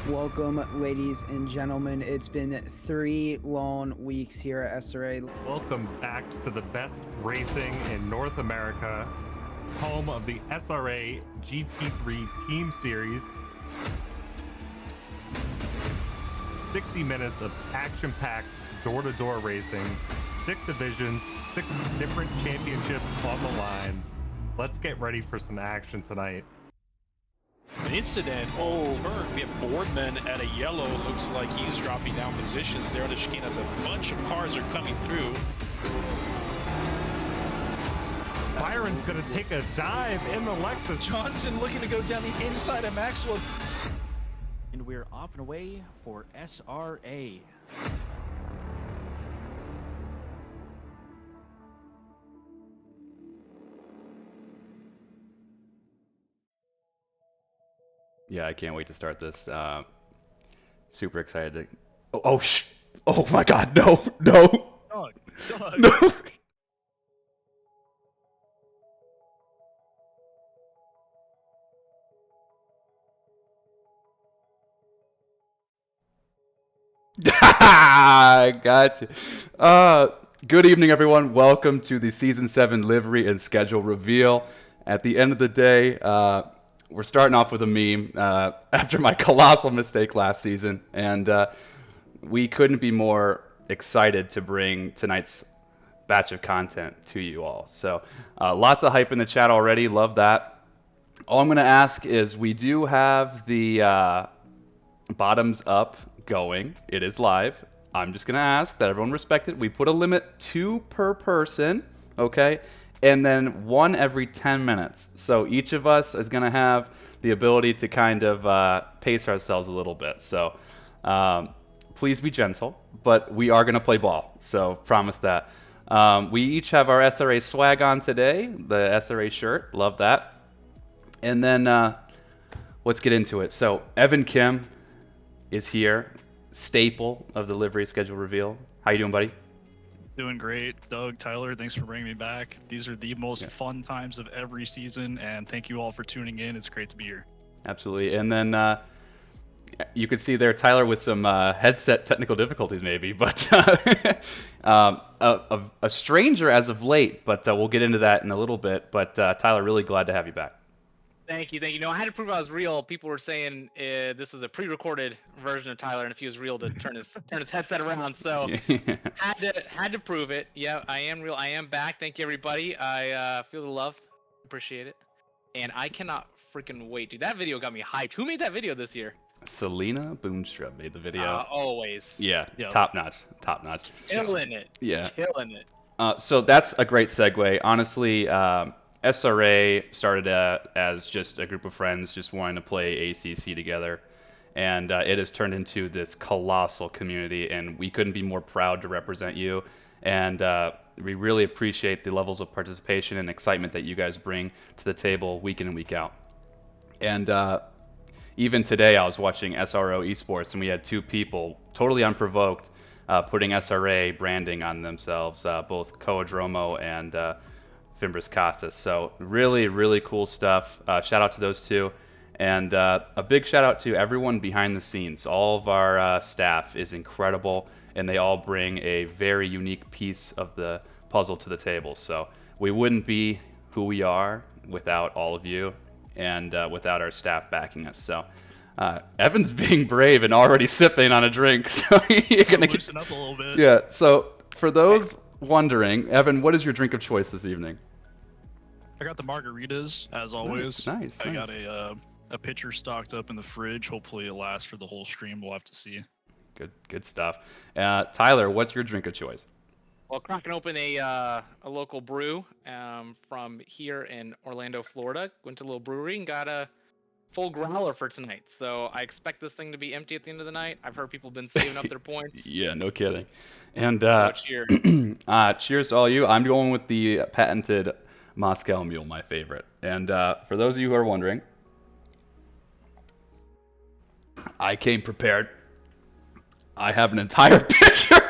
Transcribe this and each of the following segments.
Welcome, ladies and gentlemen. It's been 3 long weeks here at SRA. Welcome back to the best racing in North America, home of the SRA GT3 Team Series. 60 minutes of action-packed door-to-door racing, 6 divisions, 6 different championships on the line. Let's get ready for some action tonight. An incident. Turn. We have Boardman at a yellow. Looks like he's dropping down positions there on the chicane as a bunch of cars are coming through. Byron's going to take a dive in the Lexus. Johnson looking to go down the inside of Maxwell. And we're off and away for SRA. Yeah, I can't wait to start this. Super excited to. Oh my God! No! Doug. No! Gotcha. Good evening, everyone. Welcome to the Season 7 livery and schedule reveal. At the end of the day, we're starting off with a meme after my colossal mistake last season, and we couldn't be more excited to bring tonight's batch of content to you all. So lots of hype in the chat already. Love that. All I'm going to ask is we do have the bottoms up going. It is live. I'm just going to ask that everyone respect it. We put a limit 2 per person, okay? And then 1 every 10 minutes. So each of us is going to have the ability to kind of pace ourselves a little bit. So please be gentle, but we are going to play ball. So promise that. We each have our SRA swag on today, the SRA shirt. Love that. And then let's get into it. So Evan Kim is here, staple of the livery schedule reveal. How you doing, buddy? Doing great. Doug, Tyler, thanks for bringing me back. These are the most fun times of every season, and thank you all for tuning in. It's great to be here. Absolutely. And then you can see there Tyler with some headset technical difficulties maybe, but a stranger as of late, but we'll get into that in a little bit. But Tyler, really glad to have you back. Thank you. No, I had to prove I was real. People were saying this is a pre-recorded version of Tyler, and if he was real, to turn his headset around. So had to prove it. Yeah, I am real. I am back. Thank you, everybody. I feel the love, appreciate it, and I cannot freaking wait, dude. That video got me hyped. Who made that video this year? Selena Boomstrup made the video. Always. Yeah, Yep. top notch. Killing it. Yeah. Killing it. So that's a great segue. Honestly, SRA started as just a group of friends just wanting to play ACC together, and it has turned into this colossal community, and we couldn't be more proud to represent you, and we really appreciate the levels of participation and excitement that you guys bring to the table week in and week out. And even today I was watching SRO Esports, and we had 2 people, totally unprovoked, putting SRA branding on themselves, both Coadromo and Fimbris Casas. So really, really cool stuff. Shout out to those 2. And a big shout out to everyone behind the scenes. All of our staff is incredible, and they all bring a very unique piece of the puzzle to the table. So we wouldn't be who we are without all of you and without our staff backing us. So Evan's being brave and already sipping on a drink. So you're going to loosen up a little bit. Yeah, so for those wondering, Evan, what is your drink of choice this evening? I got the margaritas, as always. Nice. I got a pitcher stocked up in the fridge. Hopefully it lasts for the whole stream. We'll have to see. Good stuff. Tyler, what's your drink of choice? Well, cracking open a local brew from here in Orlando, Florida. Went to a little brewery and got a full growler for tonight. So I expect this thing to be empty at the end of the night. I've heard people have been saving up their points. Yeah, no kidding. And cheers. Cheers to all you. I'm going with the patented Moscow Mule, my favorite. And for those of you who are wondering, I came prepared. I have an entire pitcher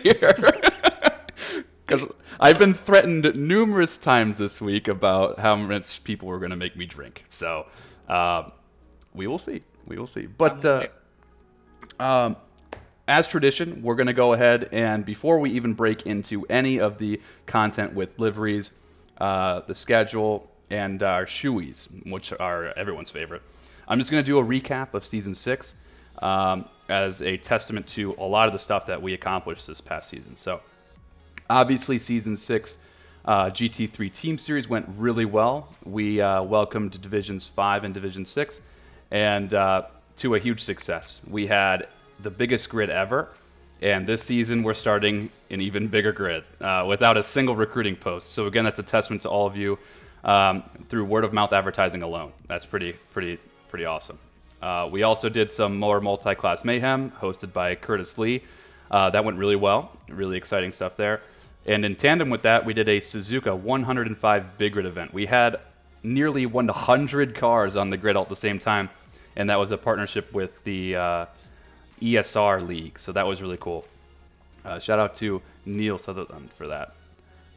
here. Because I've been threatened numerous times this week about how much people were going to make me drink. So we will see. We will see. But As tradition, we're going to go ahead and before we even break into any of the content with liveries, the schedule, and our shoeies, which are everyone's favorite, I'm just going to do a recap of Season 6 as a testament to a lot of the stuff that we accomplished this past season. So, obviously, Season 6 GT3 Team Series went really well. We welcomed Divisions 5 and Division 6, and to a huge success. We had the biggest grid ever, and this season we're starting an even bigger grid without a single recruiting post. So again, that's a testament to all of you through word of mouth advertising alone. That's pretty awesome. We also did some more multi-class mayhem hosted by Curtis Lee. That went really well. Really exciting stuff there. And in tandem with that, we did a Suzuka 105 big grid event. We had nearly 100 cars on the grid all at the same time, and that was a partnership with the ESR League, so that was really cool. Shout out to Neil Sutherland for that.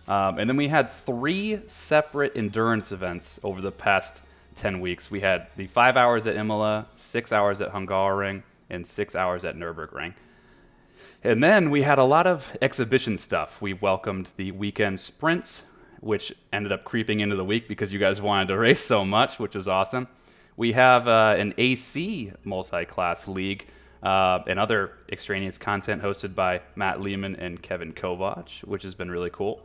And then we had 3 separate endurance events over the past 10 weeks. We had the 5 hours at Imola, 6 hours at Hungaroring, and 6 hours at Nürburgring. And then we had a lot of exhibition stuff. We welcomed the weekend sprints, which ended up creeping into the week because you guys wanted to race so much, which is awesome. We have an AC multi-class league and other extraneous content hosted by Matt Lehman and Kevin Kovac, which has been really cool.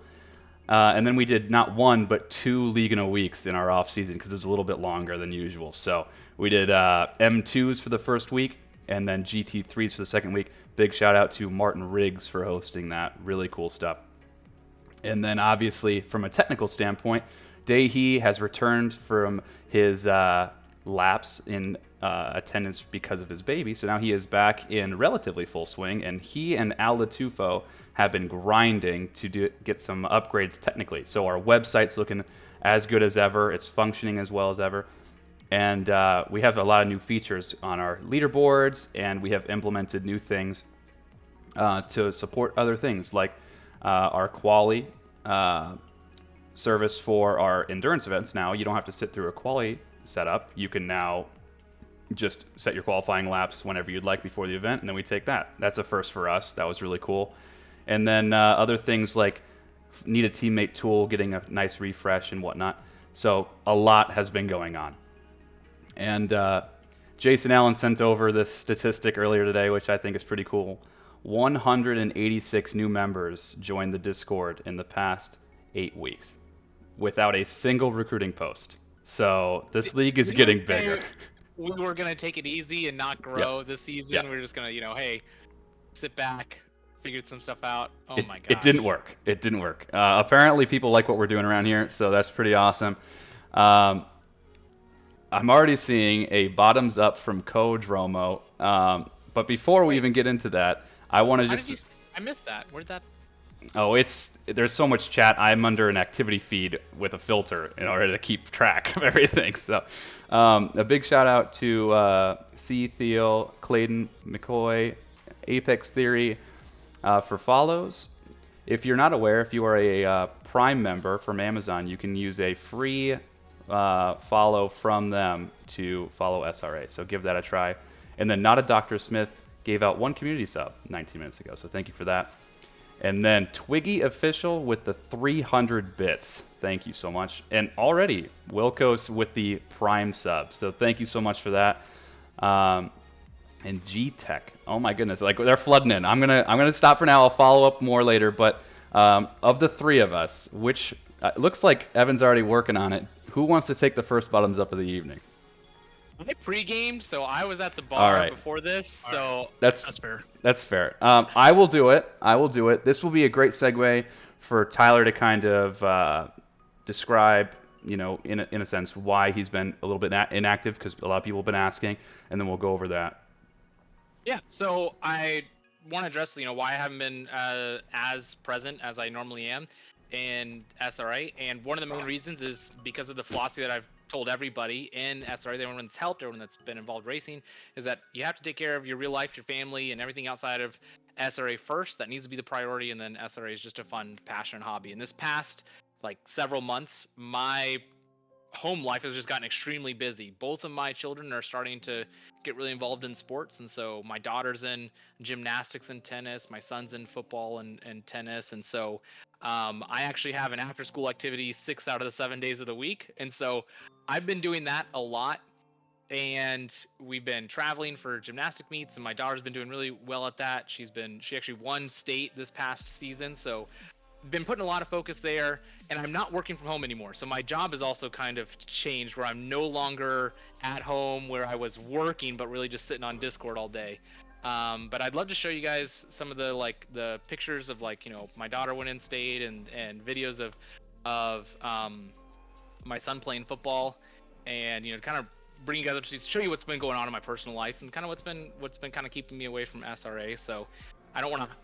And then we did not 1, but 2 League in a Weeks in our off season because it's a little bit longer than usual. So we did M2s for the first week and then GT3s for the second week. Big shout out to Martin Riggs for hosting that. Really cool stuff. And then obviously from a technical standpoint, Daehee has returned from his lapse in attendance because of his baby. So now he is back in relatively full swing, and he and Al Latufo have been grinding to get some upgrades technically. So our website's looking as good as ever. It's functioning as well as ever. And we have a lot of new features on our leaderboards, and we have implemented new things to support other things like our quali service for our endurance events. Now you don't have to sit through a quali setup. You can now just set your qualifying laps whenever you'd like before the event, and then we take that. That's a first for us. That was really cool. And then other things like need a teammate tool, getting a nice refresh and whatnot. So a lot has been going on. And Jason Allen sent over this statistic earlier today, which I think is pretty cool. 186 new members joined the Discord in the past 8 weeks without a single recruiting post. So this league is getting bigger. We were going to take it easy and not grow this season. Yep. We were just going to, hey, sit back, figured some stuff out. Oh my god. It didn't work. It didn't work. Apparently people like what we're doing around here, so that's pretty awesome. I'm already seeing a bottoms up from Coach Romo. But before we even get into that, I want to just... I missed that. Where'd that... Oh, there's so much chat. I'm under an activity feed with a filter in order to keep track of everything. So a big shout out to C. Thiel, Clayton, McCoy, Apex Theory for follows. If you're not aware, if you are a Prime member from Amazon, you can use a free follow from them to follow SRA. So give that a try. And then Not a Dr. Smith gave out 1 community sub 19 minutes ago. So thank you for that. And then Twiggy Official with the 300 bits. Thank you so much. And already Wilkos with the Prime sub. So thank you so much for that. And G-Tech. Oh my goodness, like they're flooding in. I'm gonna stop for now. I'll follow up more later. But of the 3 of us, which looks like Evan's already working on it. Who wants to take the first bottoms up of the evening? I pre-gamed, so I was at the bar before this. So that's fair. That's fair. I will do it. This will be a great segue for Tyler to kind of describe, in a sense, why he's been a little bit inactive, because a lot of people have been asking, and then we'll go over that. Yeah. So I want to address, why I haven't been as present as I normally am in SRA, and one of the main reasons is because of the philosophy that I've told everybody in SRA, everyone that's helped, everyone that's been involved racing, is that you have to take care of your real life, your family, and everything outside of SRA first. That needs to be the priority, and then SRA is just a fun passion hobby. In this past several months, my home life has just gotten extremely busy. Both of my children are starting to get really involved in sports, and so my daughter's in gymnastics and tennis, my son's in football and tennis, and so I actually have an after-school activity 6 out of the 7 days of the week, and so I've been doing that a lot. And we've been traveling for gymnastic meets, and my daughter's been doing really well at that. She actually won state this past season, so been putting a lot of focus there. And I'm not working from home anymore, so my job has also kind of changed, where I'm no longer at home where I was working but really just sitting on Discord all day. But I'd love to show you guys some of the pictures of my daughter went in state, and videos of my son playing football, and kind of bring you guys up to show you what's been going on in my personal life, and kind of what's been kind of keeping me away from SRA. So I don't want to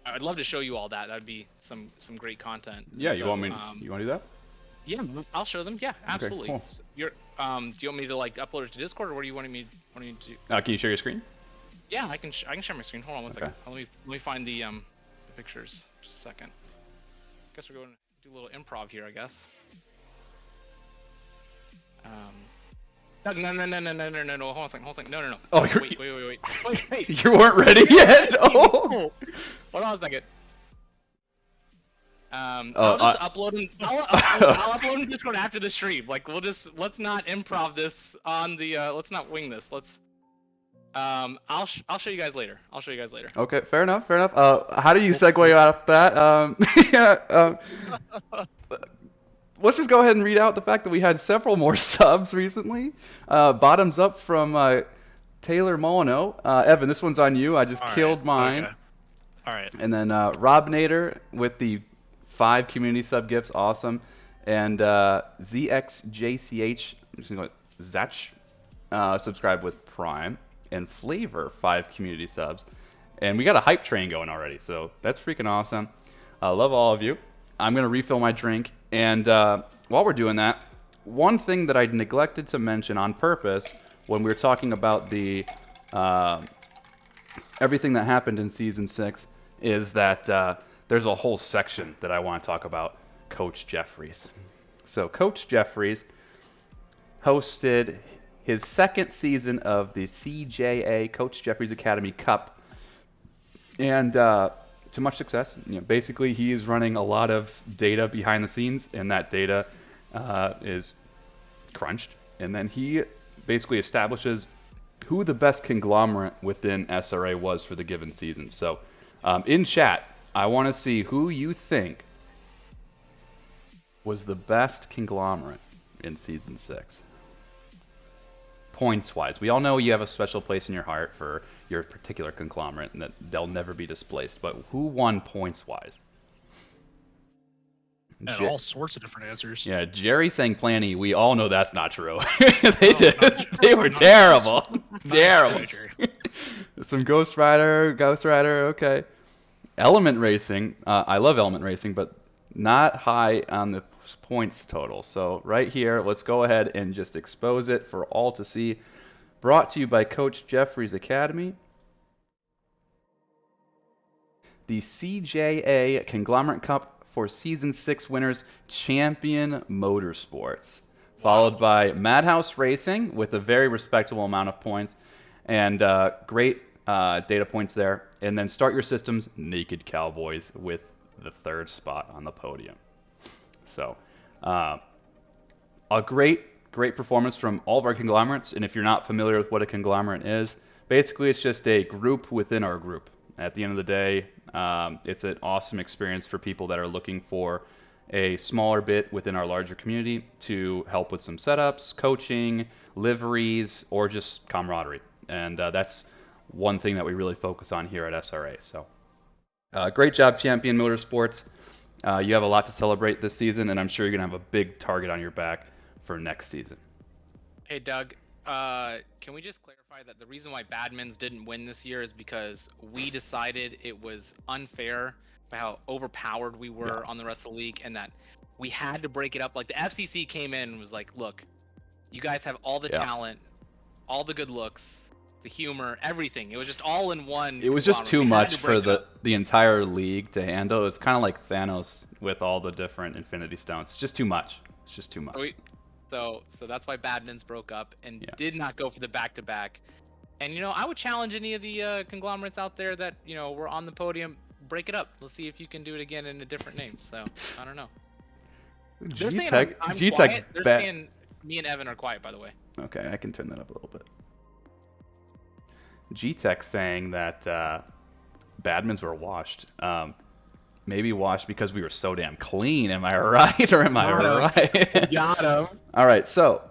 I'd love to show you all that. That'd be some great content. Yeah, so, you want to do that? Yeah, I'll show them. Yeah, absolutely. Okay, cool. So do you want me to upload it to Discord, or what do you want me to do? Can you share your screen? Yeah, I can share my screen. Hold on one Okay. second. Let me find the pictures. Just a second. Guess we're going to do a little improv here, I guess. No. Hold on a second. No. Oh, Wait. You weren't ready yet? Oh. Hold on a second. Oh, I'll just upload them. I'll upload them to Discord after the stream. Let's not improv this on the. Let's not wing this. I'll show you guys later. Okay, fair enough. How do you segue out of that? Let's just go ahead and read out the fact that we had several more subs recently. Bottoms up from Taylor Molyneux. Evan, this one's on you. I just killed mine. Okay. All right. And then Rob Nader with the 5 community sub gifts. Awesome. And ZXJCH, I'm just going to go Zach, subscribe with Prime. And Flavor, 5 community subs. And we got a hype train going already, so that's freaking awesome. I love all of you. I'm going to refill my drink. And while we're doing that, one thing that I neglected to mention on purpose when we were talking about the everything that happened in Season 6 is that there's a whole section that I want to talk about Coach Jeffries. So Coach Jeffries hosted his second season of the CJA, Coach Jeffries Academy Cup, and to much success. Basically, he is running a lot of data behind the scenes, and that data is crunched, and then he basically establishes who the best conglomerate within SRA was for the given season. So, in chat, I want to see who you think was the best conglomerate in Season 6. Points-wise. We all know you have a special place in your heart for your particular conglomerate and that they'll never be displaced, but who won points-wise? And all sorts of different answers. Yeah, Jerry saying Planny, we all know that's not true. They were terrible. Terrible. Some Ghost Rider, okay. Element Racing, I love Element Racing, but not high on the points total. So right here, let's go ahead and just expose it for all to see. Brought to you by Coach Jeffries Academy. The CJA Conglomerate Cup for Season 6 winners, Champion Motorsports. Followed by Madhouse Racing with a very respectable amount of points. And great data points there. And then Start Your Systems, Naked Cowboys with the 3rd spot on the podium. So, a great performance from all of our conglomerates. And if you're not familiar with what a conglomerate is, basically it's just a group within our group. At the end of the day, it's an awesome experience for people that are looking for a smaller bit within our larger community to help with some setups, coaching, liveries, or just camaraderie. And that's one thing that we really focus on here at SRA. So, great job, Champion Motorsports. You have a lot to celebrate this season, and I'm sure you're going to have a big target on your back for next season. Hey, Doug, can we just clarify that the reason why Badmans didn't win this year is because we decided it was unfair by how overpowered we were on the rest of the league, and that we had to break it up. Like, the FCC came in and was like, look, you guys have all the talent, all the good looks, the humor, everything. It was just all in one. It was just too conglomerate. We had much to break for it up. the entire league to handle. It's kind of like Thanos with all the different Infinity Stones. It's just too much. It's just too much. So that's why Badminton's broke up and Yeah. did not go for the back-to-back. And I would challenge any of the conglomerates out there that were on the podium. Break it up. Let's see if you can do it again in a different name. So I don't know. They're saying I'm quiet. They're saying me and Evan are quiet, by the way. Okay, I can turn that up a little bit. G-Tech saying that Badmins were washed. Maybe washed because we were so damn clean. Am I right or am I right? Got him. All right, so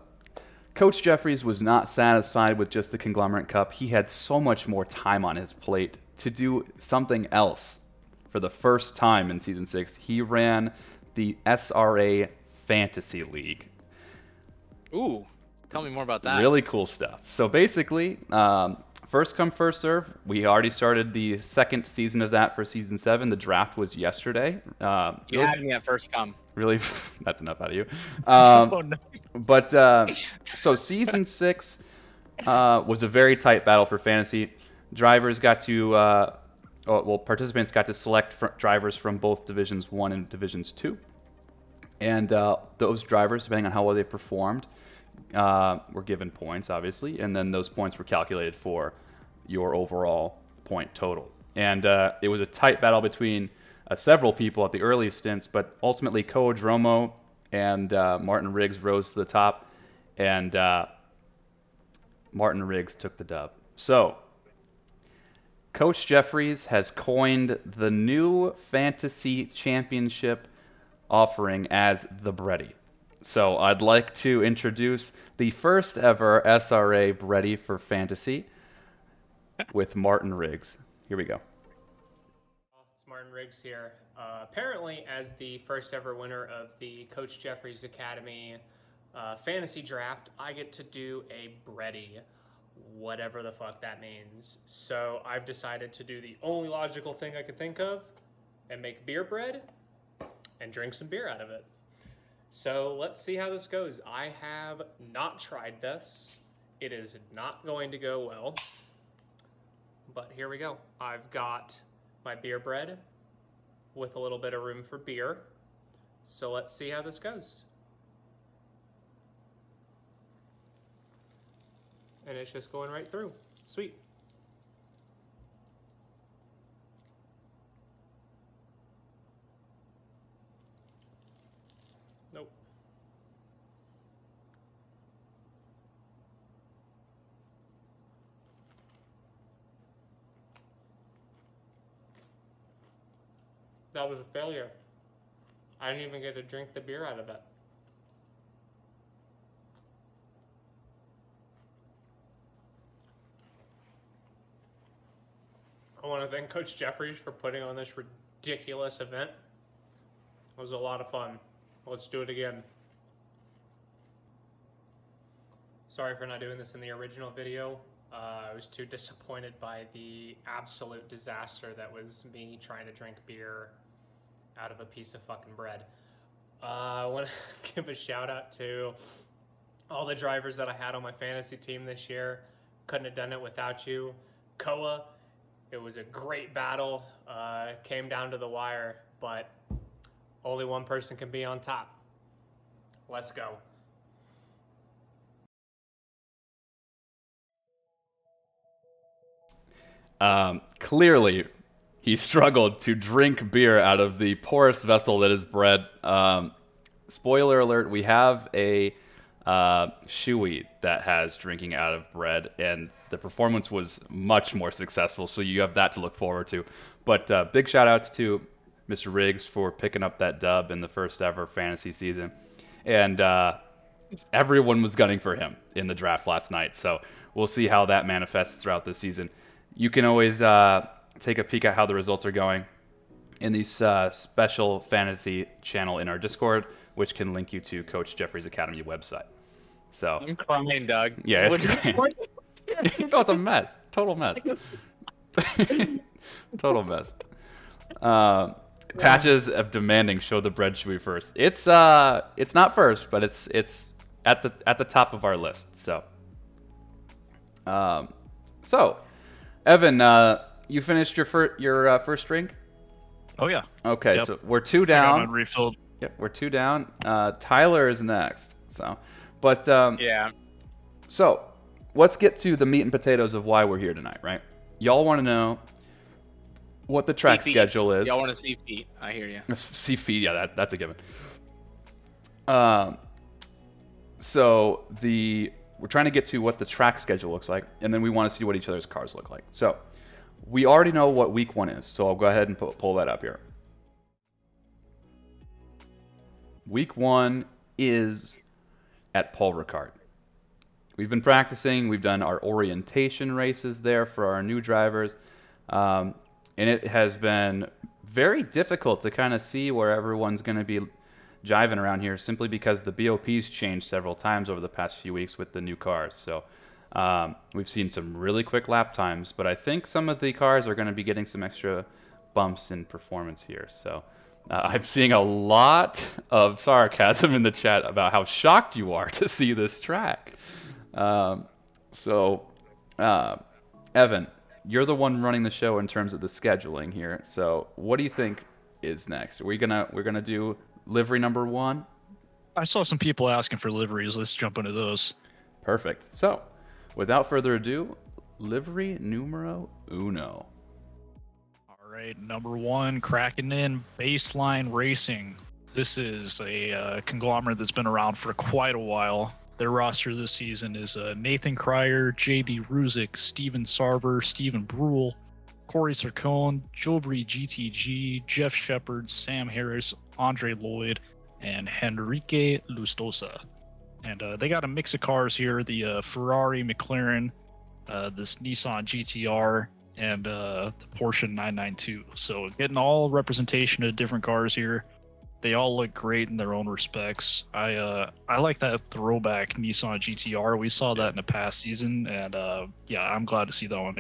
Coach Jeffries was not satisfied with just the Conglomerate Cup. He had so much more time on his plate to do something else. For the first time in Season 6, he ran the SRA Fantasy League. Ooh, tell me more about that. Really cool stuff. So basically, first come, first serve. We already started the second season of that for Season 7. The draft was yesterday. You had me at first come. Really, that's enough out of you. Oh, no. But so Season 6 was a very tight battle for fantasy. Drivers got to, participants got to select drivers from both Divisions 1 and Divisions 2. And those drivers, depending on how well they performed, were given points, obviously. And then those points were calculated for your overall point total. And it was a tight battle between several people at the early stints, but ultimately Coach Romo and Martin Riggs rose to the top, and Martin Riggs took the dub. So, Coach Jeffries has coined the new fantasy championship offering as the Bready. So, I'd like to introduce the first ever SRA Bready for fantasy with Martin Riggs. Here we go. It's Martin Riggs here. Apparently, as the first ever winner of the Coach Jeffries Academy fantasy draft, I get to do a Bready, whatever the fuck that means. So I've decided to do the only logical thing I could think of and make beer bread and drink some beer out of it. So let's see how this goes. I have not tried this. It is not going to go well. But here we go. I've got my beer bread with a little bit of room for beer. So let's see how this goes. And it's just going right through. Sweet. Nope. That was a failure. I didn't even get to drink the beer out of it. I want to thank Coach Jeffries for putting on this ridiculous event. It was a lot of fun. Let's do it again. Sorry for not doing this in the original video. I was too disappointed by the absolute disaster that was me trying to drink beer out of a piece of fucking bread. I want to give a shout out to all the drivers that I had on my fantasy team this year. Couldn't have done it without you. Koa, it was a great battle. Came down to the wire, but only one person can be on top. Let's go. Clearly, he struggled to drink beer out of the porous vessel that is bread. Spoiler alert, we have a shoey that has drinking out of bread, and the performance was much more successful, so you have that to look forward to. But big shout outs to Mr. Riggs for picking up that dub in the first ever fantasy season. And everyone was gunning for him in the draft last night, so we'll see how that manifests throughout this season. You can always take a peek at how the results are going in the special fantasy channel in our Discord, which can link you to Coach Jeffries Academy website. So I'm crying, Doug. yeah, it's great. Oh, it's a mess. Total mess. Total mess. Patches of demanding show the bread shoey first. It's not first, but it's at the top of our list. So So, Evan, you finished your first drink? Oh yeah. Okay, Yep. so we're 2 I got down. mine refilled. Yep, we're 2 down. Tyler is next. But Yeah. so let's get to the meat and potatoes of why we're here tonight, right? Y'all want to know what the track See feet. schedule is. Y'all want to see feet? I hear you. See feet, yeah, that's a given. So we're trying to get to what the track schedule looks like, and then we want to see what each other's cars look like. So we already know what week 1 is, so I'll go ahead and pull that up here. Week 1 is at Paul Ricard. We've been practicing. We've done our orientation races there for our new drivers, and it has been very difficult to kind of see where everyone's going to be jiving around here, simply because the BOP's changed several times over the past few weeks with the new cars. So we've seen some really quick lap times, but I think some of the cars are going to be getting some extra bumps in performance here. So I'm seeing a lot of sarcasm in the chat about how shocked you are to see this track. Evan, you're the one running the show in terms of the scheduling here. So what do you think is next? We're gonna do livery number 1? I saw some people asking for liveries. Let's jump into those. Perfect. So without further ado, livery numero uno. All right, number 1, cracking in Baseline Racing. This is a conglomerate that's been around for quite a while. Their roster this season is Nathan Cryer, JB Ruzick, Steven Sarver, Steven Brule, Corey Sarcone, Jobri GTG, Jeff Shepard, Sam Harris, Andre Lloyd, and Henrique Lustosa. And they got a mix of cars here, the Ferrari, McLaren, this Nissan GTR, and the Porsche 992. So getting all representation of different cars here. They all look great in their own respects. I like that throwback Nissan GTR. We saw that in the past season, and yeah, I'm glad to see that one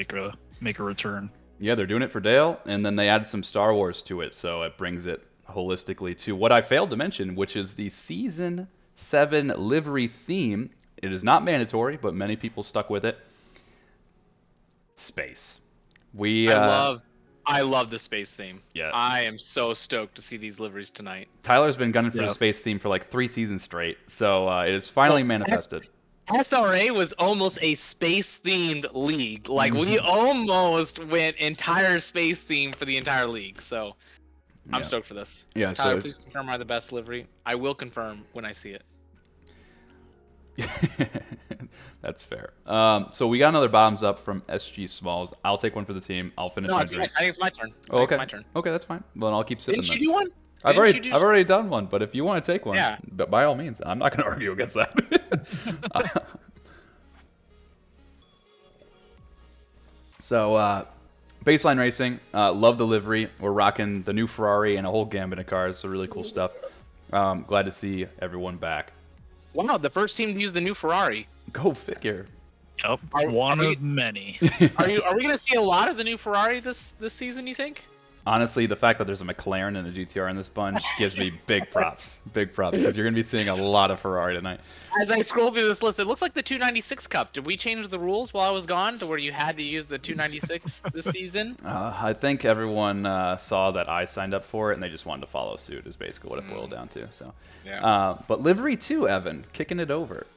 make a return. Yeah, they're doing it for Dale, and then they added some Star Wars to it, so it brings it holistically to what I failed to mention, which is the Season 7 livery theme. It is not mandatory, but many people stuck with it. Space. I love the space theme. Yeah. I am so stoked to see these liveries tonight. Tyler's been gunning for the space theme for like 3 seasons straight, so it is finally manifested. SRA was almost a space-themed league. Like, we almost went entire space theme for the entire league. So, I'm stoked for this. Yeah, Tyler, please confirm I the best livery. I will confirm when I see it. That's fair. So we got another bottoms up from SG Smalls. I'll take one for the team. I'll finish my drink. I think it's my turn. Oh, okay. It's my turn. Okay, that's fine. Well, then I'll keep sipping. Didn't you do one? I've already done one, but if you want to take one, yeah, but by all means, I'm not going to argue against that. So, Baseline Racing, love the livery. We're rocking the new Ferrari and a whole gambit of cars, so really cool stuff. Glad to see everyone back. Wow, the first team to use the new Ferrari. Go figure. Yep, one of many. Are we going to see a lot of the new Ferrari this season, you think? Honestly, the fact that there's a McLaren and a GTR in this bunch gives me big props. Big props, because you're going to be seeing a lot of Ferrari tonight. As I scroll through this list, it looks like the 296 Cup. Did we change the rules while I was gone to where you had to use the 296 this season? I think everyone saw that I signed up for it, and they just wanted to follow suit, is basically what it boiled down to. So, yeah. But Livery 2, Evan, kicking it over.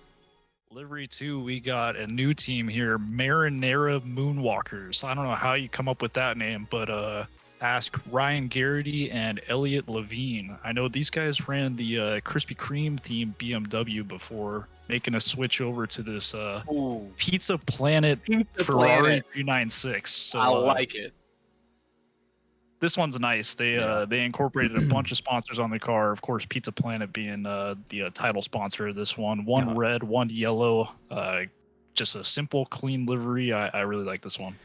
Livery 2, we got a new team here, Marinara Moonwalkers. I don't know how you come up with that name, but ask Ryan Garrity and Elliot Levine. I know these guys ran the Krispy Kreme themed BMW before, making a switch over to this Pizza Planet Ferrari 396. So, I like it. This one's nice. They incorporated a bunch of sponsors on the car. Of course, Pizza Planet being the title sponsor of this one. One red, one yellow. Just a simple, clean livery. I really like this one.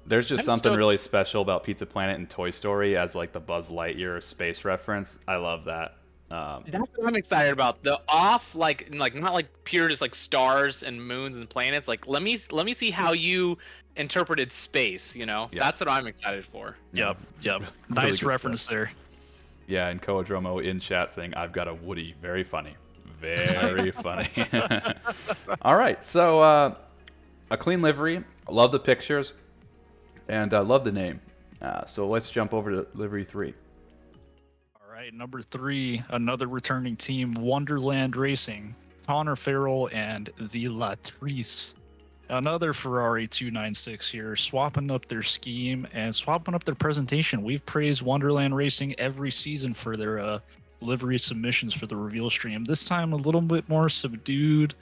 There's just something really special about Pizza Planet and Toy Story as like the Buzz Lightyear space reference. I love that. That's what I'm excited about. The off, like not like pure just like stars and moons and planets. Like let me see how you interpreted space. You know, that's what I'm excited for. Yep. Nice really reference stuff there. Yeah, and Koadromo in chat saying I've got a Woody. Very funny. Very funny. All right, so a clean livery. Love the pictures, and love the name. So let's jump over to livery 3. All right, number 3, another returning team, Wonderland Racing, Connor Farrell and the Latrice. Another Ferrari 296 here, swapping up their scheme and swapping up their presentation. We've praised Wonderland Racing every season for their livery submissions for the reveal stream. This time a little bit more subdued,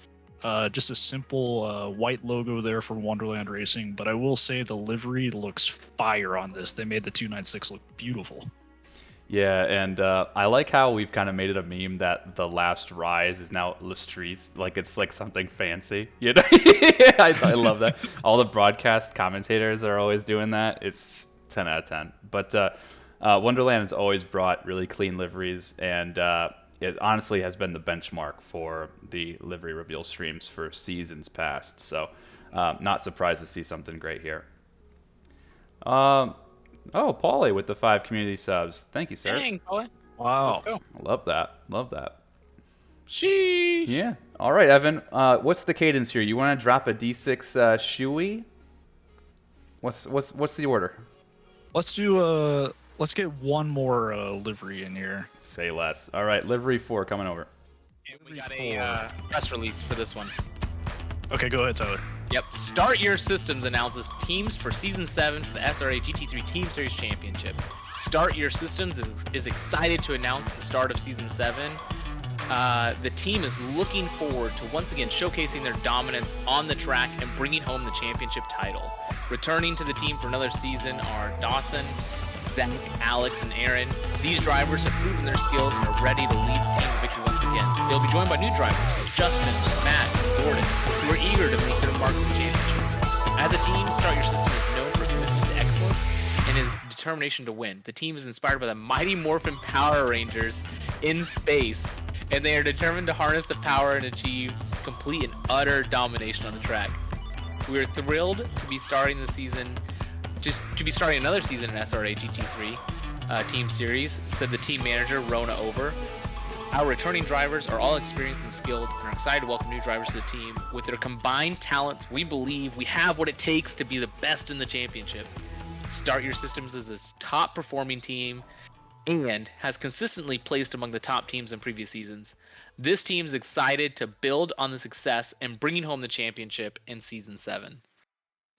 just a simple white logo there for Wonderland Racing. But I will say the livery looks fire on this. They made the 296 look beautiful. Yeah, and I like how we've kind of made it a meme that the last rise is now Lastrice, like it's like something fancy. You know, I love that. All the broadcast commentators are always doing that. It's 10 out of 10. But Wonderland has always brought really clean liveries, and it honestly has been the benchmark for the livery reveal streams for seasons past. So not surprised to see something great here. Oh, Paulie with the 5 community subs. Thank you, sir. Dang, Paulie. Wow. Let's go. Love that. Love that. Sheesh. Yeah. All right, Evan. What's the cadence here? You want to drop a D6 Shui? What's the order? Let's do let's get one more livery in here. Say less. All right, livery 4 coming over. We got a press release for this one. Okay, go ahead, Tyler. Yep. Start Your Systems announces teams for Season 7 for the SRA GT3 Team Series Championship. Start Your Systems is excited to announce the start of Season 7. The team is looking forward to once again showcasing their dominance on the track and bringing home the championship title. Returning to the team for another season are Dawson, Zach, Alex, and Aaron. These drivers have proven their skills and are ready to lead the team to victory once again. They'll be joined by new drivers like Justin, Matt, and Gordon, who are eager to make their mark in the championship. As a team, Start Your System is known for commitment to excellence and his determination to win. The team is inspired by the Mighty Morphin Power Rangers in space, and they are determined to harness the power and achieve complete and utter domination on the track. We are thrilled to be starting the season, another season in SRA GT3 Team Series, said the team manager Rona Over. Our returning drivers are all experienced and skilled and are excited to welcome new drivers to the team. With their combined talents, we believe we have what it takes to be the best in the championship. Start Your Systems is a top performing team and has consistently placed among the top teams in previous seasons. This team is excited to build on the success and bringing home the championship in Season 7.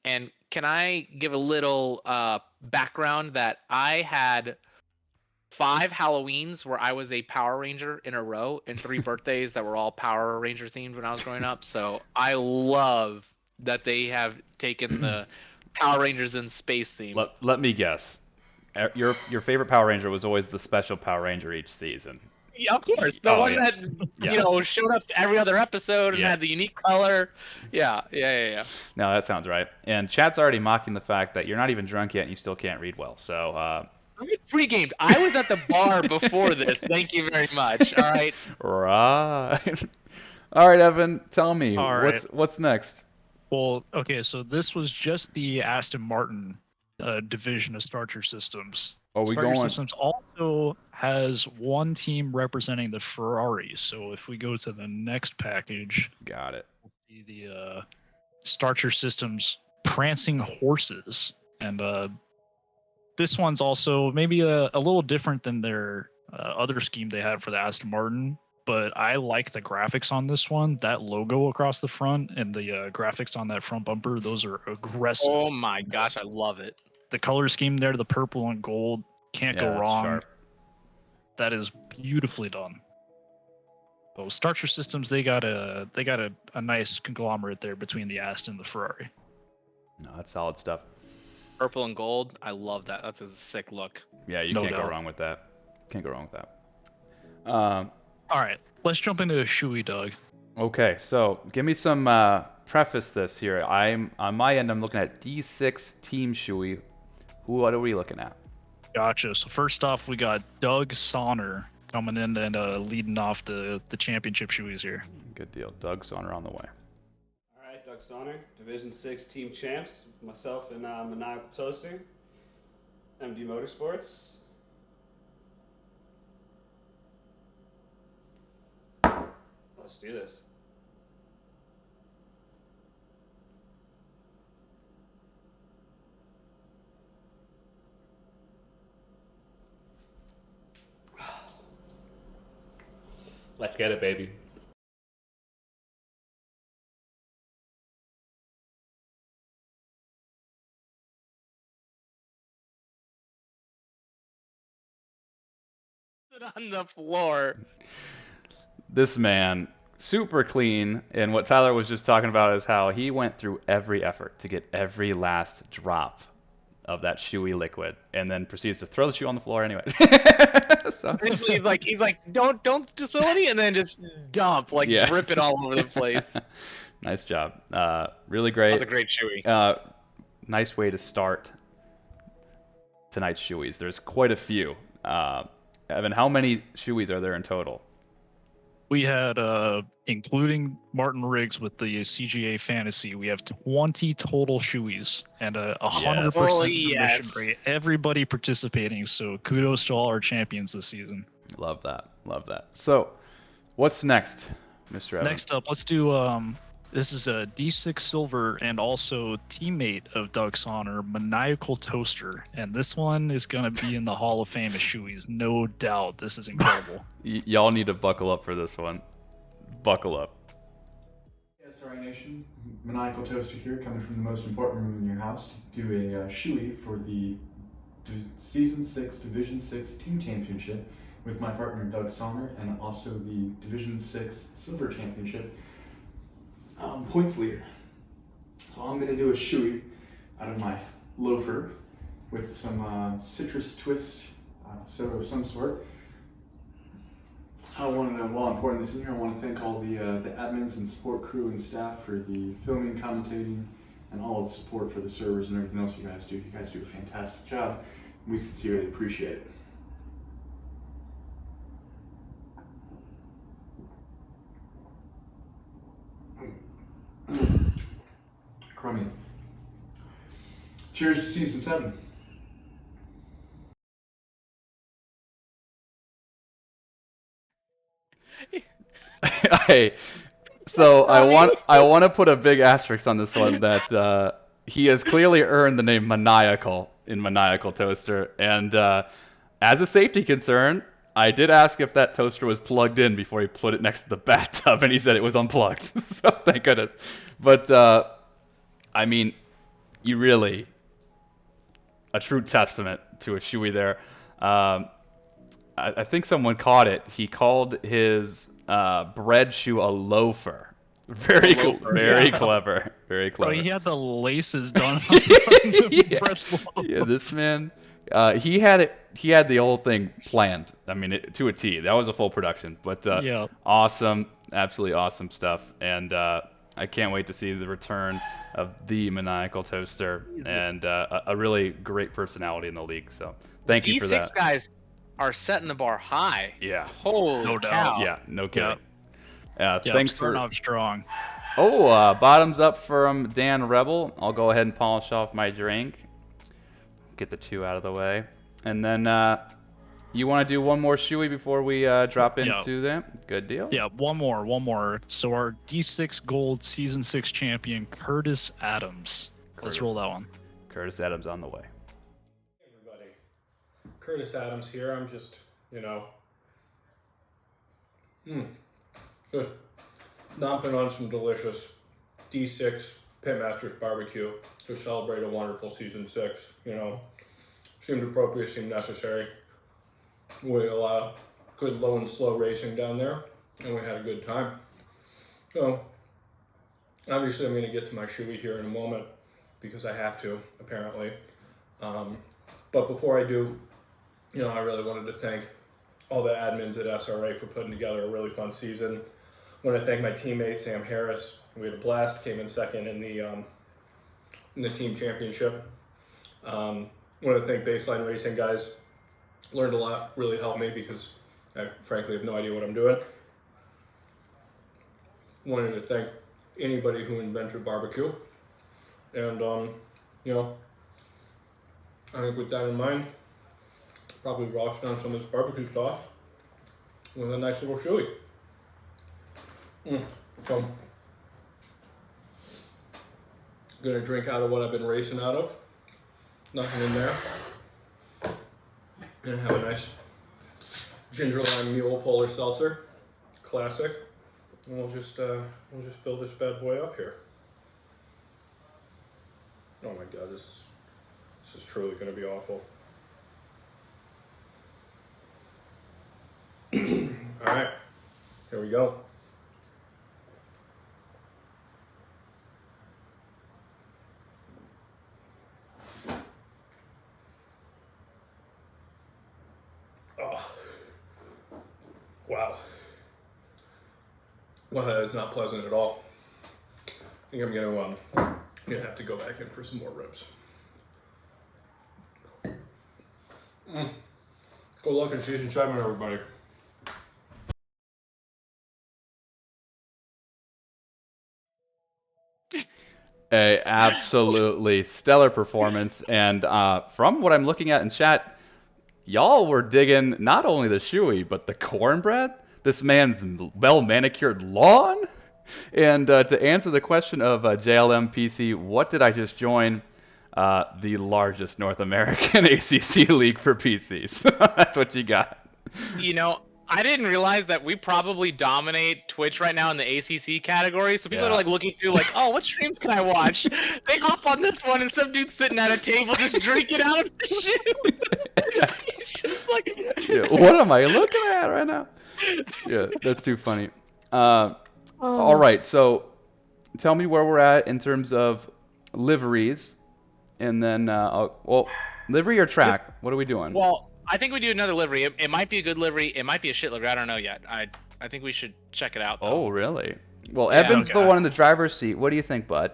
And can I give a little background that I had 5 Halloweens where I was a Power Ranger in a row and 3 birthdays that were all Power Ranger themed when I was growing up. So I love that they have taken the Power Rangers in space theme. Let me guess. Your favorite Power Ranger was always the special Power Ranger each season. Yeah, of course. The one that showed up every other episode and had the unique color. Yeah. No, that sounds right. And chat's already mocking the fact that you're not even drunk yet and you still can't read well. So I'm pre-gamed. I was at the bar before this. Thank you very much. All right. Right. All right, Evan. Tell me what's next. Well, okay, so this was just the Aston Martin division of Start Your Systems. Start Your Systems also has one team representing the Ferrari. So if we go to the next package, got it. The Start Your Systems Prancing Horses, and this one's also maybe a little different than their other scheme they had for the Aston Martin. But I like the graphics on this one. That logo across the front and the graphics on that front bumper, those are aggressive. Oh my gosh, I love it. The color scheme there, the purple and gold, can't go wrong. Sharp. That is beautifully done. So Start Your Systems, they got a nice conglomerate there between the Aston and the Ferrari. No, that's solid stuff. Purple and gold, I love that. That's a sick look. Yeah, you can't go wrong with that. Can't go wrong with that. All right, let's jump into Shui, Doug. Okay, so give me some preface this here. I'm on my end. I'm looking at D6 Team Shui. What are we looking at? Gotcha. So first off, we got Doug Sonner coming in and leading off the championship Shuis here. Good deal. Doug Sonner on the way. All right, Doug Sonner, Division 6 Team Champs. Myself and Maniacal Toasting, MD Motorsports. Let's do this. Let's get it, baby. On the floor. This man, super clean, and what Tyler was just talking about is how he went through every effort to get every last drop of that shoey liquid, and then proceeds to throw the shoe on the floor anyway. So, He's like, don't spill any, and then just dump, Yeah. drip it all over the place. Nice job. Really great. That was a great shoey. Nice way to start tonight's shoeys. There's quite a few. Evan, how many shoeys are there in total? We had, including Martin Riggs with the CGA Fantasy, we have 20 total shoeys and a 100% Holy submission yes. rate. Everybody participating, so kudos to all our champions this season. Love that. Love that. So, what's next, Mr. Evans? Next up, let's do this is a D6 Silver and also teammate of Doug Sonner, Maniacal Toaster, and this one is gonna be in the Hall of Fame of shoeys, no doubt. This is incredible. Y'all need to buckle up for this one. Buckle up. SRA Nation, Maniacal Toaster here, coming from the most important room in your house to do a shoey for the Season 6 Division 6 Team Championship with my partner Doug Sonner, and also the Division 6 Silver Championship points leader. So I'm going to do a shoey out of my loafer with some citrus twist soda of some sort. While I'm pouring this in here, I want to thank all the admins and support crew and staff for the filming, commentating, and all the support for the servers and everything else you guys do. You guys do a fantastic job. We sincerely appreciate it. Crummy. Cheers to Season 7. I want to put a big asterisk on this one that he has clearly earned the name Maniacal in Maniacal Toaster, and as a safety concern, I did ask if that toaster was plugged in before he put it next to the bathtub, and he said it was unplugged. So thank goodness. But I mean, you really a true testament to a shoey there. I think someone caught it. He called his bread shoe a loafer. Very clever. Very clever. Bro, he had the laces done on Yeah. bread loaf. Yeah, this man, he had the whole thing planned. I mean, to a T. That was a full production. But Yeah. awesome, absolutely awesome stuff. And I can't wait to see the return of the Maniacal Toaster and a really great personality in the league. So thank you for that. These 6 guys are setting the bar high. Yeah. Holy No cow. doubt. Yeah, no kidding. Yeah, Thanks starting for. off strong. Oh, bottoms up from Dan Rebel. I'll go ahead and polish off my drink. Get the 2 out of the way. And then you want to do one more shoey before we drop into them? Good deal. Yeah, one more. So our D6 Gold Season 6 champion, Curtis Adams. Let's roll that one. Curtis Adams on the way. Everybody, Curtis Adams here. I'm just, just dumping on some delicious D6 Pitmasters barbecue to celebrate a wonderful Season 6. Seemed appropriate, seemed necessary. We had a lot of good low and slow racing down there, and we had a good time. So, obviously I'm going to get to my shoey here in a moment, because I have to, apparently. But before I do, I really wanted to thank all the admins at SRA for putting together a really fun season. I want to thank my teammate, Sam Harris. We had a blast, came in second in the team championship. I want to thank Baseline Racing guys. Learned a lot, really helped me because I frankly have no idea what I'm doing. Wanted to thank anybody who invented barbecue. And, I think with that in mind, probably wash down some of this barbecue sauce with a nice little shoey. So, gonna drink out of what I've been racing out of. Nothing in there. Gonna have a nice ginger lime mule polar seltzer. classic. And we'll just fill this bad boy up here. Oh my God, this is truly going to be awful. All right, here we go. Oh, wow. Well, that is not pleasant at all. I think I'm gonna have to go back in for some more ribs. Good luck in season 7, everybody. A absolutely stellar performance, and from what I'm looking at in chat, y'all were digging not only the shoey but the cornbread, this man's well manicured lawn. And to answer the question of JLM PC, what did I just join? The largest North American ACC league for PCs. That's what you got. You know, I didn't realize that we probably dominate Twitch right now in the ACC category. So people are like looking through, like, oh, what streams can I watch? They hop on this one, and some dude's sitting at a table just drinking out of the shoe. He's just like, Yeah, what am I looking at right now? Yeah, that's too funny. All right, so tell me where we're at in terms of liveries, and then well, livery or track? What are we doing? Well, I think we do another livery. It might be a good livery. It might be a shit livery. I don't know yet. I think we should check it out, though. Oh, really? Well, Evan's the one in the driver's seat. What do you think, bud?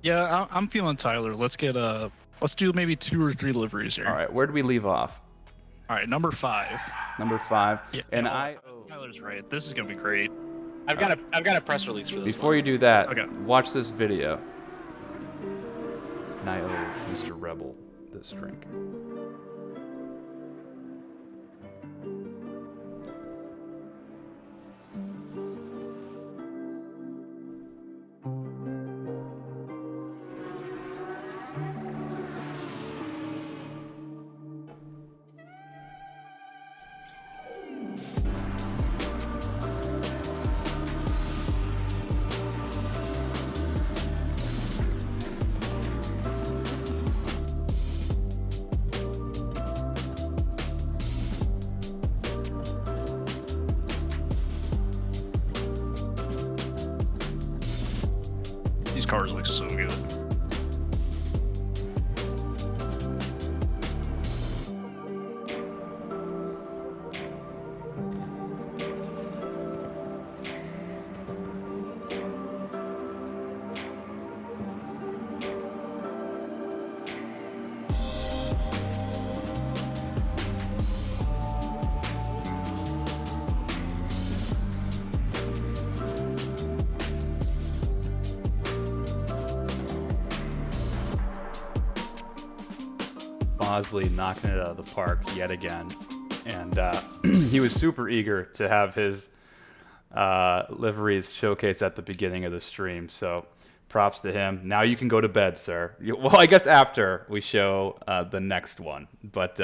Yeah, I'm feeling Tyler. Let's do maybe 2 or 3 liveries here. All right, where do we leave off? All right, number 5. Number 5. Yeah, and Tyler's right. This is gonna be great. I've got a press release for this. Before you do that, watch this video. And I owe Mr. Rebel this drink. These cars look so good. Bosley knocking it out of the park yet again, and he was super eager to have his liveries showcase at the beginning of the stream. So props to him. Now you can go to bed, sir. Well, I guess after we show the next one, but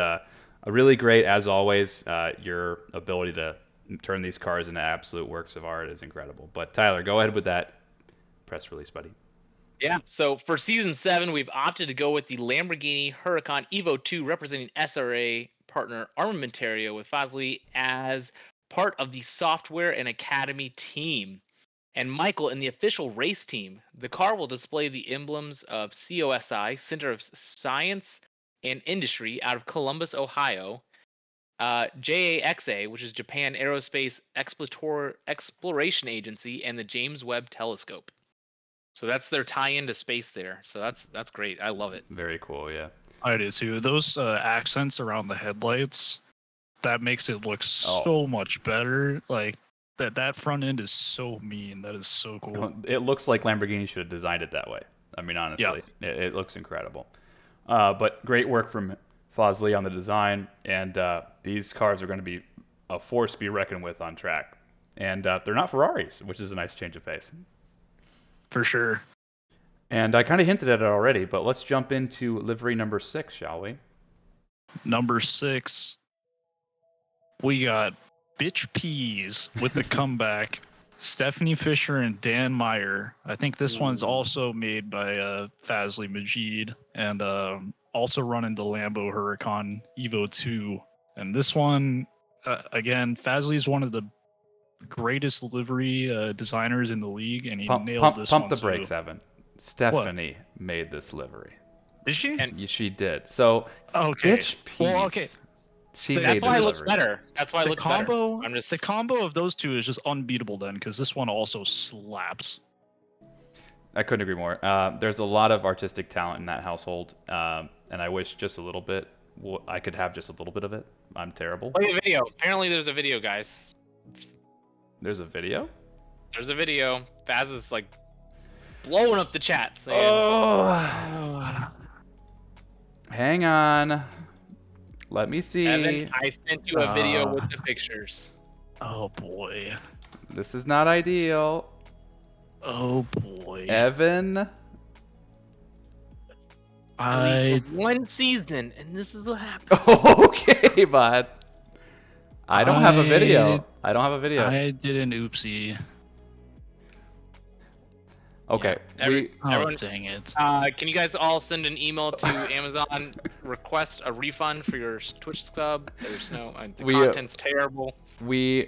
really great as always. Your ability to turn these cars into absolute works of art is incredible. But Tyler, go ahead with that press release, buddy. Yeah, so for Season 7, we've opted to go with the Lamborghini Huracan Evo 2 representing SRA partner Armamentario with Fazli as part of the software and academy team. And Michael in the official race team. The car will display the emblems of COSI, Center of Science and Industry, out of Columbus, Ohio. JAXA, which is Japan Aerospace Exploration Agency, and the James Webb Telescope. So that's their tie-in to space there. So that's great. I love it. Very cool, yeah. I do too. Those accents around the headlights, that makes it look so much better. Like that front end is so mean. That is so cool. It looks like Lamborghini should have designed it that way. I mean, honestly, it looks incredible. But great work from Fazli on the design, and these cars are going to be a force to be reckoned with on track. And they're not Ferraris, which is a nice change of pace. For sure. And I kind of hinted at it already, but let's jump into livery number 6, shall we? Number 6, we got Bitch Peas with the comeback. Stephanie Fisher and Dan Meyer. I think this one's also made by Fazli Majid and also run into Lambo Huracan Evo 2. And this one, again, Fazli's one of the greatest livery designers in the league, and he nailed this one. Pump the brakes, Evan. Stephanie made this livery. Did she? She did. So, okay. Bitch Peas. Well, okay. That's why it looks better. That's why it looks better. The combo of those two is just unbeatable then, because this one also slaps. I couldn't agree more. There's a lot of artistic talent in that household, and I wish just a little bit. I could have just a little bit of it. I'm terrible. Play a video. Apparently, there's a video, guys. There's a video? There's a video. Faz is like blowing up the chat saying, Hang on. Let me see. Evan, I sent you a video with the pictures. Oh boy. This is not ideal. Oh boy. Evan. One season, and this is what happened. Okay, bud. I don't have a video. I don't have a video. I did an oopsie. Okay. Everyone, dang it. Can you guys all send an email to Amazon, request a refund for your Twitch sub? There's no, the content's terrible. Yeah,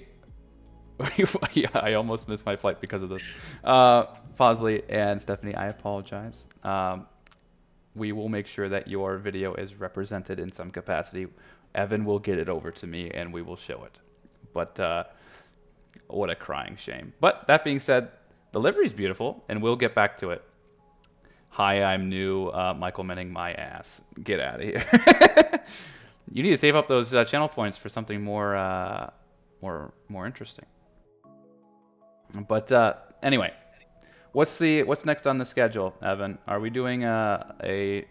I almost missed my flight because of this. Fazli and Stephanie, I apologize. We will make sure that your video is represented in some capacity. Evan will get it over to me and we will show it. But what a crying shame. But that being said, the livery is beautiful, and we'll get back to it. Hi, I'm new. Michael Menning, my ass. Get out of here. You need to save up those channel points for something more interesting. But anyway, what's next on the schedule, Evan? Are we doing a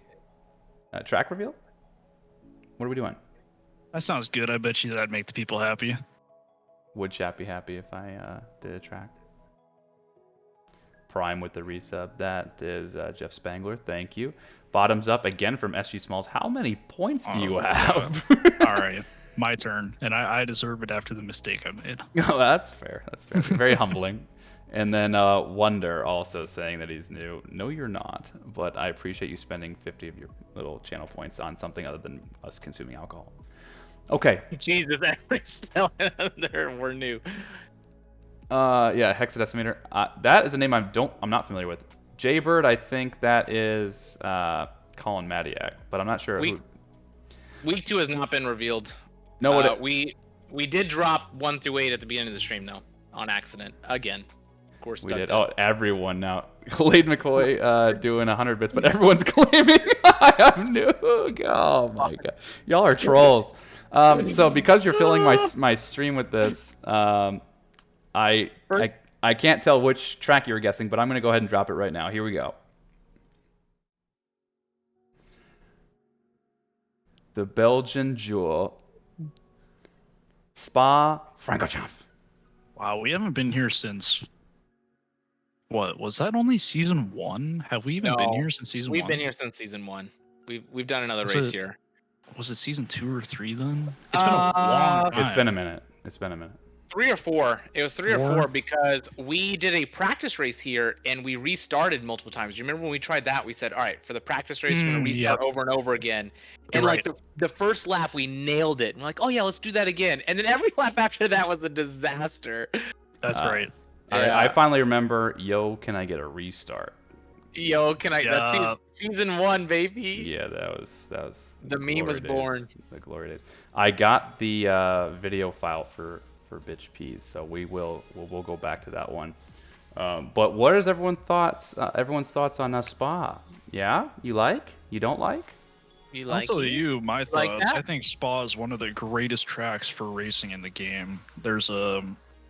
track reveal? What are we doing? That sounds good. I bet you that'd make the people happy. Would chat be happy if I did a track? Prime with the resub. That is Jeff Spangler. Thank you. Bottoms up again from SG Smalls. How many points do you have? All right, my turn, and I deserve it after the mistake I made. Oh, that's fair. That's fair. Very humbling. And then Wonder also saying that he's new. No, you're not. But I appreciate you spending 50 of your little channel points on something other than us consuming alcohol. Okay. Jesus, everybody's telling them we're new. Yeah, Hexadecimator. That is a name I'm not familiar with. Jaybird, I think that is Colin Madiak, but I'm not sure who. Week 2 has not been revealed. No, we did drop 1 through 8 at the beginning of the stream though, on accident again. Of course. We did. Oh, everyone now. Lade McCoy doing 100 bits, but everyone's claiming I'm new. Oh my god, y'all are trolls. So because you're filling my stream with this, I can't tell which track you were guessing, but I'm going to go ahead and drop it right now. Here we go. The Belgian Jewel. Spa Francorchamps. Wow, we haven't been here since... What, was that only season 1? Have we even been here since season 1? We've been here since season 1. We've done another race here. Was it season 2 or 3 then? It's been a long time. It's been a minute. It's been a minute. 3 or 4. It was 3 or 4 because we did a practice race here and we restarted multiple times. You remember when we tried that? We said, all right, for the practice race, we're going to restart over and over again. And like the first lap, we nailed it. And we're like, oh yeah, let's do that again. And then every lap after that was a disaster. That's right. I finally remember, yo, can I get a restart? Yo, can I? That's season 1, baby. Yeah, that was the meme was born. The glory days. I got the video file for Bitch Peas, so we'll go back to that one. But what is everyone's thoughts on Spa? Yeah, you like? You don't like? You like? I'll tell you my thoughts. Like I think Spa is one of the greatest tracks for racing in the game. There's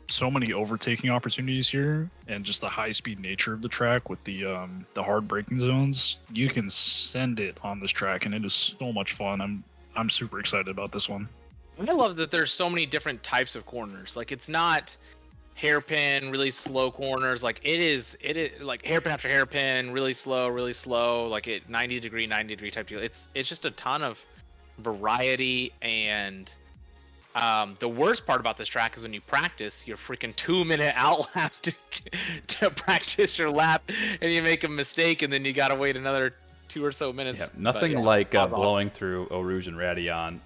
so many overtaking opportunities here, and just the high-speed nature of the track with the hard braking zones. You can send it on this track, and it is so much fun. I'm super excited about this one. I love that there's so many different types of corners. Like it's not hairpin, really slow corners. Like it is like hairpin after hairpin, really slow, like it 90 degree type deal. It's just a ton of variety and The worst part about this track is when you practice, your freaking 2-minute out lap to practice your lap, and you make a mistake, and then you gotta wait another 2 or so minutes. Yeah, nothing like blowing through Eau Rouge and Radillon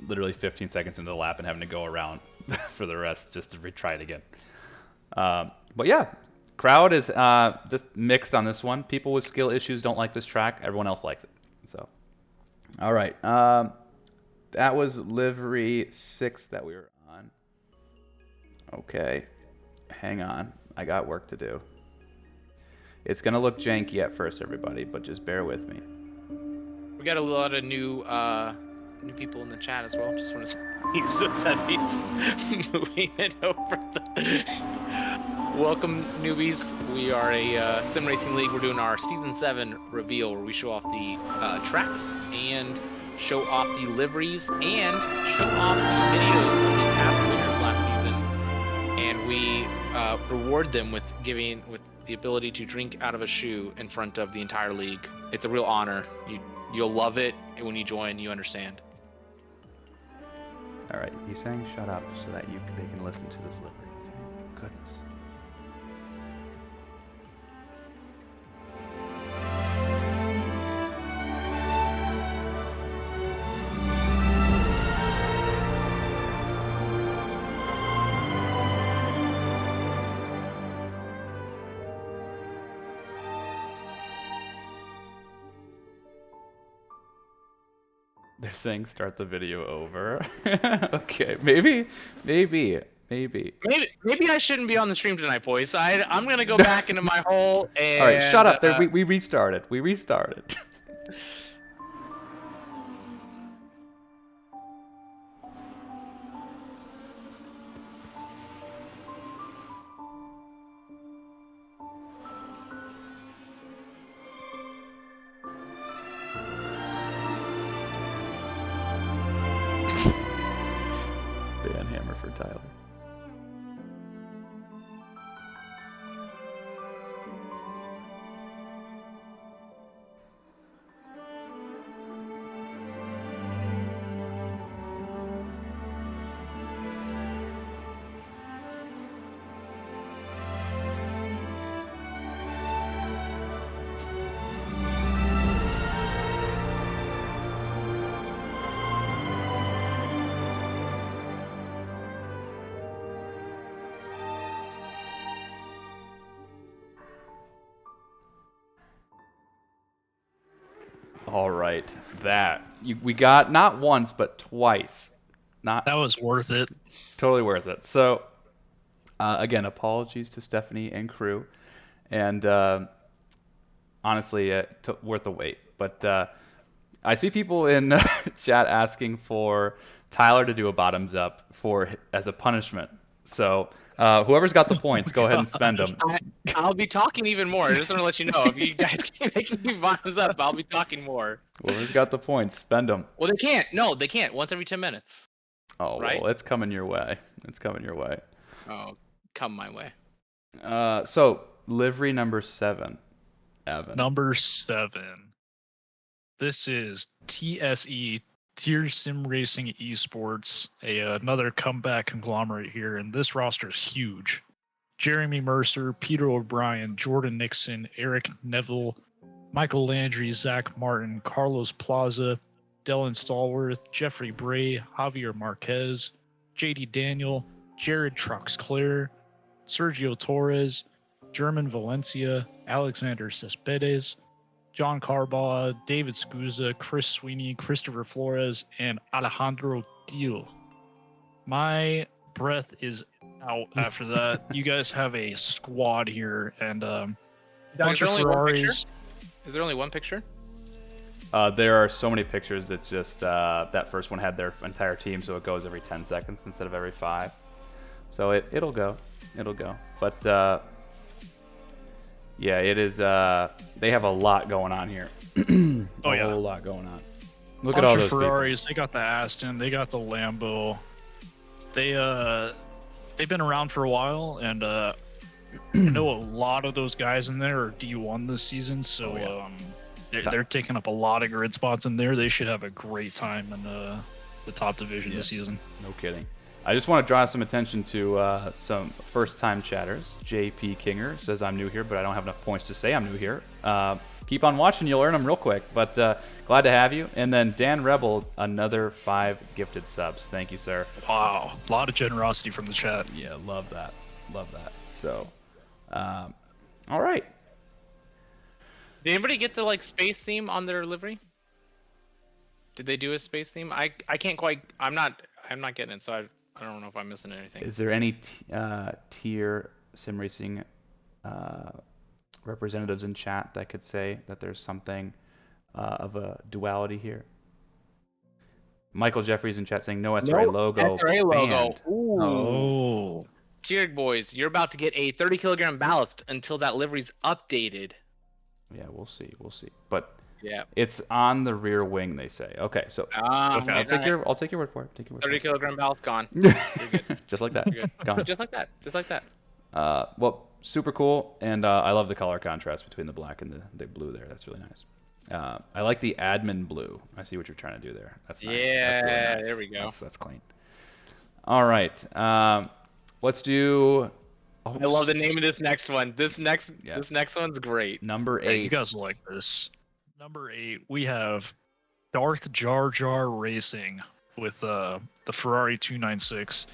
literally 15 seconds into the lap and having to go around for the rest just to retry it again. But yeah, crowd is just mixed on this one. People with skill issues don't like this track. Everyone else likes it. So, all right. That was Livery 6 that we were on. Okay, hang on. I got work to do. It's going to look janky at first, everybody, but just bear with me. We got a lot of new people in the chat as well. Just want to he's moving it over. Welcome, newbies. We are a sim racing league. We're doing our season 7 reveal where we show off the tracks and show off the liveries and show off the videos of the past winners last season, and we reward them with the ability to drink out of a shoe in front of the entire league. It's a real honor. You'll love it, and when you join, you understand. All right, he's saying shut up so that they can listen to this livery. Goodness. They're saying start the video over. Okay, maybe I shouldn't be on the stream tonight, boys. I'm gonna go back into my hole and. All right, shut up. There, we restarted. We restarted. Hammer for Tyler. All right, we got not once but twice. That was worth it. Totally worth it. So again, apologies to Stephanie and crew, and honestly, worth the wait. But I see people in chat asking for Tyler to do a bottoms up as a punishment. So whoever's got the points, go ahead and spend them. I'll be talking even more. I just want to let you know, if you guys keep making me bottoms up, I'll be talking more. Whoever's got the points, spend them. Well, they can't. No, they can't. Once every 10 minutes. Oh, right? Well, it's coming your way. It's coming your way. Oh, come my way. So, livery number 7, Evan. Number 7. This is TSE, Tier Sim Racing Esports, another comeback conglomerate here, and this roster is huge. Jeremy Mercer, Peter O'Brien, Jordan Nixon, Eric Neville, Michael Landry, Zach Martin, Carlos Plaza, Dylan Stallworth, Jeffrey Bray, Javier Marquez, JD Daniel, Jared Troxclair, Sergio Torres, German Valencia, Alexander Cespedes, John Carbaugh, David Scusa, Chris Sweeney, Christopher Flores, and Alejandro Thiel. My breath is out after that. You guys have a squad here, and bunch of Ferraris. Is there only one picture? There are so many pictures. It's just that first one had their entire team, so it goes every 10 seconds instead of every 5. So it'll go. But yeah, it is. They have a lot going on here. A whole lot going on. Look at all those Ferraris. people. They got the Aston. They got the Lambo. They've been around for a while, and I know a lot of those guys in there are D1 this season. So they're taking up a lot of grid spots in there. They should have a great time the top division this season. No kidding. I just want to draw some attention to some first-time chatters. JP Kinger says, I'm new here, but I don't have enough points to say I'm new here. Keep on watching, you'll earn them real quick. But glad to have you. And then Dan Rebel, another 5 gifted subs. Thank you, sir. Wow, a lot of generosity from the chat. Yeah, love that. Love that. So, all right. Did anybody get the like space theme on their livery? Did they do a space theme? I can't quite. I'm not getting it, so I don't know if I'm missing anything. Is there any tier sim racing representatives in chat that could say that there's something of a duality here? Michael Jeffries in chat saying no SRA logo. SRA logo. Banned. Ooh. Oh. Tiered boys, you're about to get a 30 kilogram ballast until that livery's updated. Yeah, we'll see. We'll see. But yeah, it's on the rear wing, they say. Okay, so okay, I'll take your word for it. 30 kilogram ballast gone. You're good. Just like that. You're good. Gone. Just like that. Just like that. Well, super cool, and I love the color contrast between the black and the blue there. That's really nice. I like the admin blue. I see what you're trying to do there. That's nice. Yeah, that's really nice. there we go. That's clean. All right. Let's do. Oh, I love the name of this next one. This next one's great. Number 8. Yeah, you guys like this. Number 8, we have Darth Jar Jar Racing with the Ferrari 296.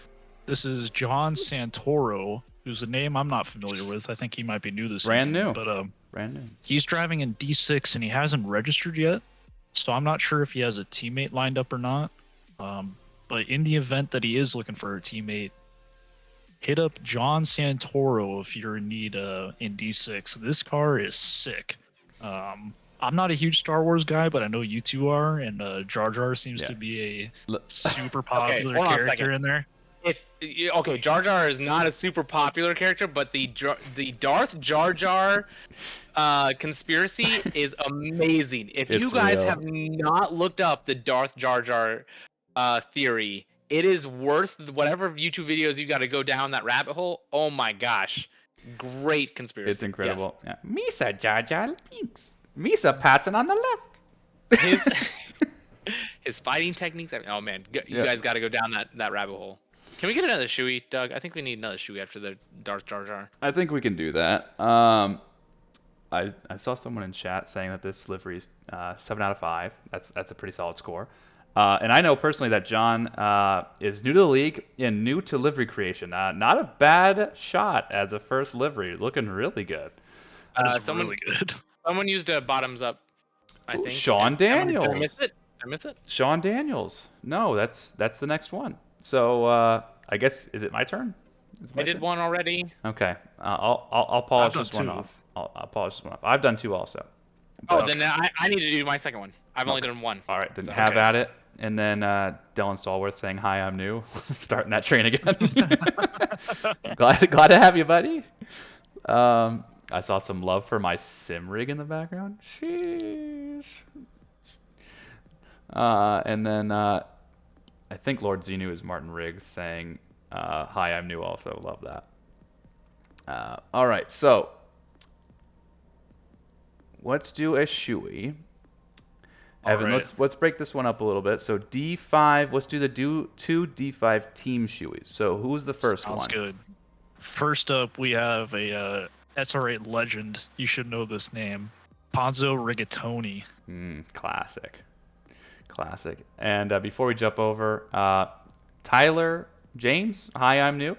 This is John Santoro, who's a name I'm not familiar with. I think he might be new this Brand season. new. But Brand new. he's driving in D6 and he hasn't registered yet. So I'm not sure if he has a teammate lined up or not. But in the event that he is looking for a teammate, hit up John Santoro if you're in need in D6. This car is sick. I'm not a huge Star Wars guy, but I know you two are, and Jar Jar seems to be a super popular character in there. Okay, Jar Jar is not a super popular character, but the Darth Jar Jar conspiracy is amazing. If you guys have not looked up the Darth Jar Jar theory, it is worth whatever YouTube videos you got to go down that rabbit hole. Oh my gosh, great conspiracy! It's incredible. Yes. Yeah. Misa Jar Jar links. Misa passing on the left. His fighting techniques. Oh man, you guys got to go down that rabbit hole. Can we get another shoey, Doug? I think we need another shoey after the Darth Jar Jar. I think we can do that. I saw someone in chat saying that this livery is 7 out of 5. That's a pretty solid score. And I know personally that John is new to the league and new to livery creation. Not a bad shot as a first livery. Looking really good. Really good. Someone used a bottoms up, I think. Sean Daniels. Did I miss it? Sean Daniels. No, that's the next one. So I guess, is it my turn? I did one already. Okay. I'll polish this one off. I'll polish this one off. I've done 2 also. Oh, then I need to do my second one. I've only done 1. All right, then have at it. And then Dylan Stallworth saying, hi, I'm new. Starting that train again. glad to have you, buddy. I saw some love for my sim rig in the background. Sheesh. And then I think Lord Xenu is Martin Riggs saying, hi, I'm new also. Love that. All right, so let's do a shoey. Evan, let's break this one up a little bit. So D5, let's do the 2 D5 team shoeys. So who's the first one? Sounds good. First up, we have a SRA legend. You should know this name. Ponzo Rigatoni. Classic. And before we jump over, Tyler James, hi, I'm new.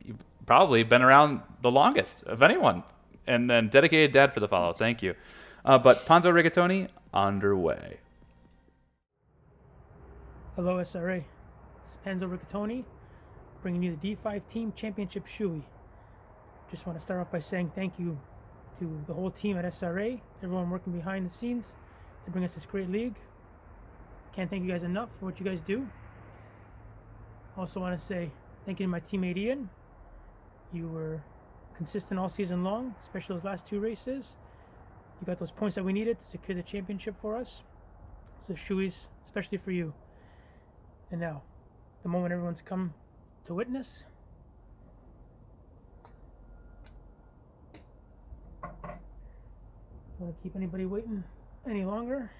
You've probably been around the longest of anyone. And then dedicated dad for the follow. Thank you. But Ponzo Rigatoni, underway. Hello, SRA. This is Ponzo Rigatoni, bringing you the D5 Team Championship shoey. Just want to start off by saying thank you to the whole team at SRA, everyone working behind the scenes to bring us this great league. Can't thank you guys enough for what you guys do. Also want to say thank you to my teammate Ian. You were consistent all season long, especially those last 2 races. You got those points that we needed to secure the championship for us. So shoeys, especially for you. And now, the moment everyone's come to witness. Don't want to keep anybody waiting any longer.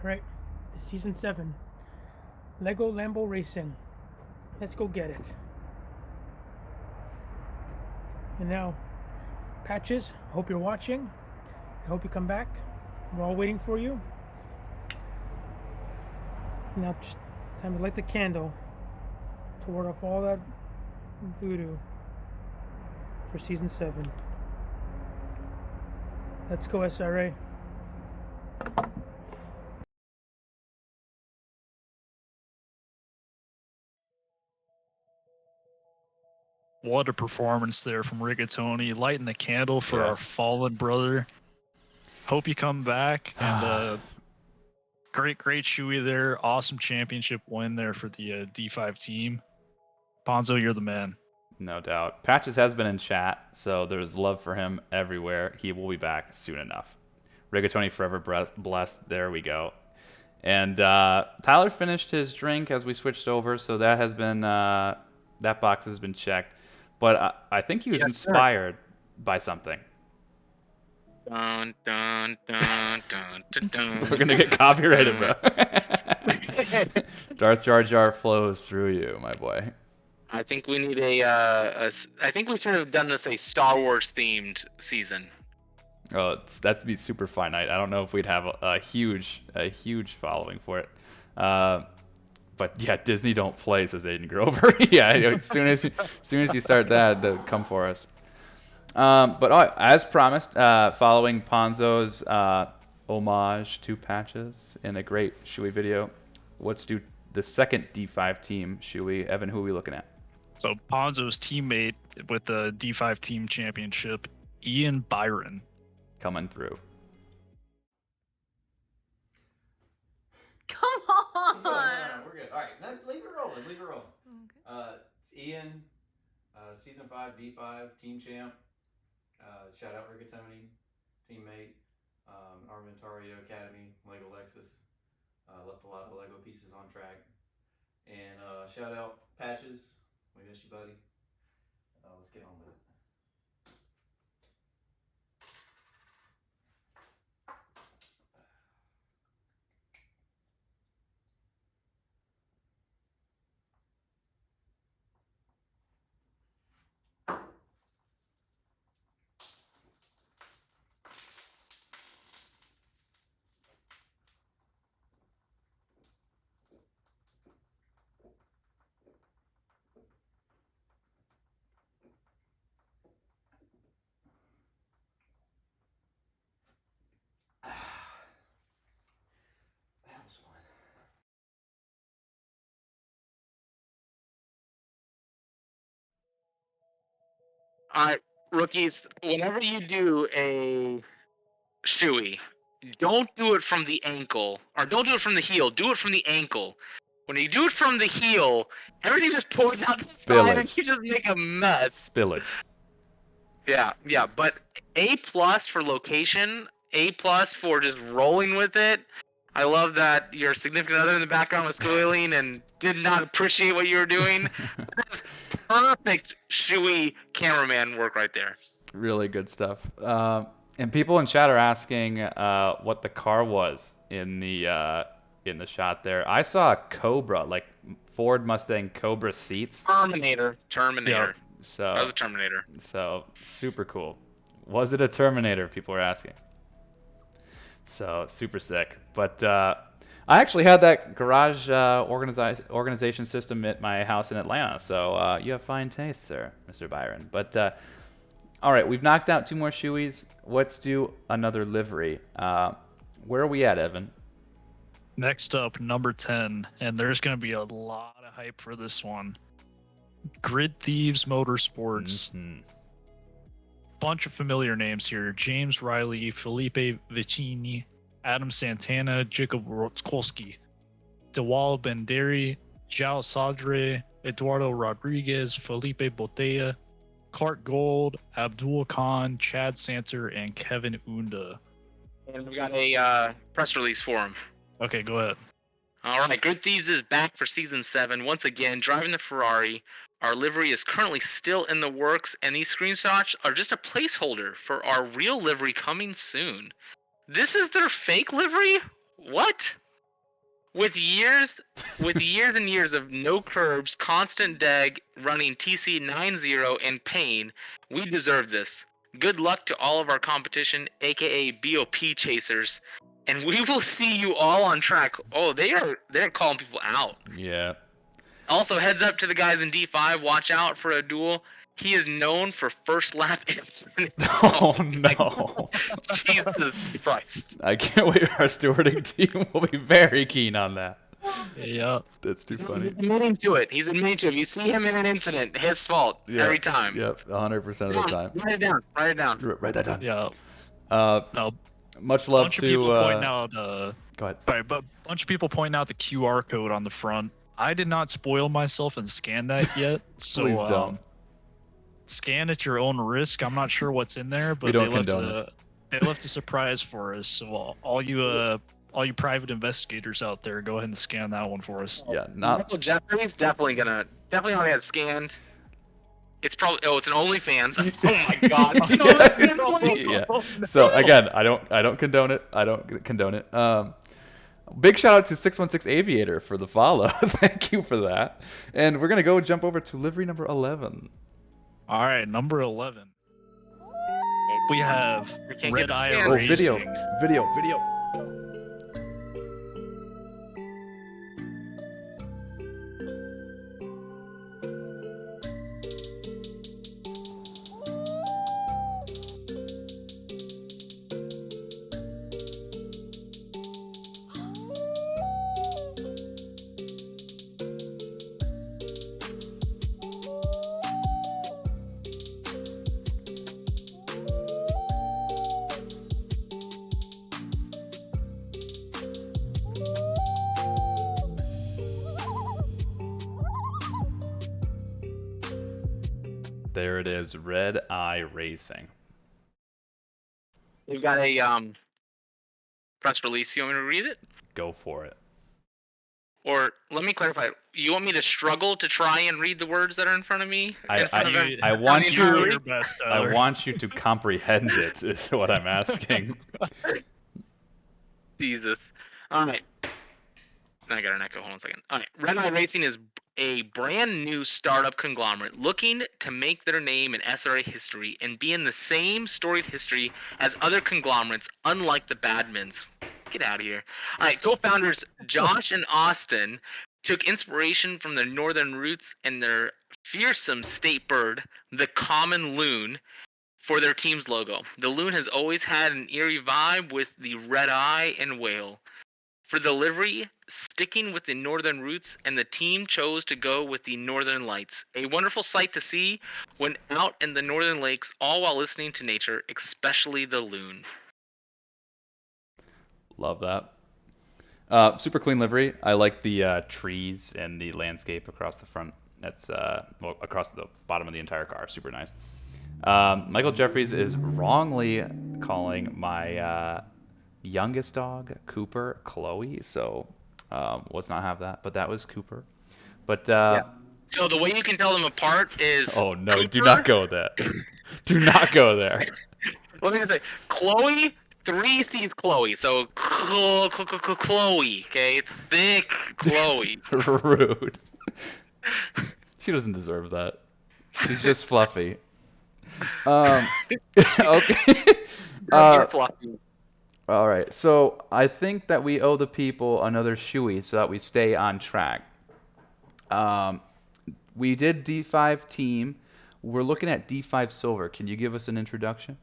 Alright, this season 7. Lego Lambo Racing. Let's go get it. And now, Patches, I hope you're watching. I hope you come back. We're all waiting for you. Now, just time to light the candle to ward off all that voodoo for season 7. Let's go, SRA. What a performance there from Rigatoni, lighting the candle for our fallen brother. Hope you come back, and great Shuey there. Awesome championship win there for the D5 team. Ponzo, you're the man. No doubt. Patches has been in chat, so there's love for him everywhere. He will be back soon enough. Rigatoni forever blessed. There we go. And Tyler finished his drink as we switched over, so that has been that box has been checked. But I think he was inspired by something. Dun, dun, dun, dun, dun, dun. We're gonna get copyrighted, bro. Darth Jar Jar flows through you, my boy. I think we need I think we should have done this a Star Wars themed season. Oh, that'd be super fun. I don't know if we'd have a huge following for it. But yeah, Disney don't play, says Aiden Grover. Yeah, as soon as you start that, they'll come for us. But as promised, following Ponzo's homage to Patches in a great Shuey video, let's do the second D5 team. Shuey, Evan, who are we looking at? So Ponzo's teammate with the D5 team championship, Ian Byron. Coming through. Come on! No, we're good. All right, no, leave it rolling. Okay. It's Ian, season 5 D5 team champ. Shout out Rigatoni, teammate, Armentario Academy, Lego Lexus. Left a lot of Lego pieces on track. And shout out Patches. We miss you, buddy. Let's get on with it. That was fun. All right, rookies, whenever you do a shoey, don't do it from the ankle, or don't do it from the heel. Do it from the ankle. When you do it from the heel, everything just pours out the side and you just make a mess. Spillage. Yeah, but A+ for location, A+ for just rolling with it. I love that your significant other in the background was spoiling and did not appreciate what you were doing. That's perfect shoey cameraman work right there. Really good stuff. And people in chat are asking what the car was in the shot there. I saw a Cobra, like Ford Mustang Cobra seats. Terminator. Yep. So that was a Terminator. So super cool. Was it a Terminator? People are asking. So super sick. But I actually had that garage organization system at my house in Atlanta. So you have fine taste, sir, Mr. Byron. But all right, we've knocked out 2 more shoeys. Let's do another livery. Where are we at, Evan? Next up, number 10, and there's going to be a lot of hype for this one. Grid Thieves Motorsports. Mm-hmm. Bunch of familiar names here. James Riley, Felipe Vicini, Adam Santana, Jacob Rotzkolski, Dewal Benderi, Jao Sadre, Eduardo Rodriguez, Felipe Botella, Clark Gold, Abdul Khan, Chad Santer, and Kevin Unda. And we got a press release for him. Okay, go ahead. All right, Grid Thieves is back for Season 7. Once again, driving the Ferrari. Our livery is currently still in the works, and these screenshots are just a placeholder for our real livery coming soon. This is their fake livery? What? With years and years of no curbs, constant deg, running TC 9-0 and pain, we deserve this. Good luck to all of our competition, aka BOP chasers, and we will see you all on track. Oh, they're calling people out. Yeah. Also, heads up to the guys in D5, watch out for a duel. He is known for first lap incidents. Oh no. Jesus Christ. I can't wait. Our stewarding team will be very keen on that. Yeah. That's too funny. He's admitting to it. He's admitting to it. If you see him in an incident, his fault every time. Yep, 100% of the time. Write it down. Write it down. Write that down. Yeah. Much love bunch to. of people pointing out. Go ahead. Sorry, but a bunch of people pointing out the QR code on the front. I did not spoil myself and scan that yet, so Please don't. Scan at your own risk. I'm not sure what's in there, but We don't condone it. They left a surprise for us. So all you private investigators out there, go ahead and scan that one for us. Yeah, not. Michael Jeffrey's definitely gonna only have scanned. It's probably it's an OnlyFans. Oh my God. Yeah. So again, I don't condone it. I don't condone it. Big shout out to 616 Aviator for the follow. Thank you for that. And we're gonna go jump over to livery number 11. All right, number 11. We have Red Eye Oh, Racing. video. There it is, Red Eye Racing. We've got a press release. You want me to read it? Go for it. Or let me clarify. You want me to struggle to try and read the words that are in front of me? I want you to comprehend it, is what I'm asking. Jesus. All right. I got an echo. Hold on a second. All right. Red Eye Racing is a brand new startup conglomerate looking to make their name in SRA history and be in the same storied history as other conglomerates, unlike the Badmans. Get out of here. All right. Co-founders Josh and Austin took inspiration from their northern roots and their fearsome state bird, the common loon, for their team's logo. The loon has always had an eerie vibe with the red eye and whale. For the livery, sticking with the northern roots, and the team chose to go with the northern lights. A wonderful sight to see when out in the northern lakes, all while listening to nature, especially the loon. Love that. Super clean livery. I like the trees and the landscape across the front. That's across the bottom of the entire car. Super nice. Michael Jeffries is wrongly calling my youngest dog Cooper Chloe, so let's not have that. But that was Cooper. But So the way you can tell them apart is. Oh no! Cooper? Do not go there. Do not go there. Let me just say, Chloe. 3 C's Chloe, so Chloe, okay? It's thick Chloe. Rude. She doesn't deserve that. She's just fluffy. Okay. You're fluffy. All right. So I think that we owe the people another shoey so that we stay on track. We did D5 team. We're looking at D5 silver. Can you give us an introduction?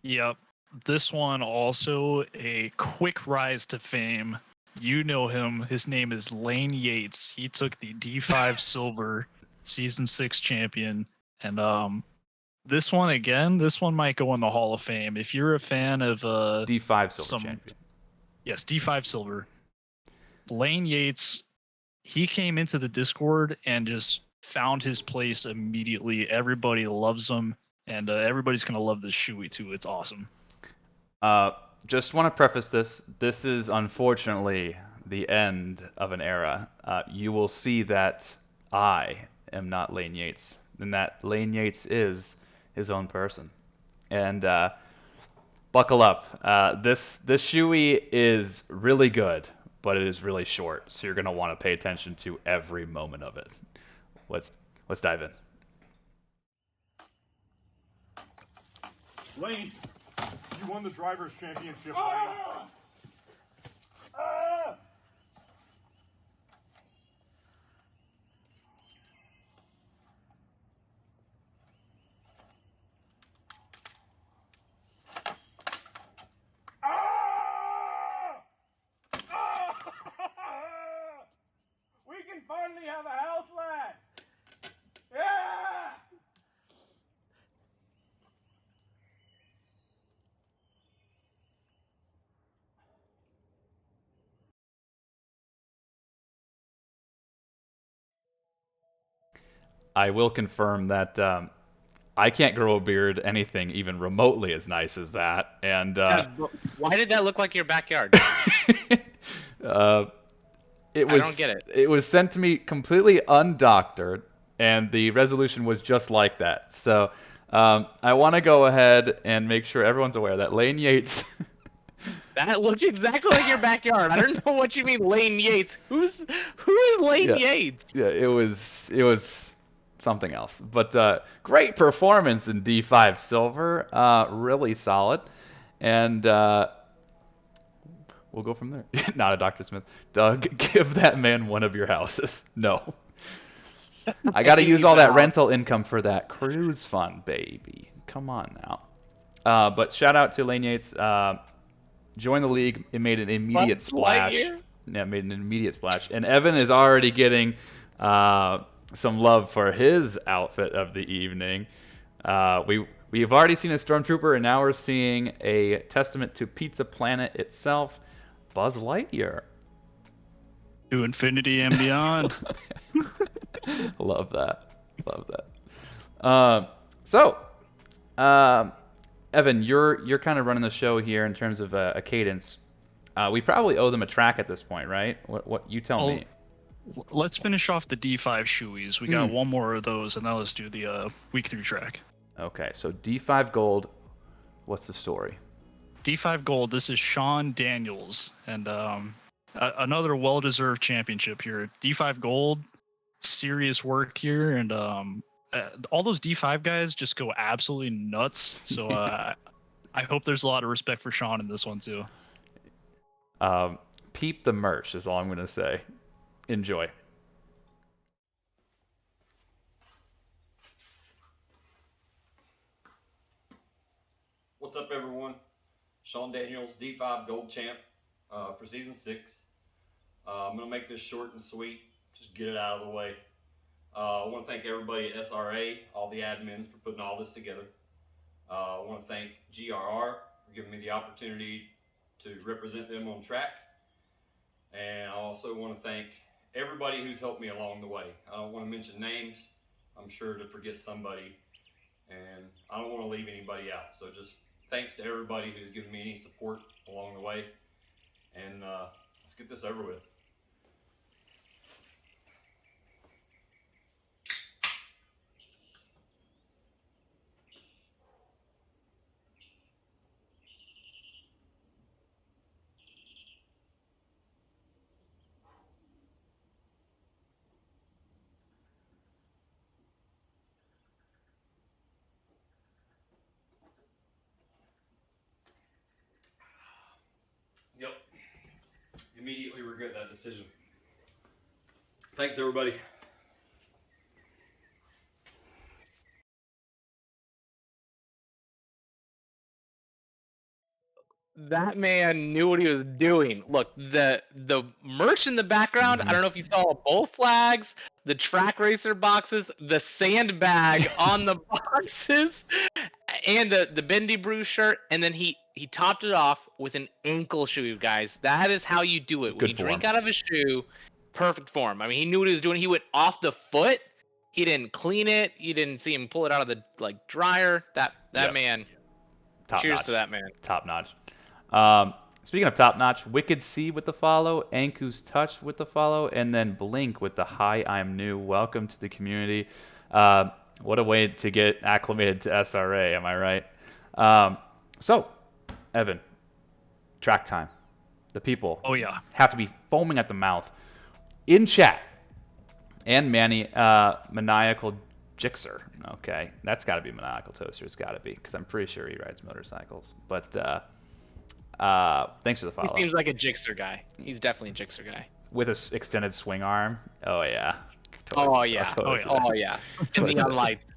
Yep. This one also a quick rise to fame. You know him. His name is Lane Yates. He took the D5 Silver Season 6 champion. And this one might go in the Hall of Fame. If you're a fan of D5 Silver champion. Yes, D5 Silver. Lane Yates, he came into the Discord and just found his place immediately. Everybody loves him, and everybody's going to love this shoey too. It's awesome. Just want to preface this. This is unfortunately the end of an era. You will see that I am not Lane Yates, and that Lane Yates is his own person. And buckle up. This shoey is really good. but it is really short, so you're going to want to pay attention to every moment of it. Let's dive in. Lane, you won the Drivers' Championship, Lane. We can finally have a house lad. Yeah! I will confirm that I can't grow a beard anything even remotely as nice as that. And why did that look like your backyard? It was, I don't get it. It was sent to me completely undoctored, and the resolution was just like that. So I want to go ahead and make sure everyone's aware that Lane Yates. That looks exactly like your backyard. I don't know what you mean, Lane Yates. Who is Lane Yates? Yeah, it was something else. But great performance in D5 Silver. Really solid. And we'll go from there. Not a Dr. Smith. Doug, give that man one of your houses. No. I got to use all that rental income for that cruise fund, baby. Come on now. But shout out to Lane Yates. Joined the league. It made an immediate splash. Yeah, it made an immediate splash. And Evan is already getting some love for his outfit of the evening. We have already seen a Stormtrooper, and now we're seeing a testament to Pizza Planet itself, Buzz Lightyear. To infinity and beyond. Love that. Love that. Evan, you're kind of running the show here in terms of a cadence. We probably owe them a track at this point, right? What you tell me. Let's finish off the D5 shoeies. We got one more of those, and then let's do the week 3 track. Okay, so D5 Gold. What's the story? D5 Gold. This is Sean Daniels, and another well-deserved championship here. D5 Gold, serious work here, and all those D5 guys just go absolutely nuts. So I hope there's a lot of respect for Sean in this one too. Peep the merch is all I'm going to say. Enjoy. What's up, everyone? Sean Daniels, D5 Gold Champ for Season 6. I'm going to make this short and sweet, just get it out of the way. I want to thank everybody at SRA, all the admins for putting all this together. I want to thank GRR for giving me the opportunity to represent them on track. And I also want to thank everybody who's helped me along the way. I don't want to mention names. I'm sure to forget somebody. And I don't want to leave anybody out. So just thanks to everybody who's given me any support along the way. And let's get this over with. Yep. Immediately regret that decision. Thanks, everybody. That man knew what he was doing. Look, the merch in the background, I don't know if you saw both flags, the track racer boxes, the sandbag on the boxes, and the Bendy Brew shirt, and then he topped it off with an ankle shoe, guys. That is how you do it. When you drink out of a shoe, perfect form. I mean, he knew what he was doing. He went off the foot. He didn't clean it. You didn't see him pull it out of the dryer. That man. Top cheers notch. to that man. Top notch. Speaking of top notch, Wicked C with the follow, Anku's Touch with the follow, and then Blink with the Hi, I'm New. Welcome to the community. What a way to get acclimated to SRA, am I right? So, Evan, track time. The people. Oh yeah. Have to be foaming at the mouth in chat. And Maniacal Jixer. Okay, that's got to be Maniacal Toaster. It's got to be, because I'm pretty sure he rides motorcycles. But thanks for the follow. He seems like a Jixer guy. He's definitely a Jixer guy. With a extended swing arm. Oh yeah. Oh yeah. Oh yeah. And neon lights.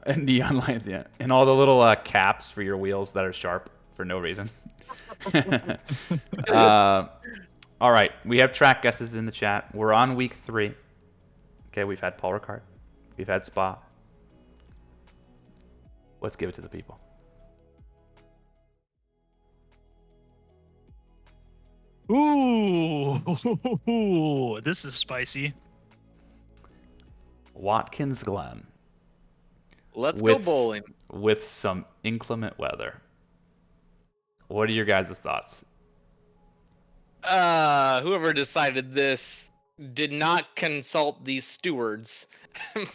And neon lights, yeah. And all the little caps for your wheels that are sharp for no reason. All right, we have track guesses in the chat. We're on week 3. Okay, we've had Paul Ricard. We've had Spa. Let's give it to the people. Ooh, this is spicy. Watkins Glen. Let's go bowling. With some inclement weather. What are your guys' thoughts? Whoever decided this did not consult these stewards.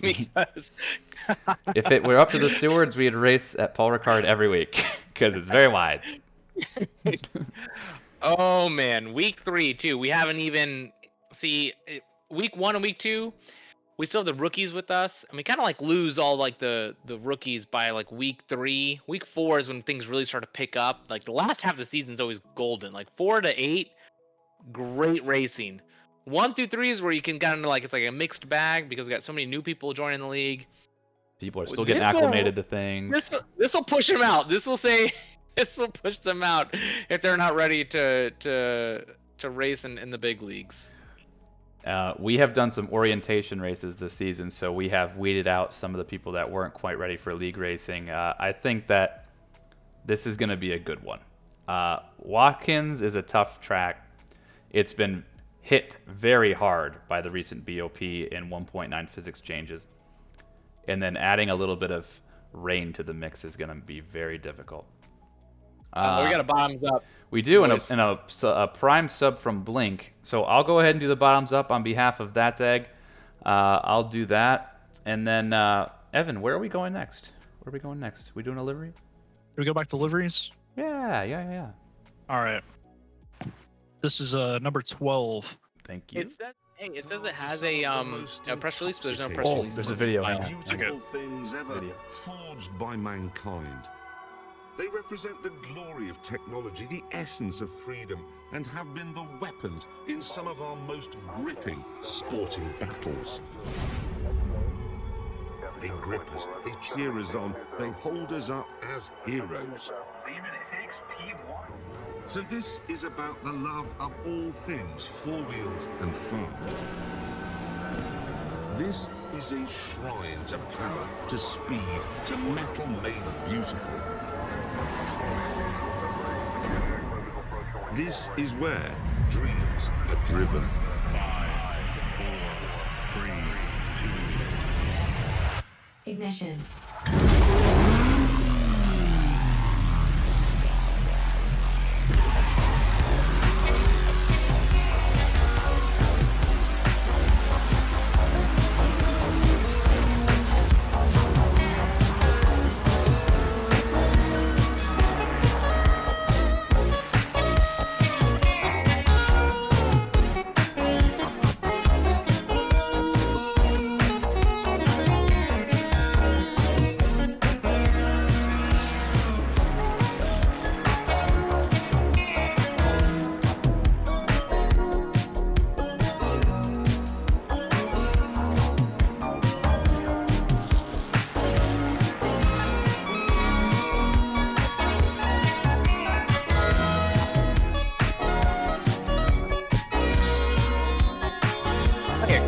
Because if it were up to the stewards, we'd race at Paul Ricard every week because it's very wide. Oh man, week 3 too. We haven't even week 1 and week 2. We still have the rookies with us, and we kind of like lose all like the rookies by like week 3. Week 4 is when things really start to pick up. Like the last half of the season is always golden. Like 4 to 8, great racing. 1 through 3 is where you can kind of like, it's like a mixed bag because we got so many new people joining the league. People are still getting acclimated to things. This will push them out. This will push them out if they're not ready to race in the big leagues. We have done some orientation races this season, so we have weeded out some of the people that weren't quite ready for league racing. I think that this is going to be a good one. Watkins is a tough track. It's been hit very hard by the recent BOP and 1.9 physics changes. And then adding a little bit of rain to the mix is going to be very difficult. We got a bottoms up. We do, and a prime sub from Blink. So I'll go ahead and do the bottoms up on behalf of That's Egg. I'll do that. And then, Evan, where are we going next? Where are we going next? We doing a livery? Do we go back to liveries? Yeah. All right. This is number 12. Thank you. It says it has a press release, but there's no press release. There's a video. Beautiful things ever forged by mankind. They represent the glory of technology, the essence of freedom, and have been the weapons in some of our most gripping sporting battles. They grip us, they cheer us on, they hold us up as heroes. So this is about the love of all things four-wheeled and fast. This is a shrine to power, to speed, to metal made beautiful. This is where dreams are driven. 5, 4, 3, 2. Ignition.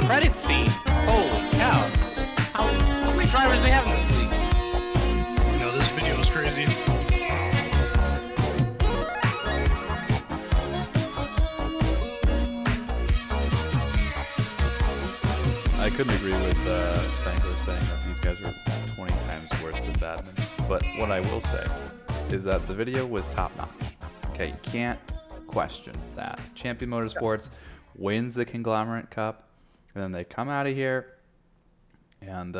Credit scene. Holy cow! How many drivers do they have in this league? You know, this video is crazy. I couldn't agree with Franco saying that these guys are 20 times worse than Badman. But what I will say is that the video was top notch. Okay, you can't question that. Champion Motorsports wins the Conglomerate Cup, and then they come out of here and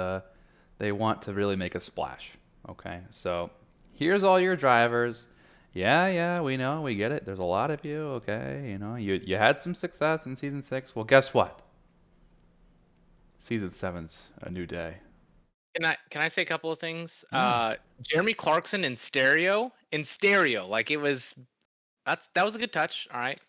they want to really make a splash. Okay, so here's all your drivers, Yeah, we know, we get it. There's a lot of you, okay? You had some success in season 6. Well, guess what? Season 7's a new day. Can I say a couple of things? Yeah. Jeremy Clarkson in stereo, like that was a good touch. All right.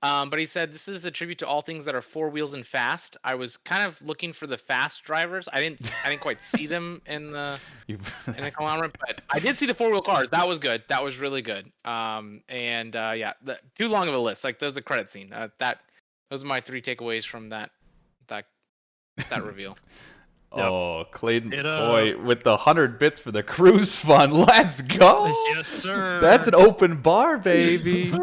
But he said this is a tribute to all things that are four wheels and fast. I was kind of looking for the fast drivers. I didn't quite see them in the conglomerate, but I did see the four wheel cars. That was good. That was really good. Yeah, too long of a list. Like there's a credit scene. Those are my 3 takeaways from that reveal. Oh, Clayton McCoy with the 100 bits for the cruise fund. Let's go. Yes, sir. That's an open bar, baby.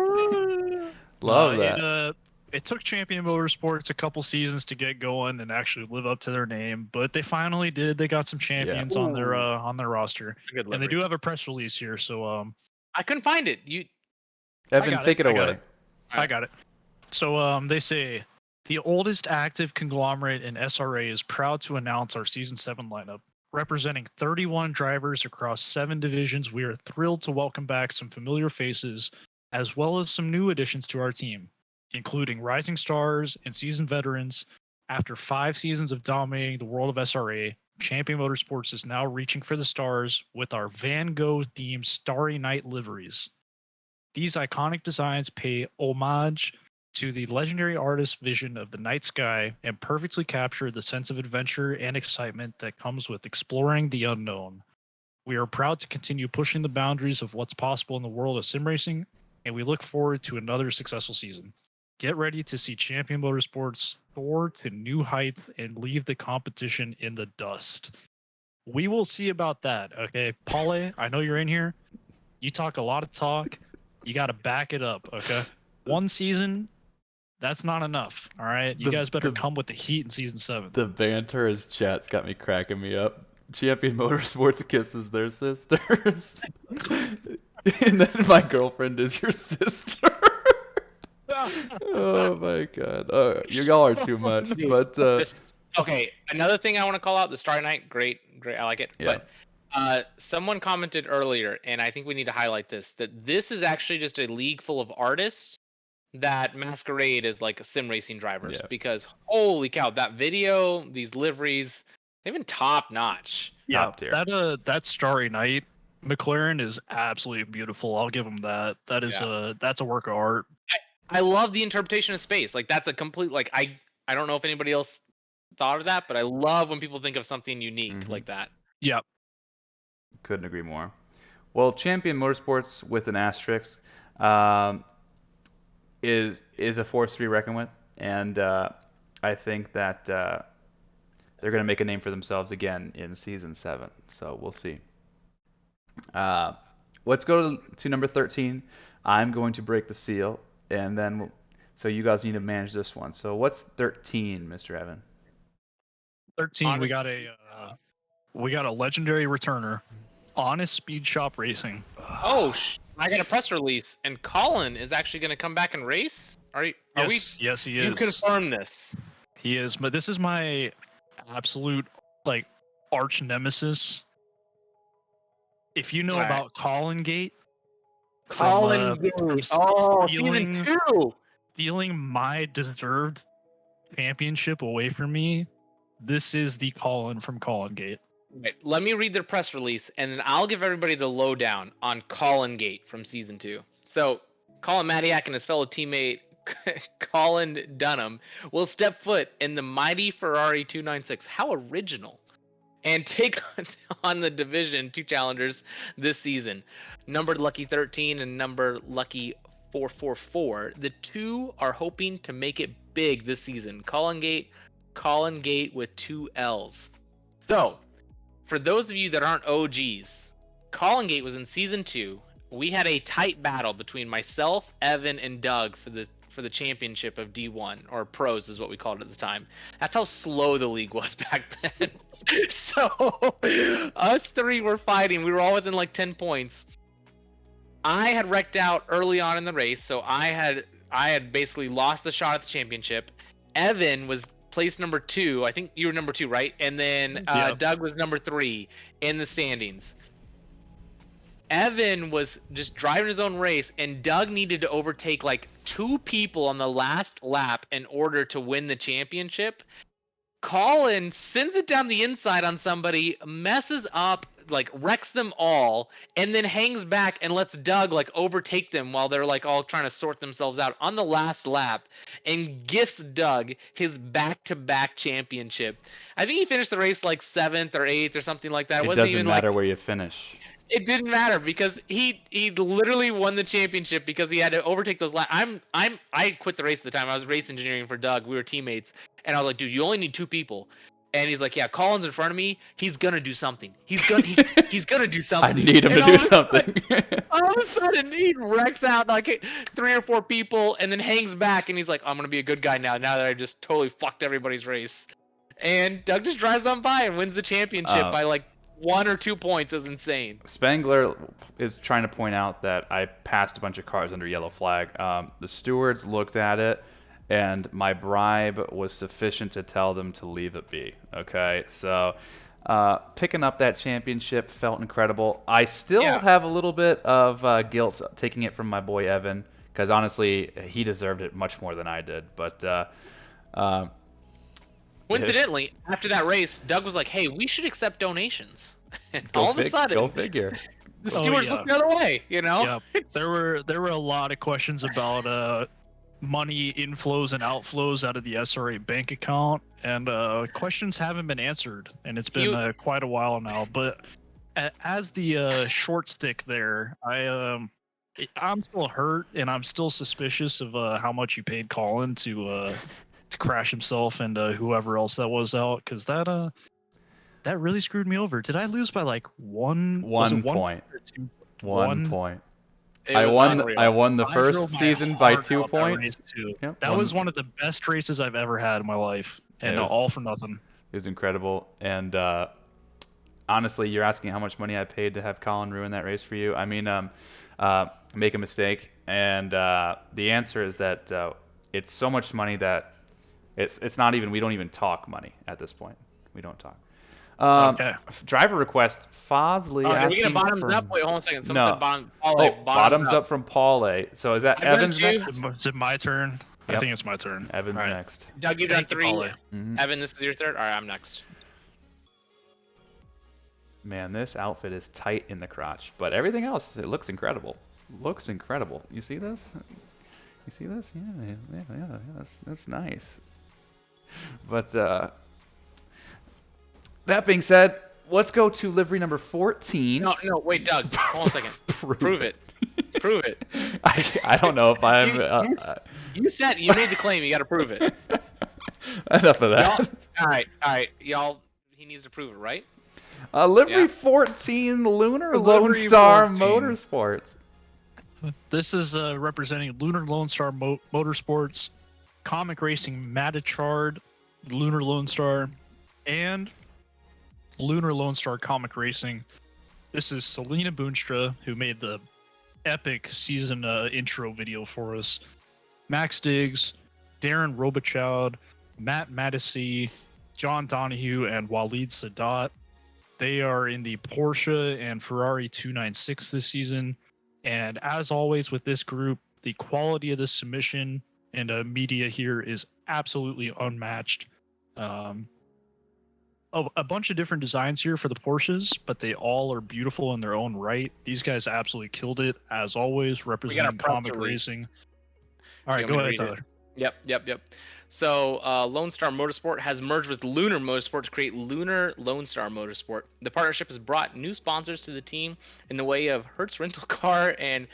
Love that. It took Champion Motorsports a couple seasons to get going and actually live up to their name, but they finally did. They got some champions on their roster, and they do have a press release here. So I couldn't find it. Evan, take it away. I got it. So they say the oldest active conglomerate in SRA is proud to announce our Season 7 lineup. Representing 31 drivers across 7 divisions, we are thrilled to welcome back some familiar faces as well as some new additions to our team, including rising stars and seasoned veterans. After 5 seasons of dominating the world of SRA, Champion Motorsports is now reaching for the stars with our Van Gogh-themed Starry Night liveries. These iconic designs pay homage to the legendary artist's vision of the night sky and perfectly capture the sense of adventure and excitement that comes with exploring the unknown. We are proud to continue pushing the boundaries of what's possible in the world of sim racing, and we look forward to another successful season. Get ready to see Champion Motorsports soar to new heights and leave the competition in the dust. We will see about that, okay? Paule, I know you're in here. You talk a lot of talk. You got to back it up, okay? 1 season, that's not enough, all right? You guys better come with the heat in Season 7. The banter as chat's got me cracking me up. Champion Motorsports kisses their sisters. And then my girlfriend is your sister. Oh my god. You all are too much. But okay, another thing I want to call out, the Starry Night, great, I like it. Yeah. But someone commented earlier, and I think we need to highlight this, that this is actually just a league full of artists that masquerade as like sim racing drivers. Because holy cow, that video, these liveries, they've been top notch. Yeah, that Starry Night McLaren is absolutely beautiful. I'll give them that. That's a work of art. I love the interpretation of space. Like that's a complete I don't know if anybody else thought of that, but I love when people think of something unique like that. Yep. Couldn't agree more. Well, Champion Motorsports with an asterisk is a force to be reckoned with, and I think that they're going to make a name for themselves again in Season 7. So we'll see. Let's go to number 13. I'm going to break the seal, and then so you guys need to manage this one. So what's 13, Mr. Evan? 13, we got a legendary returner, Honest Speed Shop Racing. Oh, I got a press release, and Colin is actually going to come back and race. Yes, he is. You confirm this? He is, but this is my absolute arch nemesis. If you know about Colin Gate, Season 2, stealing my deserved championship away from me, this is the Colin from Colin Gate. Right, let me read their press release, and then I'll give everybody the lowdown on Colin Gate from Season 2. So, Colin Matiak and his fellow teammate Colin Dunham will step foot in the mighty Ferrari 296. How original! And take on the Division 2 challengers this season. Numbered Lucky 13 and number Lucky 444. The two are hoping to make it big this season. Colin Gate with 2 L's. So, for those of you that aren't OGs, Colin Gate was in Season 2. We had a tight battle between myself, Evan, and Doug for the championship of D1, or pros is what we called it at the time. That's how slow the league was back then. So us 3 were fighting. We were all within 10 points. I had wrecked out early on in the race, so I had basically lost the shot at the championship. Evan was placed number 2. I think you were number 2, right? And then Doug was number 3 in the standings. Evan was just driving his own race, and Doug needed to overtake like 2 people on the last lap in order to win the championship. Colin sends it down the inside on somebody, messes up, like wrecks them all, and then hangs back and lets Doug like overtake them while they're like all trying to sort themselves out on the last lap, and gifts Doug his back-to-back championship. I think he finished the race like 7th or 8th or something like that. It It wasn't doesn't even matter like where you finish. it didn't matter because he literally won the championship because he had to overtake those I quit the race at the time. I was race engineering for Doug. We were teammates, and I was like, dude, you only need 2 people. And he's like, yeah, Colin's in front of me. He's gonna do something. He's gonna do something. I need him And to do something. All of a sudden, he wrecks out like 3 or 4 people, and then hangs back, and he's like, I'm gonna be a good guy now. Now that I just totally fucked everybody's race. And Doug just drives on by and wins the championship by like 1 or 2 points. Is insane. Spangler is trying to point out that I passed a bunch of cars under yellow flag. The stewards looked at it, and my bribe was sufficient to tell them to leave it be. Okay, so picking up that championship felt incredible. I still have a little bit of guilt taking it from my boy Evan, because honestly, he deserved it much more than I did. But coincidentally, after that race, Doug was like, "Hey, we should accept donations." And all of a sudden, go figure. The stewards looked the other way. You know? Yeah, there were a lot of questions about money inflows and outflows out of the SRA bank account, and questions haven't been answered, and it's been quite a while now. But as the short stick there, I'm still hurt, and I'm still suspicious of how much you paid Colin to crash himself and whoever else that was out, because that really screwed me over. Did I lose by like one point? 1 point. It I was won. unreal. I won the I first drove my season by heart 2 out that points. race, too. Yep, That won- was one of the best races I've ever had in my life, and It was- all for nothing. It was incredible. And honestly, you're asking how much money I paid to have Colin ruin that race for you. I mean, make a mistake, and the answer is that it's so much money that it's not even. We don't even talk money at this point. We don't talk. Okay. Driver request. Fosley Did we asking get a bottoms from... up? Wait, hold on a second. Someone No. said Paul A. Bottoms up from Paul A. So is that I've done Evan's 2. next? Is it my turn? I Yep. think it's my turn. Evan's All right. next. Doug, you've done Thank you, 3. Paul A. Mhm. Evan, this is your 3rd. All right, I'm next. Man, this outfit is tight in the crotch, but everything else, it looks incredible. Looks incredible. You see this? You see this? Yeah. That's nice. But that being said, let's go to livery number 14. No, wait, Doug. Hold on a second. Prove it. Prove it. I don't know if I'm. You said you made the claim. You got to prove it. Enough of that. All right, y'all. He needs to prove it, right? Livery 14 Lunar Lone Livery Star 14. Motorsports. This is representing Lunar Lone Star Motorsports, Comic Racing Matichard, Lunar Lone Star, and Lunar Lone Star Comic Racing. This is Selena Boonstra, who made the epic season intro video for us. Max Diggs, Darren Robichaud, Matt Mattisey, John Donahue, and Waleed Sadat. They are in the Porsche and Ferrari 296 this season. And as always with this group, the quality of the submission and media here is absolutely unmatched. A bunch of different designs here for the Porsches, but they all are beautiful in their own right. These guys absolutely killed it, as always, representing Comic Racing. All right, go ahead, Tyler. Yep. So, Lone Star Motorsport has merged with Lunar Motorsport to create Lunar Lone Star Motorsport. The partnership has brought new sponsors to the team in the way of Hertz Rental Car and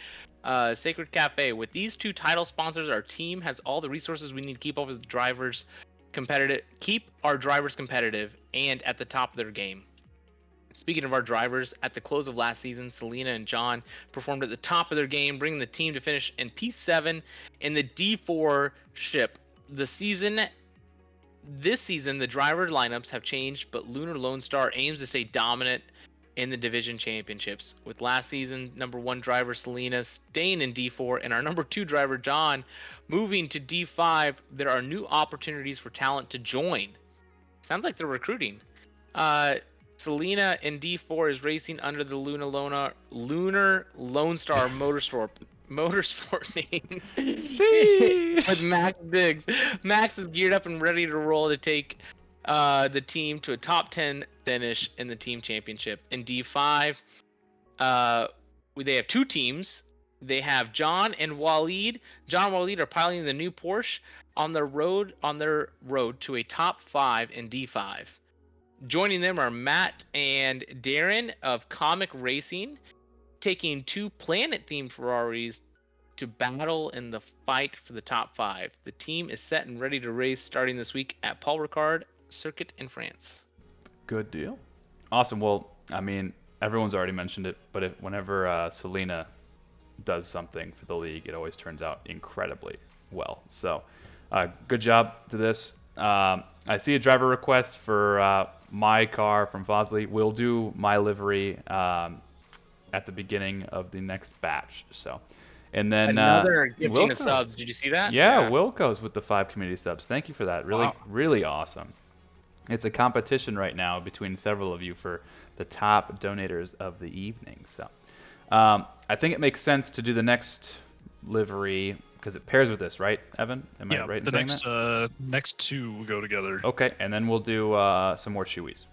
Sacred Cafe. With these 2 title sponsors, our team has all the resources we need to keep up with the drivers competitive, keep our drivers competitive and at the top of their game. Speaking of our drivers, at the close of last season, Selena and John performed at the top of their game, bringing the team to finish in P7 in the D4 ship. This season, the driver lineups have changed, but Lunar Lone Star aims to stay dominant in the division championships. With last season, number 1 driver Selena staying in D4 and our number 2 driver John moving to D5, there are new opportunities for talent to join. Sounds like they're recruiting. Selena in D4 is racing under the Lunar Lone Star Motorsport name with Max Diggs. Max is geared up and ready to roll to take the team to a top 10 finish in the team championship. In D5, they have two teams. They have John and Waleed. John and Waleed are piloting the new Porsche on their road to a top 5 in D5. Joining them are Matt and Darren of Comic Racing, taking two planet-themed Ferraris to battle in the fight for the top 5. The team is set and ready to race starting this week at Paul Ricard Circuit in France. Good deal. Awesome. Well, I mean, everyone's already mentioned it, but whenever Selena does something for the league, it always turns out incredibly well. So, good job to this. I see a driver request for my car from Fosley. We'll do my livery at the beginning of the next batch. So, and then another gifting of subs. Did you see that? Yeah, Wilco's with the 5 community subs. Thank you for that. Really, really awesome. It's a competition right now between several of you for the top donators of the evening. So, I think it makes sense to do the next livery because it pairs with this, right, Evan? Am I right in saying that? The next two will go together. Okay, and then we'll do some more shoeies.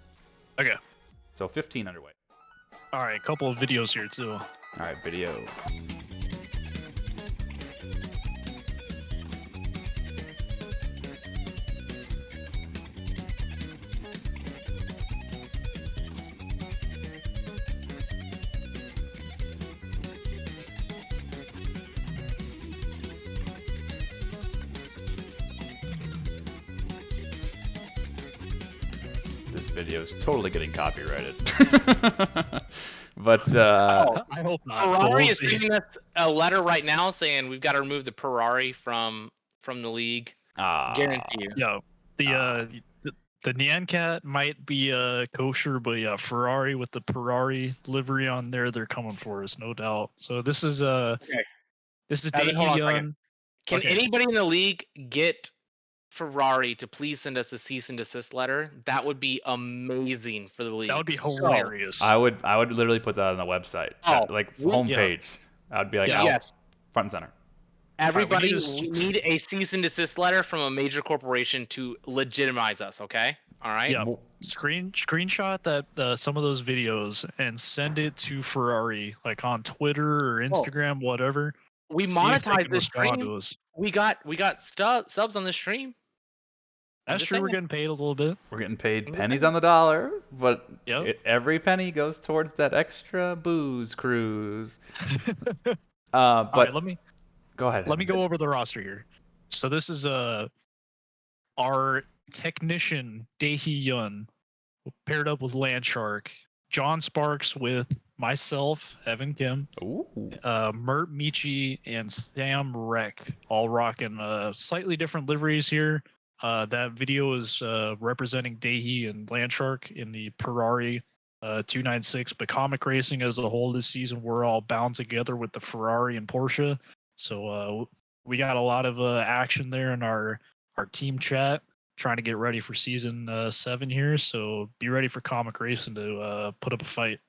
Okay. So 15 underway. All right, couple of videos here too. All right, video. This video is totally getting copyrighted. But I hope not. Ferrari is sending us a letter right now saying we've got to remove the Ferrari from the league. Guarantee you. Yeah, the Nyan Cat might be kosher, but yeah, Ferrari with the Ferrari livery on there, they're coming for us, no doubt. So this is Evan, hold on a second. Can Okay. anybody in the league get Ferrari to please send us a cease and desist letter? That would be amazing for the league. That would be hilarious. I would literally put that on the website, like homepage. I would be like, yes. front and center. Everybody, we need a cease and desist letter from a major corporation to legitimize us. Okay, all right. Yeah. Screenshot that some of those videos and send it to Ferrari, like on Twitter or Instagram, whatever. We See if they monetized can this respond stream. to us. We got subs on the stream. That's true. We're getting paid a little bit. We're getting paid pennies on the dollar, but every penny goes towards that extra booze cruise. But all right, let me go ahead. Let me go over the roster here. So this is our technician Daehee Yun paired up with Landshark, John Sparks with myself, Evan Kim, Mert Michi, and Sam Reck, all rocking slightly different liveries here. That video is representing Daehee and Landshark in the Ferrari 296, but Comic Racing as a whole this season, we're all bound together with the Ferrari and Porsche. So we got a lot of action there in our team chat, trying to get ready for season 7 here. So be ready for Comic Racing to put up a fight.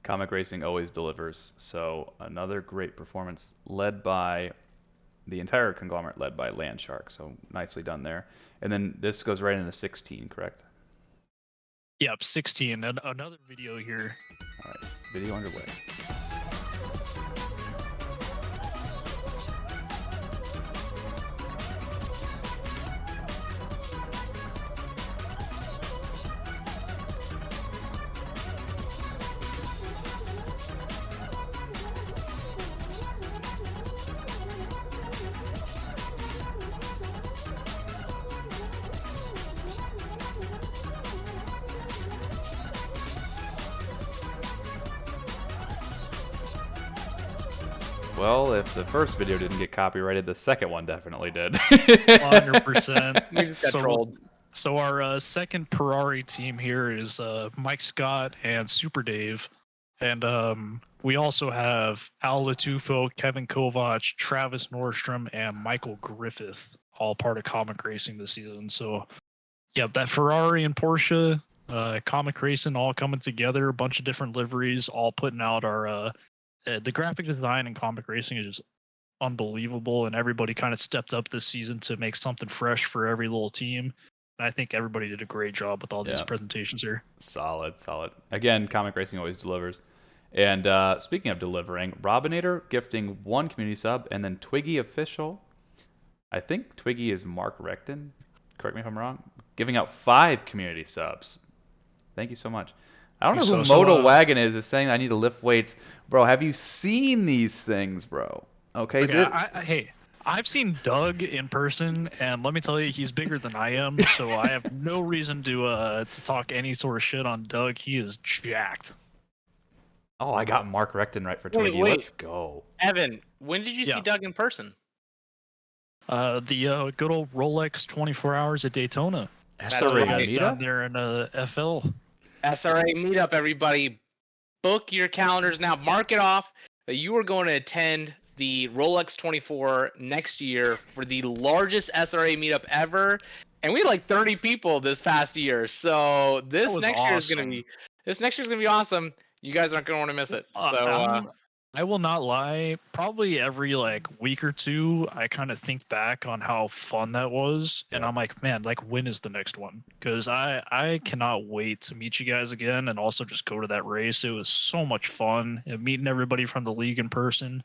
Comic Racing always delivers. So another great performance led by the entire conglomerate, led by Landshark. So nicely done there. And then this goes right into 16, correct? Yep, 16. And another video here. All right, video underway. Well, if the first video didn't get copyrighted, the second one definitely did. 100%. So our second Ferrari team here is Mike Scott and Super Dave. And we also have Al Latufo, Kevin Kovac, Travis Nordstrom, and Michael Griffith, all part of Comic Racing this season. So, yeah, that Ferrari and Porsche, Comic Racing all coming together, a bunch of different liveries, all putting out our the graphic design and Comic Racing is just unbelievable, and everybody kind of stepped up this season to make something fresh for every little team. And I think everybody did a great job with all these presentations here. Solid. Again, Comic Racing always delivers. And speaking of delivering, Robinator gifting 1 community sub, and then Twiggy Official, I think Twiggy is Mark Recton, correct me if I'm wrong, giving out 5 community subs. Thank you so much. I don't know who Moto Wagon is saying I need to lift weights. Bro, have you seen these things, bro? Okay. Hey, I've seen Doug in person, and let me tell you, he's bigger than I am, so I have no reason to talk any sort of shit on Doug. He is jacked. Oh, I got Mark Recton right for Twiggy. Let's go. Evan, when did you see Doug in person? The good old Rolex 24 Hours at Daytona. SRA meetup down there in FL. SRA meetup, everybody. Book your calendars now. Mark it off that you are going to attend the Rolex 24 next year for the largest SRA meetup ever. And we had like 30 people this past year. So this next year is gonna be awesome. You guys aren't gonna want to miss it. I will not lie. Probably every week or two, I kind of think back on how fun that was, and I'm like, man, when is the next one? Because I cannot wait to meet you guys again, and also just go to that race. It was so much fun, and meeting everybody from the league in person,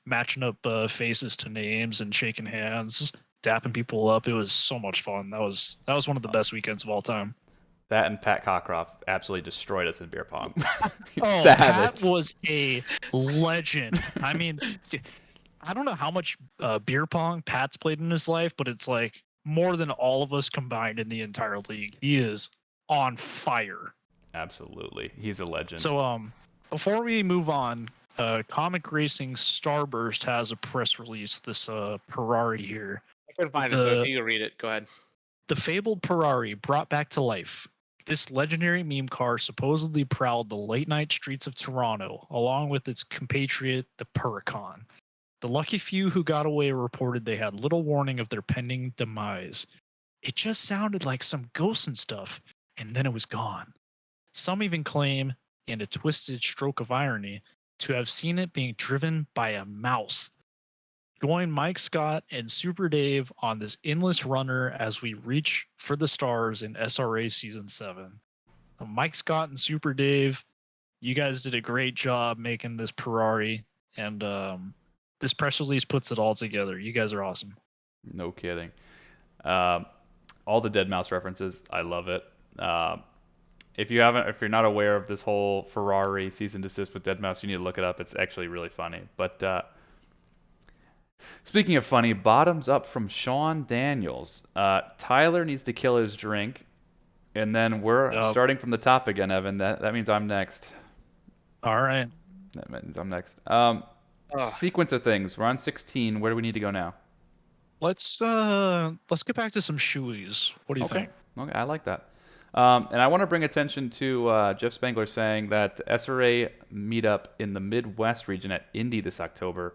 matching up faces to names and shaking hands, dapping people up. It was so much fun. That was one of the best weekends of all time. That and Pat Cockcroft absolutely destroyed us in beer pong. Pat was a legend. I mean, I don't know how much beer pong Pat's played in his life, but it's more than all of us combined in the entire league. He is on fire. Absolutely. He's a legend. So before we move on, Comic Racing Starburst has a press release, this Ferrari here. I couldn't find it, so if you read it, go ahead. The fabled Ferrari brought back to life. This legendary meme car supposedly prowled the late-night streets of Toronto, along with its compatriot, the Huracan. The lucky few who got away reported they had little warning of their pending demise. It just sounded like some ghosts and stuff, and then it was gone. Some even claim, in a twisted stroke of irony, to have seen it being driven by a mouse. Join Mike Scott and Super Dave on this endless runner as we reach for the stars in SRA Season 7. Mike Scott and Super Dave, you guys did a great job making this Ferrari, and this press release puts it all together. You guys are awesome. No kidding. All the Dead Mouse references, I love it. If you're not aware of this whole Ferrari cease and desist with Dead Mouse, you need to look it up. It's actually really funny. But speaking of funny, bottoms up from Sean Daniels. Tyler needs to kill his drink, and then we're starting from the top again, Evan. That means I'm next. All right. That means I'm next. Sequence of things. We're on 16. Where do we need to go now? Let's get back to some shoeies. What do you think? Okay, I like that. And I want to bring attention to Jeff Spangler saying that SRA meetup in the Midwest region at Indy this October.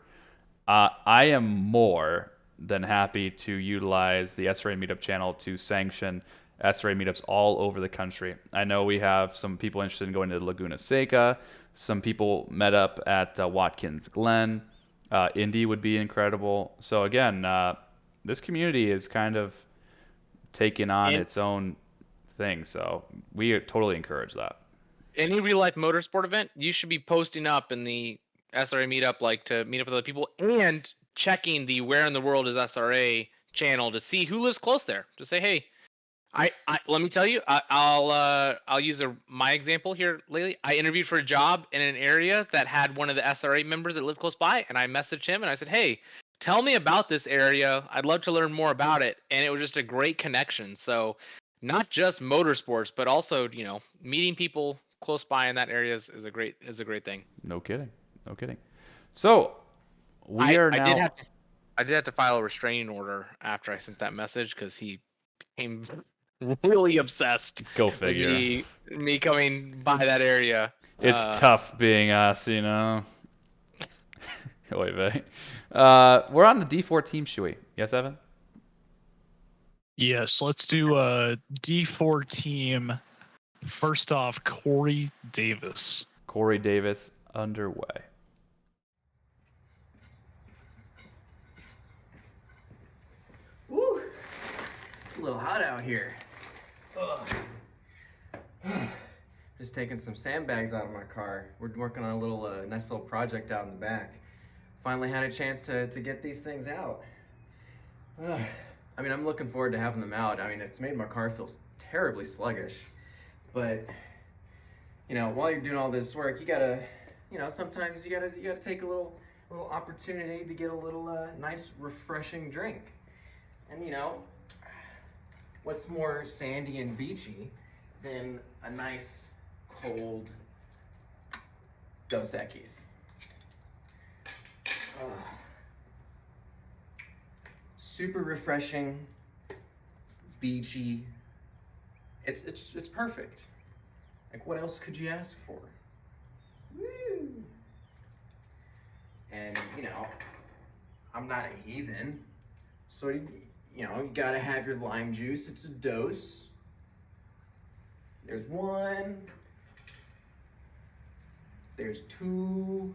I am more than happy to utilize the SRA Meetup channel to sanction SRA meetups all over the country. I know we have some people interested in going to Laguna Seca. Some people met up at Watkins Glen. Indy would be incredible. So again, this community is kind of taking on its own thing. So we totally encourage that. Any real life motorsport event, you should be posting up in the SRA meetup, to meet up with other people, and checking the Where in the World is SRA channel to see who lives close there. To say, hey, I let me tell you, I'll use my example here lately. I interviewed for a job in an area that had one of the SRA members that lived close by, and I messaged him and I said, hey, tell me about this area. I'd love to learn more about it. And it was just a great connection. So not just motorsports, but also, meeting people close by in that area is a great thing. No kidding. So we are now. I did have to file a restraining order after I sent that message because he became really obsessed. Go figure. With me coming by that area. It's tough being us, Wait, wait. We're on the D4 team, Shui. Yes, Evan? Yes, let's do a D4 team First off, Corey Davis. Corey Davis underway. Woo! It's a little hot out here. Ugh. Just taking some sandbags out of my car. We're working on a little nice little project out in the back. Finally had a chance to get these things out. Ugh. I mean, I'm looking forward to having them out. I mean, it's made my car feel terribly sluggish. But, you know, while you're doing all this work, you gotta, you know, sometimes you gotta take a little opportunity to get a little nice, refreshing drink. And, you know, what's more sandy and beachy than a nice, cold Dos Equis? Super refreshing, beachy. It's perfect. Like, what else could you ask for? Woo! And, you know, I'm not a heathen, so you know, you gotta have your lime juice. It's a dose. There's one. There's two.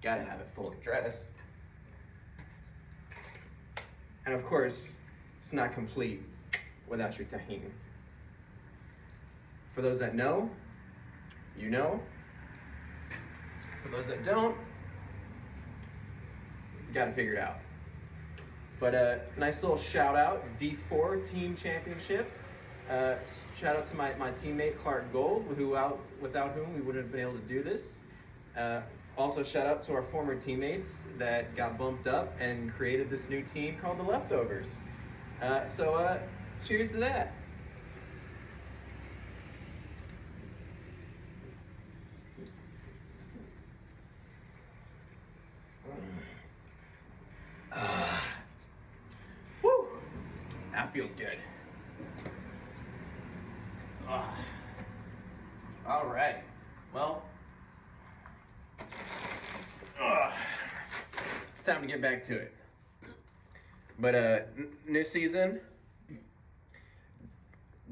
Gotta have it fully dressed. And of course, it's not complete without your tahini. For those that know, you know. For those that don't, you gotta figure it out. But nice little shout out, D4 Team Championship. Shout out to my teammate Clark Gold, without whom we wouldn't have been able to do this. Also, shout out to our former teammates that got bumped up and created this new team called the Leftovers. So cheers to that. Woo! That feels good. All right. Well, time to get back to it. But new season,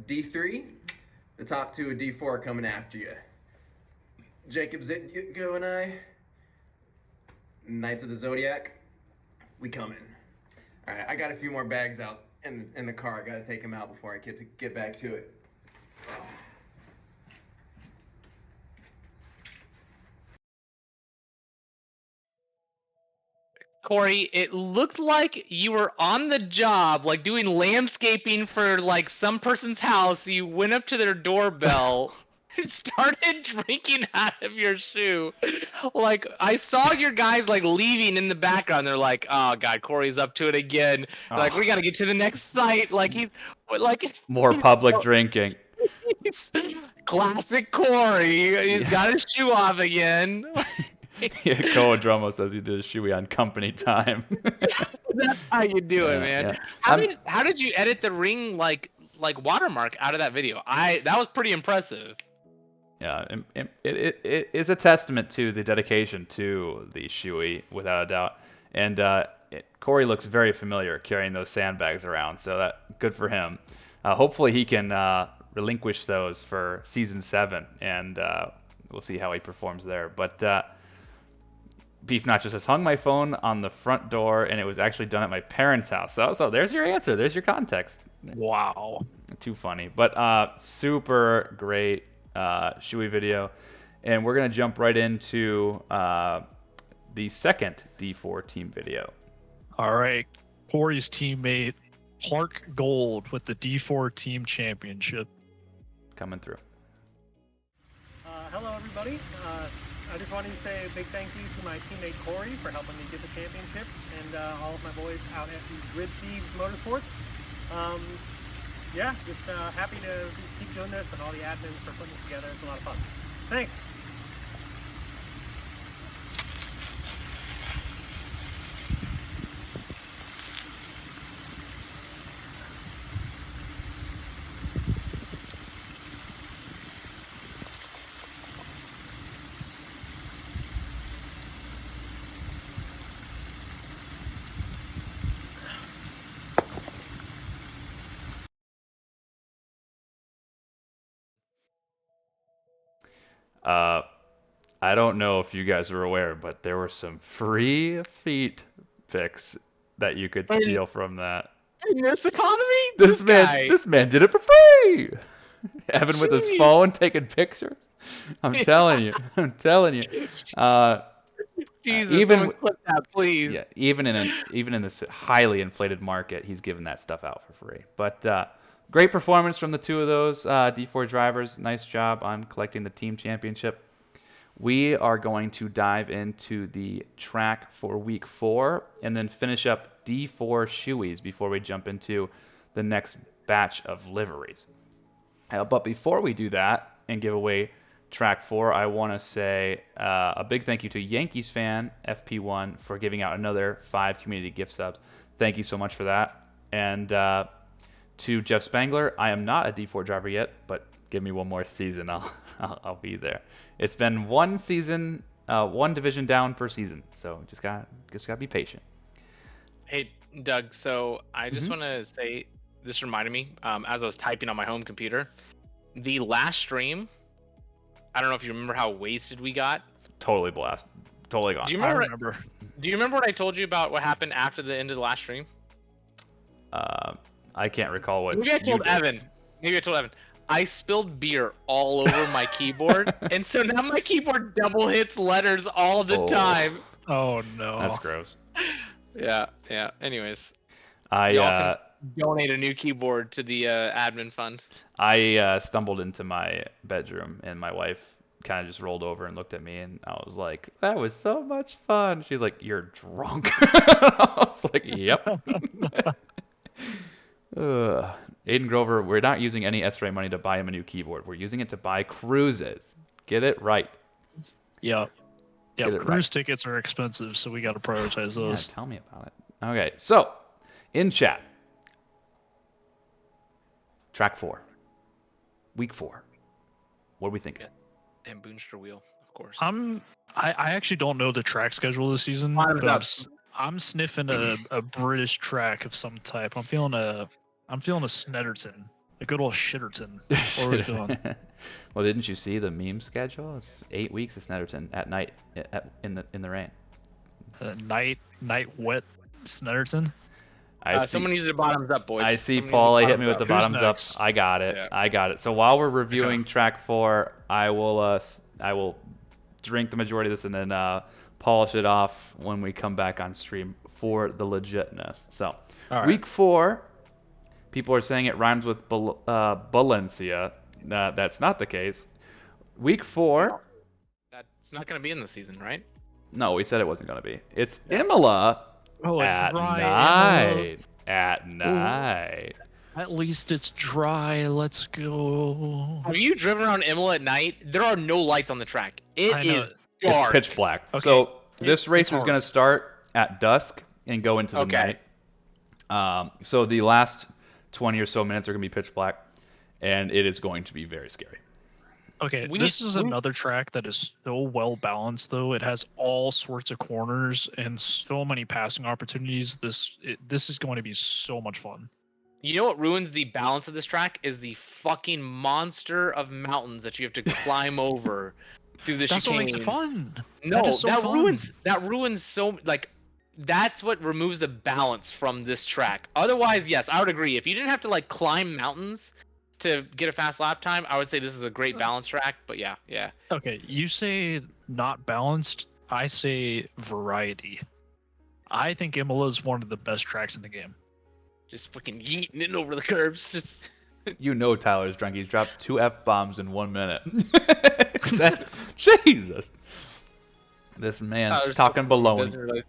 D3, the top two of D4 are coming after you. Jacob Zitgo and I, Knights of the Zodiac, we coming. All right, I got a few more bags out in the car. I gotta take them out before I get back to it. Corey, it looked like you were on the job, like doing landscaping for like some person's house. You went up to their doorbell and started drinking out of your shoe. Like, I saw your guys like leaving in the background. They're like, "Oh God, Corey's up to it again." They're like, "We got to get to the next site." Like More public drinking. Classic Corey. He's got his shoe off again. Yeah, Koadromo says he did a shoey on company time. That's how you do it, man. Yeah. How did you edit the ring like watermark out of that video? That was pretty impressive. Yeah, it is a testament to the dedication to the shoey, without a doubt. And Corey looks very familiar carrying those sandbags around, so that good for him. Hopefully he can relinquish those for season 7, and we'll see how he performs there. But Beef Nachos has hung my phone on the front door, and it was actually done at my parents' house. So there's your answer. There's your context. Wow. Too funny. But super great shoey video. And we're going to jump right into the second D4 team video. All right. Corey's teammate, Clark Gold, with the D4 Team Championship. Coming through. Hello, everybody. I just wanted to say a big thank you to my teammate Corey for helping me get the championship, and all of my boys out at the Grid Thieves Motorsports. Yeah, just happy to keep doing this, and all the admins for putting it together. It's a lot of fun. Thanks. I don't know if you guys are aware, but there were some free feet picks that you could steal from that. In this economy, This man did it for free. Evan with his Jeez. phone taking pictures. I'm telling you. Jesus, Even someone clip that, please. Yeah, even in this highly inflated market, he's giving that stuff out for free. But great performance from the two of those D4 drivers. Nice job on collecting the team championship. We are going to dive into the track for week 4 and then finish up D4 shoeies before we jump into the next batch of liveries. But before we do that and give away track 4, I want to say a big thank you to Yankees fan FP1 for giving out another 5 community gift subs. Thank you so much for that. And to Jeff Spangler, I am not a D4 driver yet, but give me one more season, I'll be there. It's been one season, one division down per season, so just gotta be patient. Hey, Doug. So I just want to say, this reminded me as I was typing on my home computer, the last stream. I don't know if you remember how wasted we got. Totally blast. Totally gone. Do you remember? Do you remember what I told you about what happened after the end of the last stream? I can't recall what. Maybe I told Evan. I spilled beer all over my keyboard, and so now my keyboard double hits letters all the time. Oh no. That's gross. Yeah. Anyways, y'all can donate a new keyboard to the admin fund. I stumbled into my bedroom and my wife kind of just rolled over and looked at me and I was like, "That was so much fun." She's like, "You're drunk." I was like, "Yep." Aiden Grover, we're not using any SRA money to buy him a new keyboard. We're using it to buy cruises. Get it right. Yeah. Cruise tickets are expensive, so we got to prioritize those. Yeah, tell me about it. Okay, so in chat, track 4, week 4. What are we thinking? And Boonster Wheel, of course. I actually don't know the track schedule this season, but I'm sniffing a British track of some type. I'm feeling a Snetterton, a good old Shitterton. What are we feeling? Well, didn't you see the meme schedule? It's 8 weeks of Snetterton at night in the rain. Night wet Snetterton. Someone uses the bottoms up, boys. I see Paul hit me with the bottoms up. I got it. Yeah. I got it. So while we're reviewing track 4, I will drink the majority of this and then polish it off when we come back on stream for the legitness. So week 4, people are saying it rhymes with Valencia. That's not the case. Week 4. That's not going to be in the season, right? No, we said it wasn't going to be. It's Imola. At night. At night. At least it's dry. Let's go. Have you driven around Imola at night? There are no lights on the track. It is dark. It's pitch black. Okay. So this race is going to start at dusk and go into the night. So the last 20 or so minutes are going to be pitch black, and it is going to be very scary. Okay, this is another track that is so well balanced, though. It has all sorts of corners and so many passing opportunities. This is going to be so much fun. You know what ruins the balance of this track is the fucking monster of mountains that you have to climb over through the chicanes. That's what makes it fun. No, that ruins so that's what removes the balance from this track. Otherwise, yes, I would agree. If you didn't have to climb mountains to get a fast lap time, I would say this is a great balance track. But yeah. Okay, you say not balanced. I say variety. I think Imola is one of the best tracks in the game. Just fucking yeeting it over the curves. Just you know Tyler's drunk. He's dropped 2 F-bombs in 1 minute. Jesus. This man's talking baloney.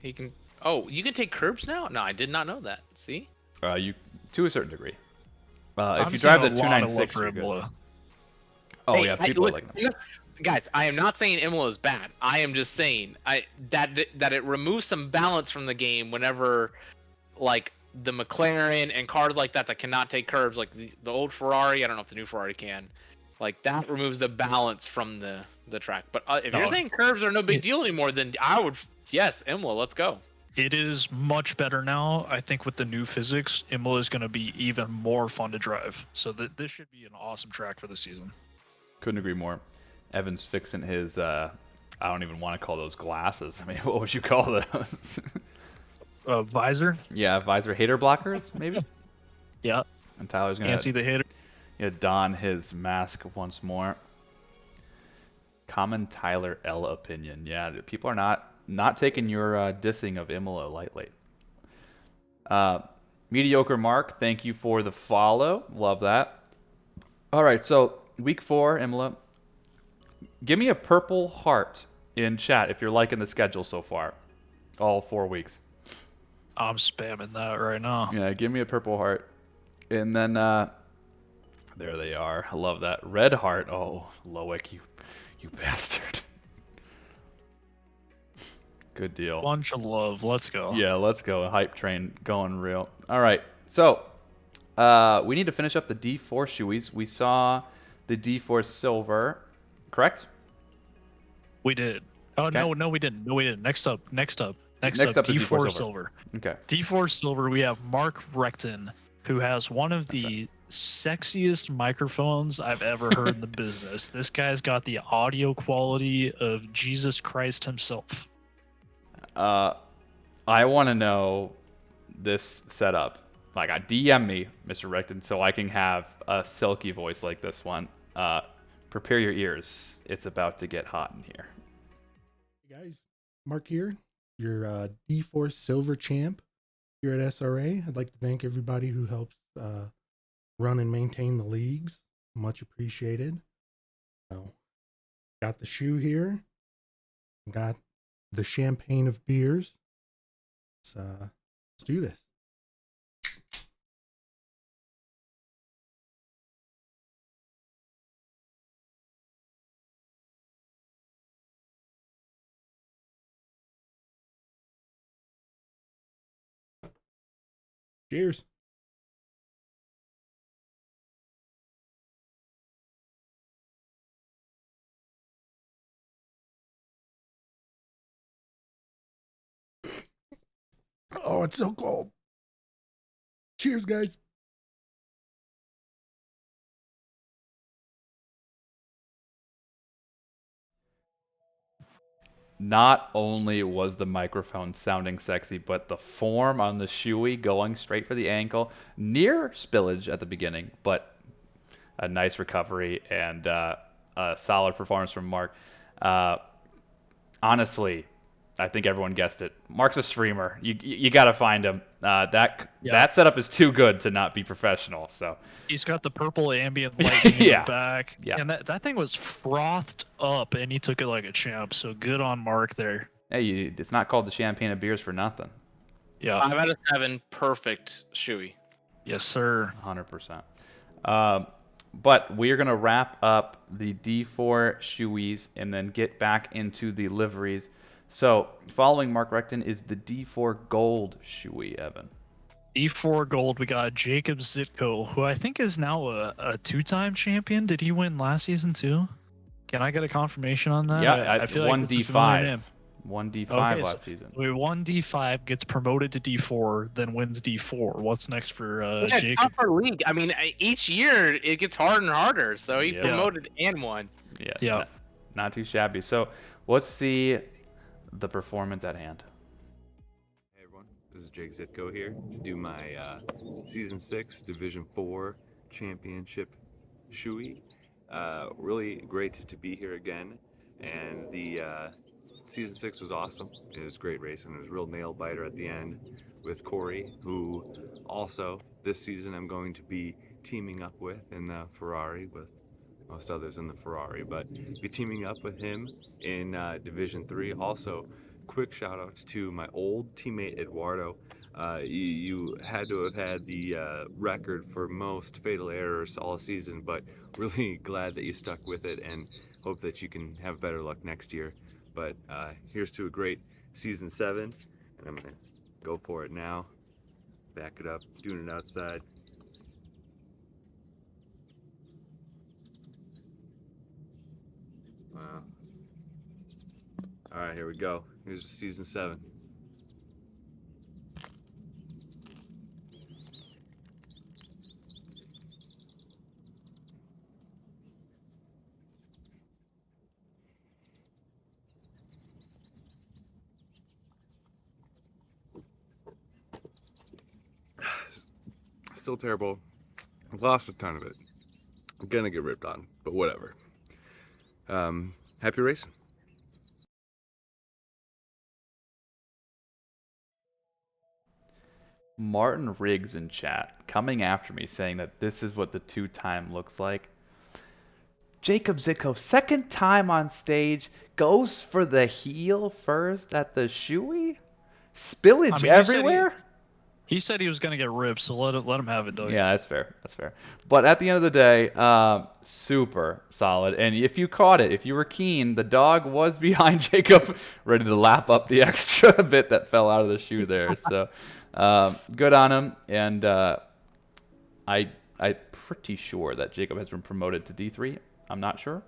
He can. Oh, you can take curbs now? No, I did not know that. See? You to a certain degree. If you drive the 296, you're good. Oh hey, yeah, people are like that. Guys, I am not saying Imola is bad. I am just saying that it removes some balance from the game whenever the McLaren and cars like that cannot take curbs, like the old Ferrari. I don't know if the new Ferrari can. That removes the balance from the track. But if you're saying curves are no big deal anymore, then I would Imola, let's go. It is much better now. I think with the new physics, Imola is going to be even more fun to drive. So this should be an awesome track for the season. Couldn't agree more. Evan's fixing his, I don't even want to call those glasses. I mean, what would you call those? Visor? Yeah, visor hater blockers, maybe? Yeah. And Tyler's going Can't see the hater. to don his mask once more. Common Tyler L opinion. Yeah, people are not taking your dissing of Imola lightly. Mediocre Mark, thank you for the follow. Love that. All right, so week 4, Imola. Give me a purple heart in chat if you're liking the schedule so far. All 4 weeks. I'm spamming that right now. Yeah, give me a purple heart. And then, there they are. I love that. Red heart. Oh, Loic, you bastard. Good deal. Bunch of love. Let's go. Yeah, let's go. Hype train going real. All right. So, we need to finish up the D4 shoeies. We saw the D4 silver, correct? We did. Oh, Okay. no, we didn't. No, we didn't. Next up, Next up is D4 silver. Okay. D4 silver, we have Mark Recton, who has one of the sexiest microphones I've ever heard in the business. This guy's got the audio quality of Jesus Christ himself. I want to know this setup. Like, DM me, Mr. Recton, so I can have a silky voice like this one. Prepare your ears. It's about to get hot in here. Hey guys, Mark here, your D4 Silver champ here at SRA. I'd like to thank everybody who helps run and maintain the leagues. Much appreciated. So, got the shoe here. Got the champagne of beers. Let's do this. Cheers. Oh, it's so cold. Cheers, guys. Not only was the microphone sounding sexy, but the form on the shoey going straight for the ankle, near spillage at the beginning, but a nice recovery and a solid performance from Mark. Honestly, I think everyone guessed it. Mark's a streamer. You got to find him. That setup is too good to not be professional. So he's got the purple ambient lighting in Yeah. the back. Yeah. And that thing was frothed up, and he took it like a champ. So good on Mark there. Hey, it's not called the champagne of beers for nothing. Yeah. 5 out of 7, perfect shoey. Yes, sir. 100%. But we're going to wrap up the D4 shoeies and then get back into the liveries. So, following Mark Recton is the D4 gold shoey, Evan. D4 gold, we got Jacob Zitko, who I think is now a 2-time champion. Did he win last season too? Can I get a confirmation on that? Yeah, I feel one like it's a familiar name. D5. One D5 Okay, last so season. we won D5, gets promoted to D4, then wins D4. What's next for Yeah, Jacob? tougher league. I mean, each year it gets harder and harder. So he promoted and won. Yeah. Not too shabby. So, let's see the performance at hand. Hey everyone, this is Jake Zitko here to do my Season 6 Division 4 Championship shoey. Really great to be here again, and the Season 6 was awesome. It was great racing. It was a real nail biter at the end with Corey, who also this season I'm going to be teaming up with in the Ferrari, with most others in the Ferrari, but be teaming up with him in Division 3. Also, quick shout out to my old teammate Eduardo. You had to have had the record for most fatal errors all season, but really glad that you stuck with it and hope that you can have better luck next year. But here's to a great Season 7, and I'm gonna go for it now. Back it up, doing it outside. Wow. Alright, here we go. Here's Season 7. Still terrible. Lost a ton of it. I'm gonna get ripped on, but whatever. Happy racing. Martin Riggs in chat coming after me saying that this is what the 2-time looks like. Jacob Zitko, second time on stage, goes for the heel first at the shoey? Spillage everywhere? He said he was going to get ripped, so let him have it, Doug. Yeah, that's fair. That's fair. But at the end of the day, super solid. And if you caught it, if you were keen, the dog was behind Jacob, ready to lap up the extra bit that fell out of the shoe there. So good on him. And I'm pretty sure that Jacob has been promoted to D3. I'm not sure.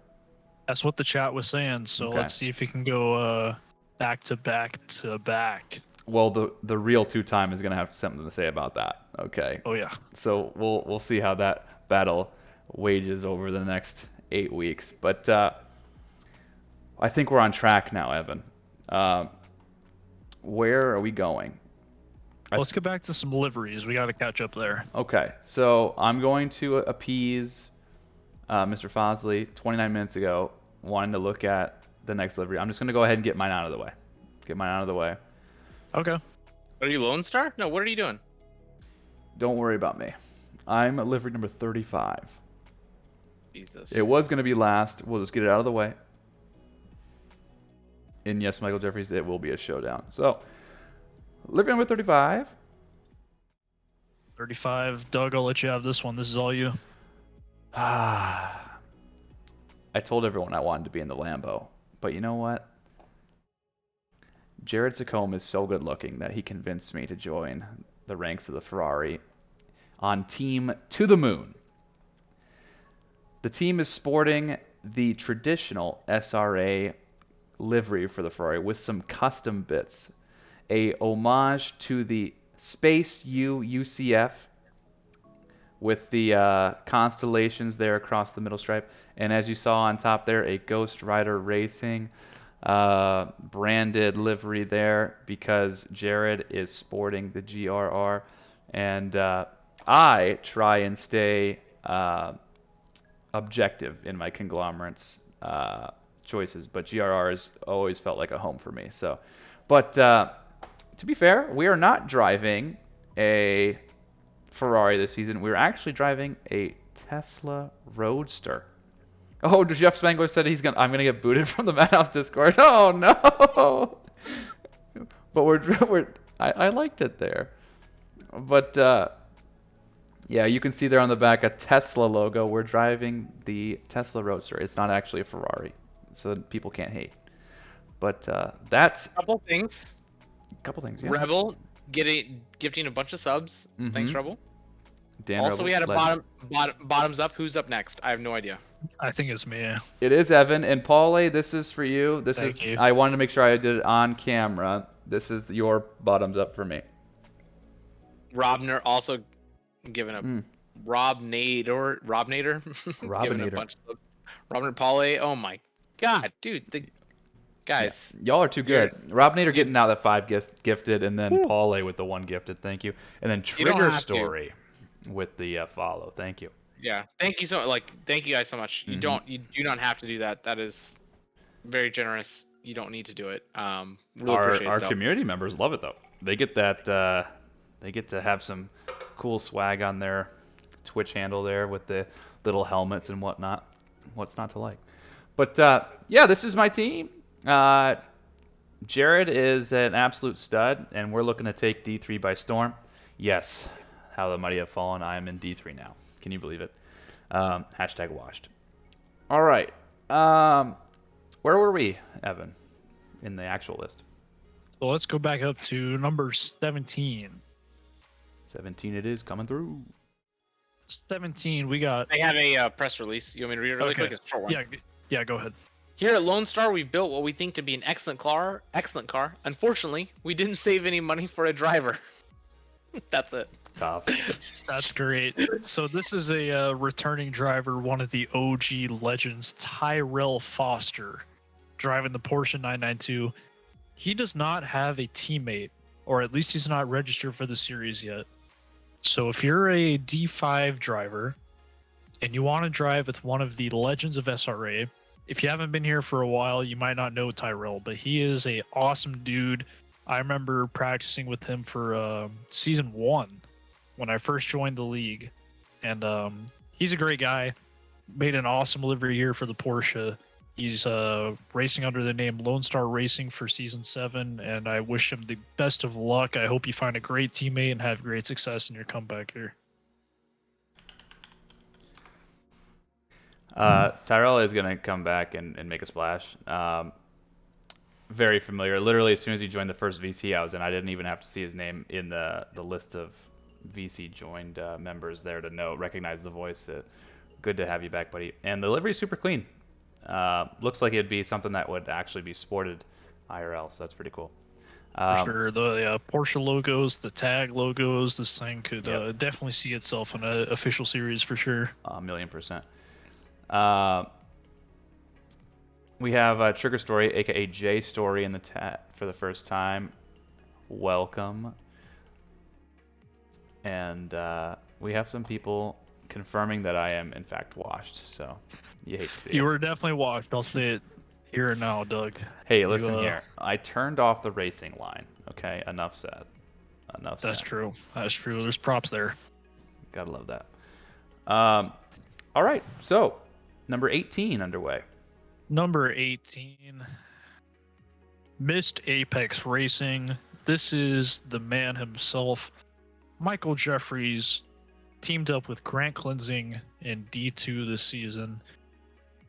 That's what the chat was saying, so Okay. let's see if he can go back to back to back. Well, the real 2-time is going to have something to say about that. Okay. Oh, yeah. So we'll see how that battle wages over the next 8 weeks. But I think we're on track now, Evan. Where are we going? Let's get back to some liveries. We got to catch up there. Okay. So I'm going to appease Mr. Fosley 29 minutes ago, wanting to look at the next livery. I'm just going to go ahead and get mine out of the way. Okay. Are you Lone Star? No, what are you doing? Don't worry about me. I'm at livery number 35. Jesus. It was going to be last. We'll just get it out of the way. And yes, Michael Jeffries, it will be a showdown. So, livery number 35. 35. Doug, I'll let you have this one. This is all you. I told everyone I wanted to be in the Lambo. But you know what? Jared Sacombe is so good looking that he convinced me to join the ranks of the Ferrari on Team To The Moon. The team is sporting the traditional SRA livery for the Ferrari with some custom bits. A homage to the Space U UCF with the constellations there across the middle stripe. And as you saw on top there, a Ghost Rider Racing branded livery there because Jared is sporting the GRR. And I try and stay objective in my conglomerates choices, but GRR has always felt like a home for me. So, but to be fair, we are not driving a Ferrari this season. We're actually driving a Tesla Roadster. Oh, Jeff Spangler said I'm gonna get booted from the Madhouse Discord. Oh no! But I liked it there. But yeah, you can see there on the back a Tesla logo. We're driving the Tesla Roadster. It's not actually a Ferrari, so that people can't hate. But that's Couple things. Yeah. Rebel gifting a bunch of subs. Thanks, Rebel. Dan also, Rebel, we had a legend. bottoms up. Who's up next? I have no idea. I think it's me. It is Evan and Paulie. This is for you. Thank you. I wanted to make sure I did it on camera. This is your bottoms up for me. Robner also giving a Rob Nader. Giving a bunch of Robner Pauly. Oh my god, dude. The guys. Yeah. Y'all are too good. Rob Nader getting out that 5 gifted, and then Paulie with the 1 gifted. Thank you. And then Trigger Story with the follow. Thank you. Yeah. Thank you thank you guys so much. You do not have to do that. That is very generous. You don't need to do it. Really appreciate Our it, community members love it though. They get that they get to have some cool swag on their Twitch handle there with the little helmets and whatnot. What's not to like? But yeah, this is my team. Jared is an absolute stud, and we're looking to take D3 by storm. Yes, how the mighty have fallen. I am in D3 now. Can you believe it? Hashtag washed. All right. Where were we, Evan, in the actual list? Well, let's go back up to number 17. 17 it is, coming through. 17, we got... I have a press release. You want me to read it really quick? It's a short one. Yeah, go ahead. Here at Lone Star, we built what we think to be an excellent car. Unfortunately, we didn't save any money for a driver. That's it. Tough. That's great. So this is a returning driver, one of the OG legends, Tyrell Foster, driving the Porsche 992. He does not have a teammate, or at least he's not registered for the series yet. So if you're a D5 driver and you want to drive with one of the legends of SRA, if you haven't been here for a while, you might not know Tyrell, but he is a awesome dude. I remember practicing with him for season 1 when I first joined the league, and he's a great guy. Made an awesome livery here for the Porsche. He's racing under the name Lone Star Racing for season 7, and I wish him the best of luck. I hope you find a great teammate and have great success in your comeback here. Tyrell is going to come back and make a splash. Very familiar. Literally, as soon as he joined the first VC I was in, I didn't even have to see his name in the list of VC joined members there to recognize the voice. Good to have you back, buddy. And the livery's super clean. Looks like it'd be something that would actually be sported IRL, so that's pretty cool. For sure. The Porsche logos, the tag logos, this thing could definitely see itself in an official series for sure. 1,000,000%. We have Trigger Story, aka J Story, in the chat for the first time. Welcome. And we have some people confirming that I am in fact washed, so you hate to see it. You were definitely washed. I'll say it here and now, Doug. Hey, listen here. I turned off the racing line. Okay, enough said. Enough said. That's true. That's true. There's props there. Gotta love that. All right, so number 18 underway. Number 18, Missed Apex Racing. This is the man himself, Michael Jeffries, teamed up with Grant Cleansing in D2 this season.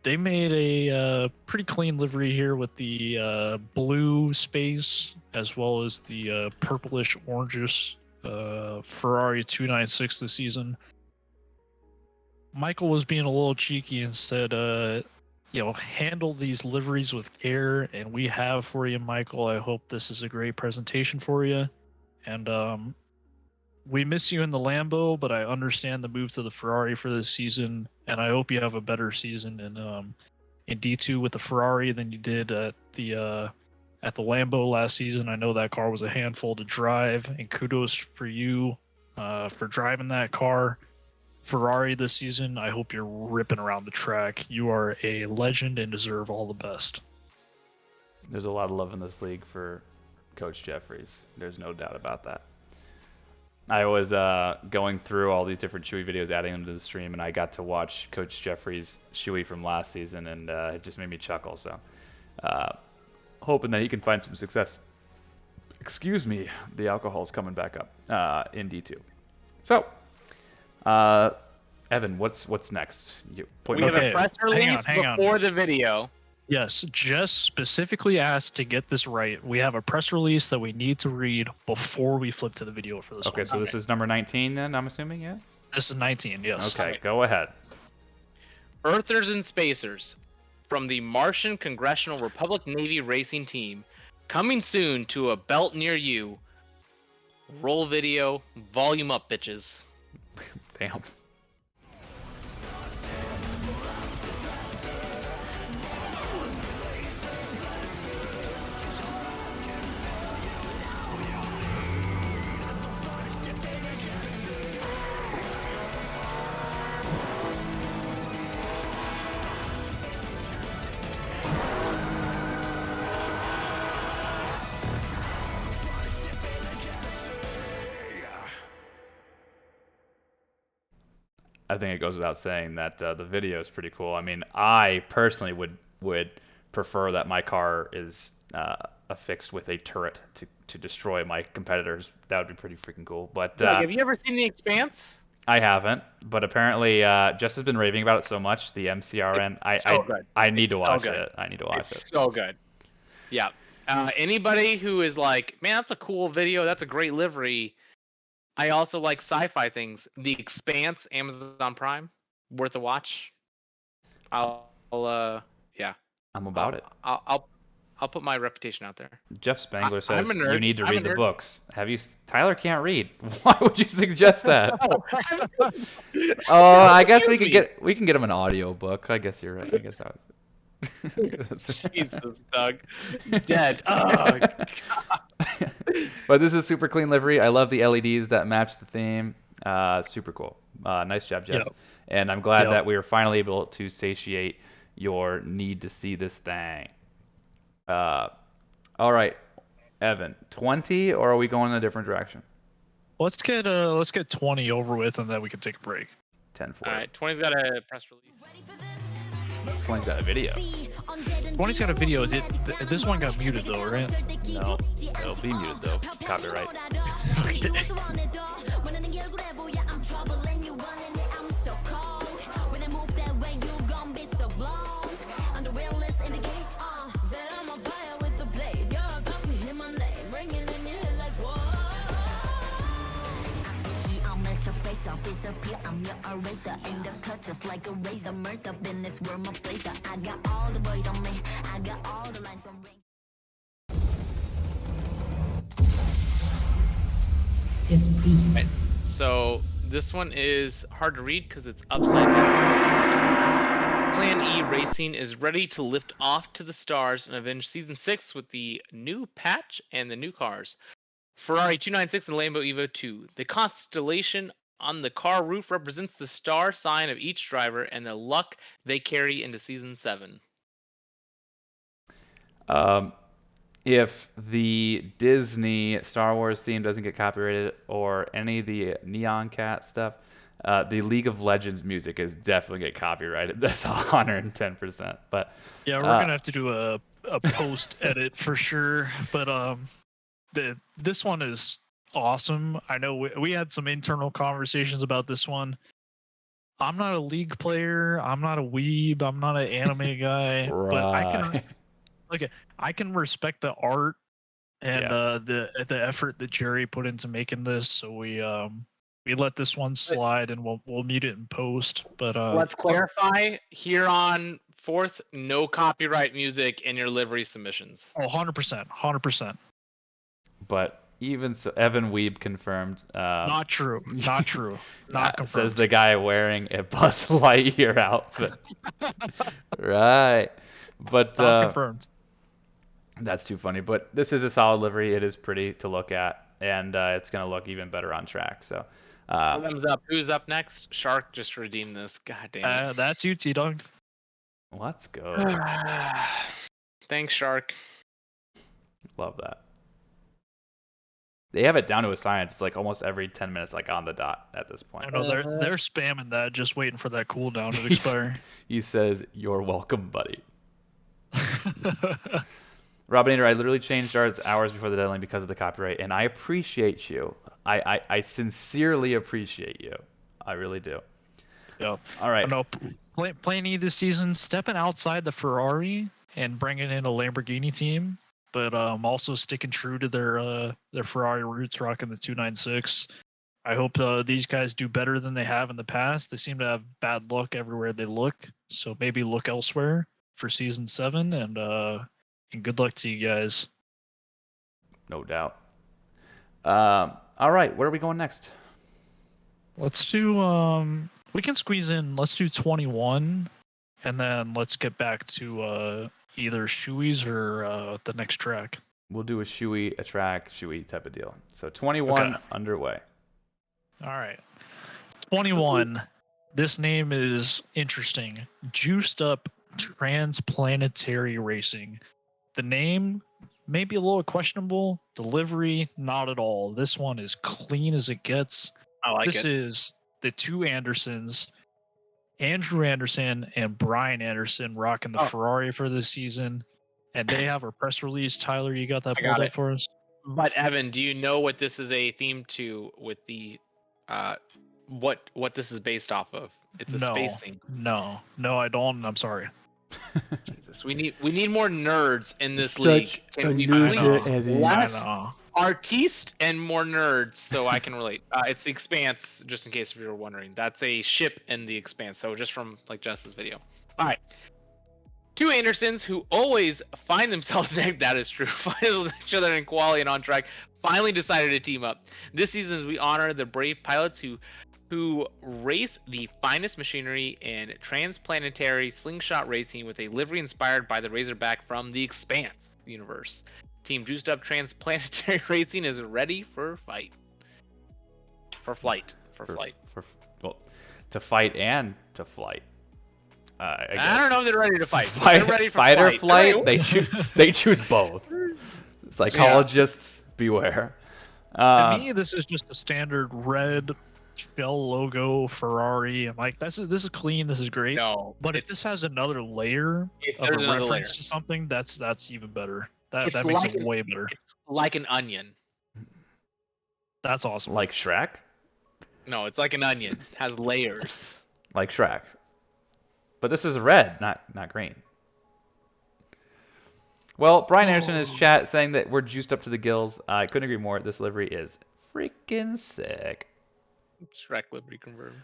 They made a pretty clean livery here with the blue space as well as the purplish orangish Ferrari 296 this season. Michael was being a little cheeky and said, handle these liveries with care, and we have for you, Michael. I hope this is a great presentation for you. And we miss you in the Lambo, but I understand the move to the Ferrari for this season, and I hope you have a better season in D2 with the Ferrari than you did at the Lambo last season. I know that car was a handful to drive, and kudos for you for driving that car. Ferrari this season, I hope you're ripping around the track. You are a legend and deserve all the best. There's a lot of love in this league for Coach Jeffries. There's no doubt about that. I was going through all these different Chewy videos, adding them to the stream, and I got to watch Coach Jeffries' Chewy from last season, and it just made me chuckle. So, hoping that he can find some success. Excuse me, the alcohol's coming back up in D2. So, Evan, what's next? We have a press release before the video. Yes, Jess specifically asked to get this right. We have a press release that we need to read before we flip to the video for this one. Okay, so this is number 19 then, I'm assuming, yeah? This is 19, yes. Okay, go ahead. Earthers and Spacers from the Martian Congressional Republic Navy Racing Team. Coming soon to a belt near you. Roll video, volume up, bitches. Damn. I think it goes without saying that the video is pretty cool. I mean, I personally would prefer that my car is affixed with a turret to destroy my competitors. That would be pretty freaking cool. But Doug, have you ever seen The Expanse? I haven't, but apparently Jess has been raving about it so much. The MCRN. I need to watch it. I need to watch it. It's so good. Yeah. Anybody who is like, man, that's a cool video. That's a great livery. I also like sci-fi things. The Expanse, Amazon Prime, worth a watch. Yeah. I'm about it. I'll put my reputation out there. Jeff Spangler says I'm a nerd. you need to I'm a read the nerd. books. Tyler can't read. Why would you suggest that? I guess we can get him an audio book. I guess you're right. I guess that was Jesus, Doug. Dead. Oh, God. But this is super clean livery. I love the LEDs that match the theme. Super cool. Nice job, Jess. Yep. And I'm glad Yep. that we were finally able to satiate your need to see this thing. All right, Evan, 20, or are we going in a different direction? Let's get 20 over with, and then we can take a break. 10 for All right, 20's got a press release. 20's got a video. 20's got a video. This one got muted though, right? No, it'll be muted though. Copyright. Disappear, I'm your eraser. In the cut just like a razor. Murked up in this world, my blazer. I got all the boys on me. I got all the lines on ring. Right, so this one is hard to read because it's upside down. Plan E Racing is ready to lift off to the stars and avenge Season 6 with the new patch and the new cars. Ferrari 296 and Lambo Evo 2. The constellation on the car roof represents the star sign of each driver and the luck they carry into Season 7. If the Disney Star Wars theme doesn't get copyrighted or any of the Neon Cat stuff, the League of Legends music is definitely get copyrighted. That's 110%. But yeah, we're gonna have to do a post edit for sure. But this one is awesome. I know we had some internal conversations about this one. I'm not a League player. I'm not a weeb. I'm not an anime guy. Right. But I can respect the art and the effort that Jerry put into making this. So we let this one slide and we'll mute it in post. But let's clarify here on 4th, no copyright music in your livery submissions. Oh, 100%. But even so, Evan Weeb confirmed. Not true. Not true. Not confirmed. Says the guy wearing a Buzz Lightyear outfit. Right. But not confirmed. That's too funny. But this is a solid livery. It is pretty to look at, and it's going to look even better on track. So. Thumbs up. Who's up next? Shark just redeemed this. God damn it. That's you, T-Dog. Let's go. Thanks, Shark. Love that. They have it down to a science. It's like almost every 10 minutes, like on the dot at this point. I know they're spamming that, just waiting for that cooldown to expire. He says, "You're welcome, buddy." Robinator, I literally changed ours hours before the deadline because of the copyright, and I appreciate you. I sincerely appreciate you. I really do. Yep. All right. No, Plan E this season, stepping outside the Ferrari and bringing in a Lamborghini team, but also sticking true to their Ferrari roots, rocking the 296. I hope these guys do better than they have in the past. They seem to have bad luck everywhere they look, so maybe look elsewhere for Season 7, and good luck to you guys. No doubt. All right, where are we going next? Let's do we can squeeze in, let's do 21, and then let's get back to either shoeies or the next track. We'll do a shoey, a track, shoey type of deal. So 21 underway. All right. 21. This name is interesting. Juiced Up Transplanetary Racing. The name may be a little questionable. Delivery, not at all. This one is clean as it gets. I like this is the two Andersons, Andrew Anderson and Brian Anderson, rocking the Ferrari for this season. And they have a press release. Tyler, you got that pulled up for us? But Evan, do you know what this is a theme to with the what this is based off of? It's a space theme. No, I don't. I'm sorry. Jesus, we need more nerds in this league. Can we loser, please less artiste and more nerds so I can relate? It's the Expanse, just in case if you were wondering. That's a ship in the Expanse. So just from like Jess's video. All right. Two Andersons who always find themselves that is true, find each other in quality and on track, finally decided to team up. This season, as we honor the brave pilots who race the finest machinery in transplanetary slingshot racing with a livery inspired by the Razorback from the Expanse universe. Team Juiced Up Transplanetary Racing is ready for flight. for flight. Well, to fight and to flight. I I don't know if they're ready to fight. Fight, They're ready for fight or flight. flight. They choose both. Psychologists beware. To me, this is just a standard red shell logo Ferrari. I'm like, this is clean. This is great. No, but if this has another layer of a there's another reference layer. to something, that's even better. That It's makes like it way better. It's like an onion. That's awesome. Like Shrek? No, it's like an onion. It has layers. Like Shrek. But this is red, not green. Well, Brian Anderson in his chat saying that we're juiced up to the gills. I couldn't agree more. This livery is freaking sick. Shrek livery confirmed.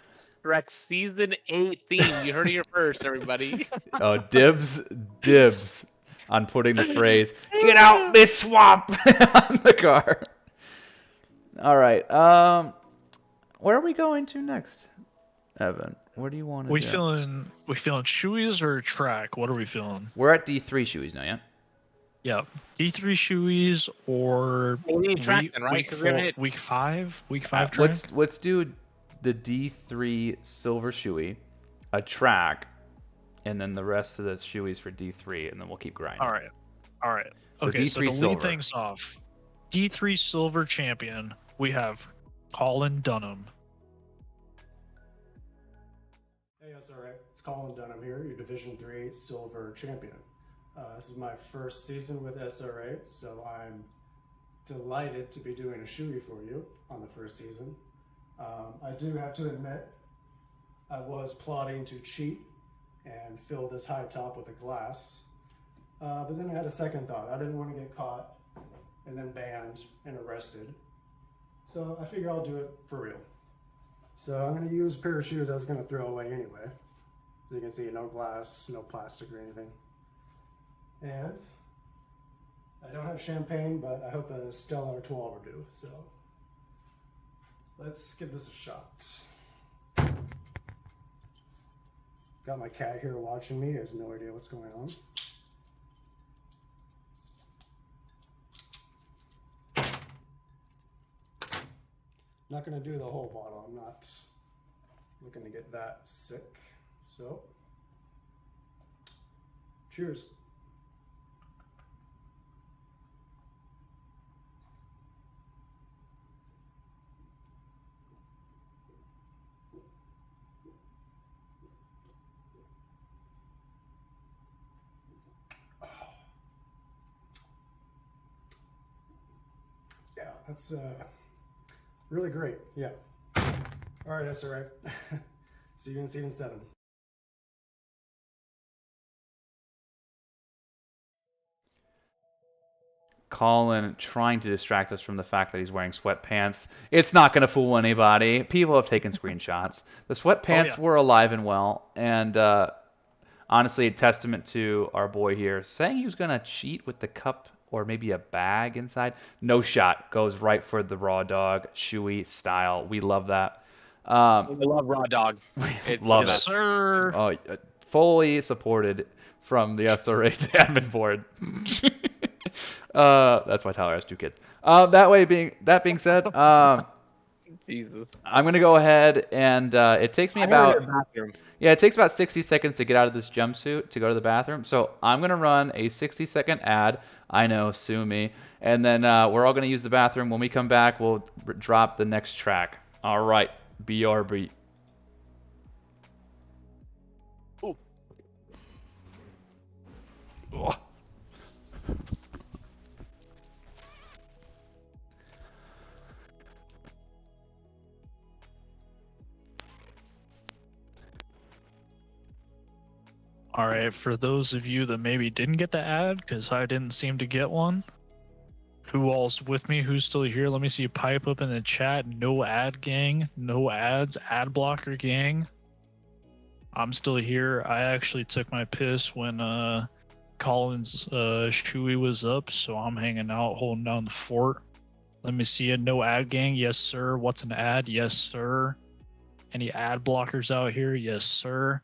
Shrek season 8 theme. You heard it here first, everybody. Oh, dibs on putting the phrase "Get out this swamp" on the car. All right. Where are we going to next, Evan? What do you want to do? We feeling shoeies or track? What are we feeling? We're at D3 shoeies now, yeah? Yeah. D3 shoeies or track then, right? week 5 track? Let's do the D3 silver shoey, a track, and then the rest of the shoeies for D3, and then we'll keep grinding. All right. So Okay, D3 so to silver. lead things off, D3 silver champion, we have Colin Dunham. Hey SRA, it's Colin Dunham here, your Division 3 silver champion. This is my first season with SRA, so I'm delighted to be doing a shoey for you on the first season. I do have to admit, I was plotting to cheat and fill this high top with a glass, but then I had a second thought. I didn't want to get caught and then banned and arrested, so I figure I'll do it for real. So I'm going to use a pair of shoes I was going to throw away anyway. As you can see, no glass, no plastic or anything. And I don't have champagne, but I hope a Stella Artois will do. So let's give this a shot. Got my cat here watching me. He has no idea what's going on. Not going to do the whole bottle. I'm not looking to get that sick. So, cheers. Yeah, that's really great. Yeah. All right, SRA. See you in season 7. Colin trying to distract us from the fact that he's wearing sweatpants. It's not going to fool anybody. People have taken screenshots. The sweatpants were alive and well, and honestly, a testament to our boy here saying he was going to cheat with the cup or maybe a bag inside. No shot. Goes right for the raw dog, shoey style. We love that. We love raw dog. Love it. Sir. Oh, fully supported from the SRA admin board. That's why Tyler has 2 kids. That being said, Jesus. I'm gonna go ahead and it takes me about 60 seconds to get out of this jumpsuit to go to the bathroom. So I'm gonna run a 60-second ad. I know, sue me. And then we're all gonna use the bathroom. When we come back, we'll drop the next track. All right, BRB. Ooh. Oh. All right, for those of you that maybe didn't get the ad, because I didn't seem to get one, who all's with me? Who's still here? Let me see you pipe up in the chat. No ad gang, no ads, ad blocker gang. I'm still here. I actually took my piss when Colin's shoey was up, so I'm hanging out, holding down the fort. Let me see you. No ad gang, yes sir. What's an ad? Yes sir. Any ad blockers out here? Yes sir.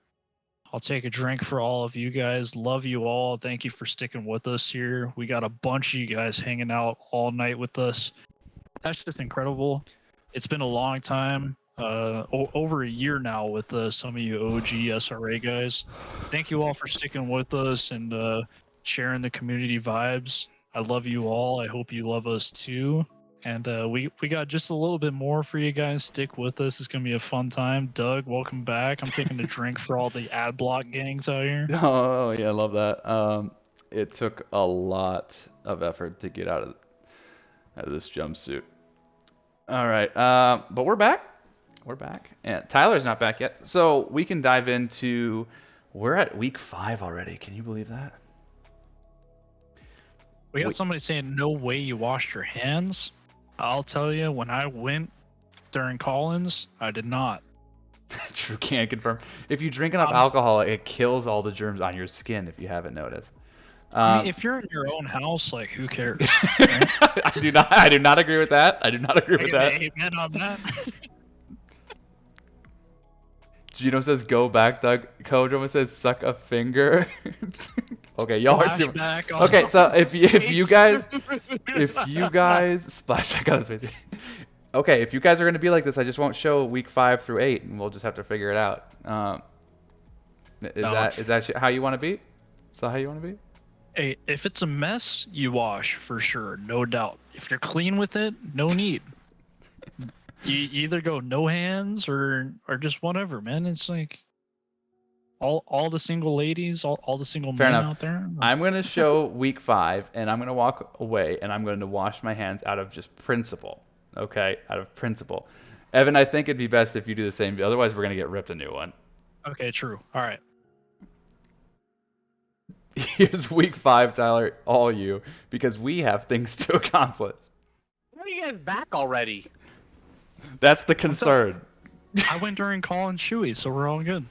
I'll take a drink for all of you guys. Love you all. Thank you for sticking with us here. We got a bunch of you guys hanging out all night with us. That's just incredible. It's been a long time. over a year now with some of you OG SRA guys. Thank you all for sticking with us and sharing the community vibes. I love you all. I hope you love us too. And we got just a little bit more for you guys. Stick with us. It's gonna be a fun time. Doug, welcome back. I'm taking a drink for all the ad block gangs out here. Oh yeah, I love that. It took a lot of effort to get out of this jumpsuit. All right, but we're back. We're back, and Tyler's not back yet, so we can dive into. We're at week 5 already. Can you believe that? We got somebody saying no way you washed your hands. I'll tell you, when I went during Collins, I did not. True, can't confirm. If you drink enough alcohol, it kills all the germs on your skin. If you haven't noticed. I mean, if you're in your own house, like, who cares? I do not agree with that. I do not agree with that. Amen on that. Gino says go back, Doug. Kodroma says suck a finger. Okay, y'all are too. Okay, so if you guys splashback on his face. Okay, if you guys are gonna be like this, I just won't show week 5 through 8, and we'll just have to figure it out. Is that how you want to be? Is that how you want to be? Hey, if it's a mess, you wash for sure, no doubt. If you're clean with it, no need. You either go no hands or just whatever, man. It's like all the single ladies, all the single Fair men enough. out there. I'm gonna show week 5, and I'm gonna walk away, and I'm going to wash my hands out of just principle. Okay, out of principle. Evan, I think it'd be best if you do the same. Otherwise, we're gonna get ripped a new one. Okay, true. All right. Here's week 5, Tyler. All you, because we have things to accomplish. How are you guys back already? That's the concern. I went during Colin Shuey, so we're all good.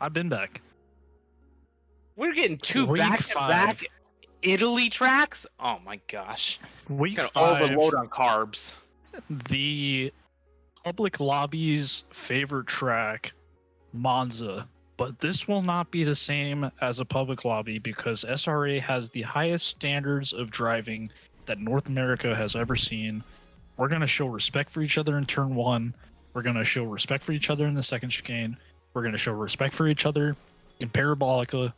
I've been back. We're getting 2 Week back-to-back Italy tracks? Oh my gosh. Week Gonna 5. overload on carbs. The public lobby's favorite track, Monza. But this will not be the same as a public lobby because SRA has the highest standards of driving that North America has ever seen. We're going to show respect for each other in turn 1. We're going to show respect for each other in the second chicane. We're going to show respect for each other in Parabolica.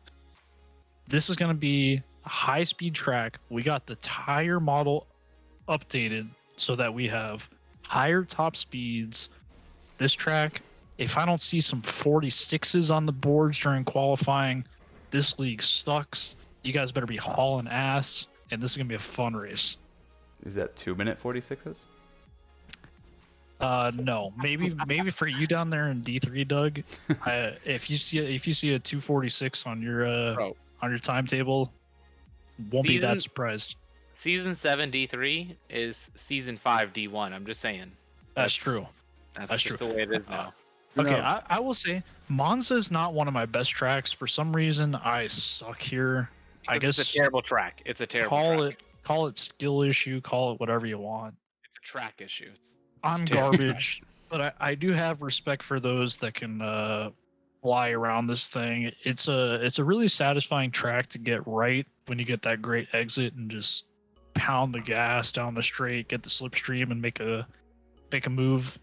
This is going to be a high-speed track. We got the tire model updated so that we have higher top speeds. This track, if I don't see some 46s on the boards during qualifying, this league sucks. You guys better be hauling ass, and this is going to be a fun race. Is that 2-minute 46s? No, maybe for you down there in D3, Doug. If you see a 246 on your timetable, won't be that surprised. Season 7 D3 is Season 5 D1. I'm just saying. That's true. That's true. just the way it is now. Okay, I will say Monza is not one of my best tracks. For some reason, I suck here. I guess it's a terrible track. It's a terrible track. Call it skill issue. Call it whatever you want. It's a track issue. I'm garbage, but I do have respect for those that can fly around this thing. It's a really satisfying track to get right when you get that great exit and just pound the gas down the straight, get the slipstream, and make a move.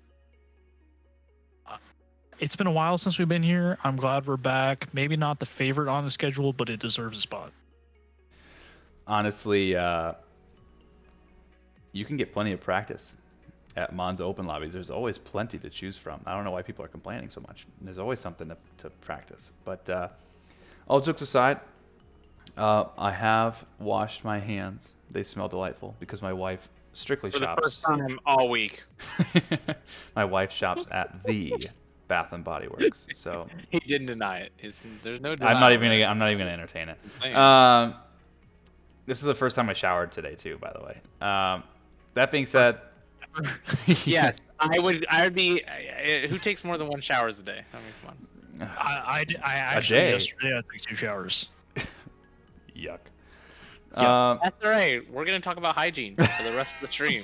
It's been a while since we've been here. I'm glad we're back. Maybe not the favorite on the schedule, but it deserves a spot. Honestly, you can get plenty of practice at Monza Open lobbies. There's always plenty to choose from. I don't know why people are complaining so much. There's always something to practice. But all jokes aside, I have washed my hands. They smell delightful because my wife strictly shops. For the first time all week. My wife shops at the Bath and Body Works. So he didn't deny it. There's no denial. I'm not even gonna entertain it. This is the first time I showered today too, by the way. That being said, yes, I would be. Who takes more than 1 showers a day? I mean, come on. I actually yesterday I took 2 showers. Yuck. That's all right. We're gonna talk about hygiene for the rest of the stream.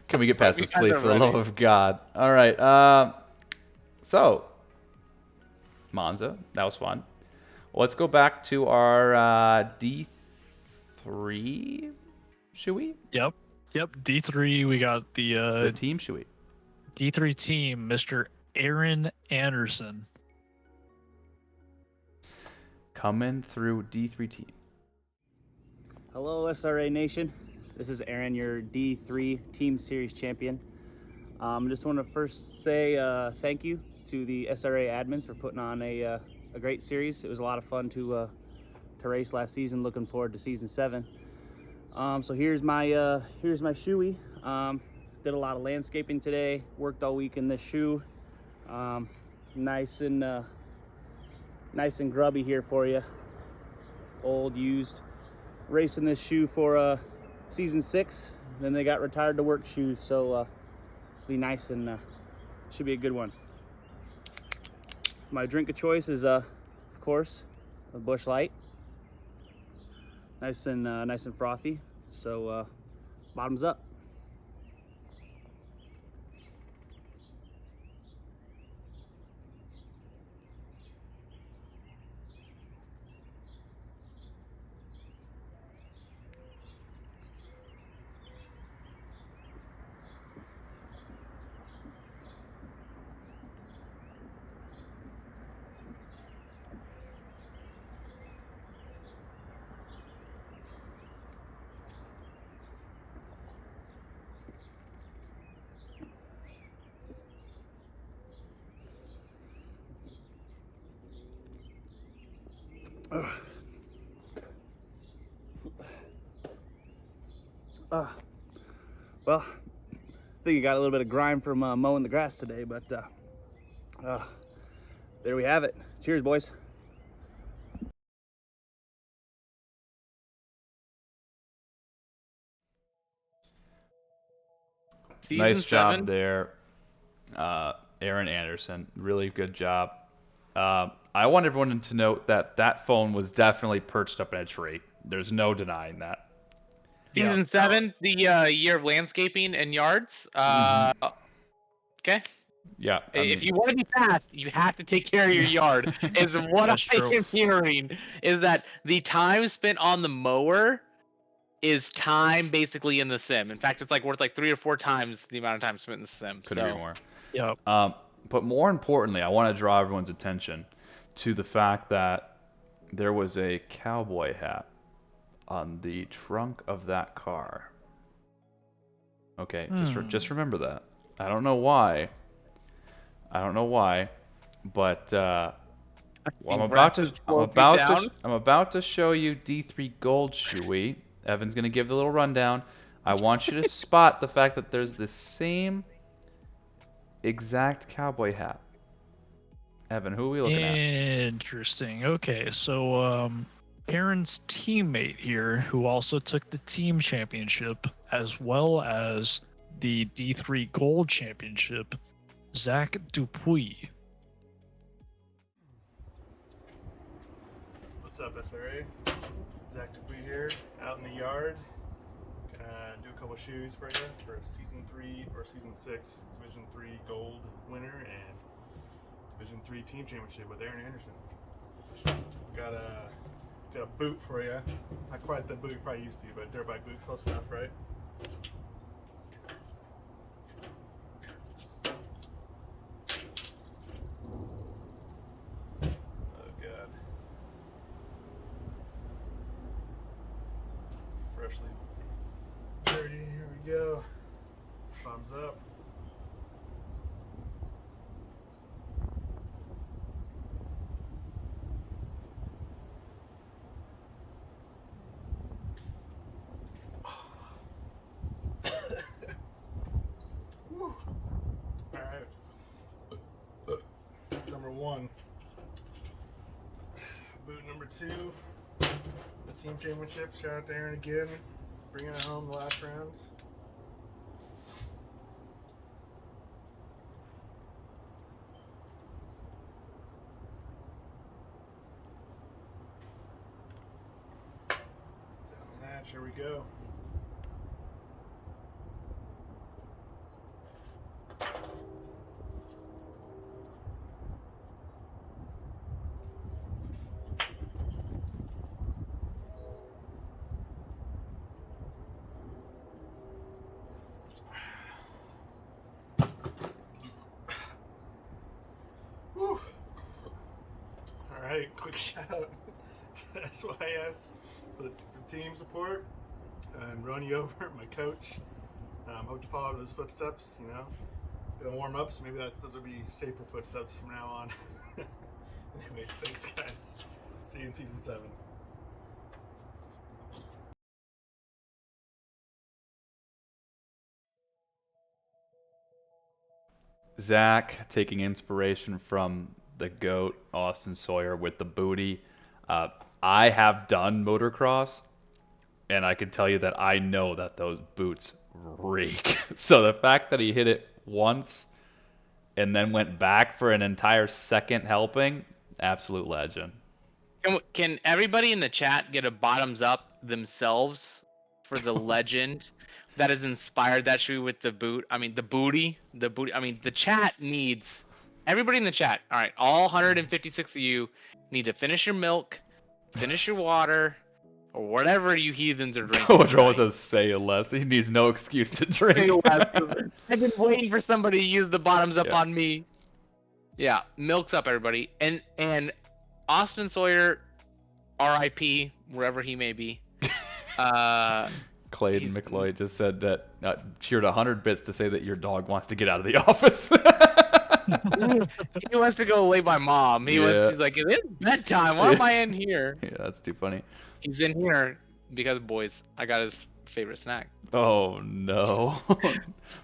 Can we get past this, please, for the love of God? All right. So Monza, that was fun. Let's go back to our D3. Should we? Yep. D3. We got the team. Should we? D3 team, Mr. Aaron Anderson. Coming through D3 team. Hello, SRA Nation. This is Aaron, your D3 Team Series champion. I just want to first say thank you to the SRA admins for putting on a great series. It was a lot of fun to race last season. Looking forward to season 7. So here's my shoey. Did a lot of landscaping today. Worked all week in this shoe. Nice and grubby here for you. Old, used. Racing this shoe for season 6. Then they got retired to work shoes, so be nice and should be a good one. My drink of choice is of course a Busch Light. Nice and frothy. So bottoms up. Well, I think you got a little bit of grime from mowing the grass today, but there we have it. Cheers, boys. Nice job there, Aaron Anderson. Really good job. I want everyone to note that that phone was definitely perched up in a tree. There's no denying that. Season 7, the year of landscaping and yards. Okay. Yeah. If you want to be fast, you have to take care of your yard. Is what I am hearing. Is that the time spent on the mower is time basically in the sim. In fact, it's like worth like 3 or 4 times the amount of time spent in the sim. Couldn't agree more. Yep. But more importantly, I want to draw everyone's attention to the fact that there was a cowboy hat on the trunk of that car. Okay, just remember that. I don't know why, but well, I'm about to show you D3 Gold Shoey. Evan's gonna give the little rundown. I want you to spot the fact that there's the same exact cowboy hat. Evan, who are we looking at? Interesting. Okay, so Aaron's teammate here, who also took the team championship as well as the D3 Gold Championship, Zach Dupuis. What's up, SRA? Zach Dupuis here, out in the yard. Gonna do a couple shoes for you for season 3 or season 6 Division 3 Gold winner and Division 3 Team Championship with Aaron Anderson. Got a boot for you. Not quite the boot you're probably used to, but a dirt bike boot, close enough, right? Oh god. Freshly dirty. Here we go. Thumbs up. Alright. Number 1. Boot number 2. The team championship. Shout out to Aaron again. Bringing it home the last rounds. Down the hatch. Here we go. quick shout out to SYS for the team support and Ronnie Over, my coach. Hope to follow those footsteps. You know, gonna warm up, so maybe those will be safer footsteps from now on. Anyway, thanks guys. See you in season 7. Zach taking inspiration from the GOAT, Austin Sawyer, with the booty. I have done motocross, and I can tell you that I know that those boots reek. So the fact that he hit it once and then went back for an entire second helping, absolute legend. Can everybody in the chat get a bottoms up themselves for the legend that has inspired that shoe with the boot? I mean, the booty. I mean, the chat needs everybody in the chat. All right, all 156 of you need to finish your milk, finish your water, or whatever you heathens are drinking. Coach almost says say less. He needs no excuse to drink. I've been waiting for somebody to use the bottoms up on me. Yeah, milk's up, everybody, and Austin Sawyer, R.I.P. wherever he may be. Clayton McLeod just said that cheered 100 bits to say that your dog wants to get out of the office. He wants to go lay my mom. He's like, it's bedtime. Why am I in here? Yeah, that's too funny. He's in here because, boys, I got his favorite snack. Oh no.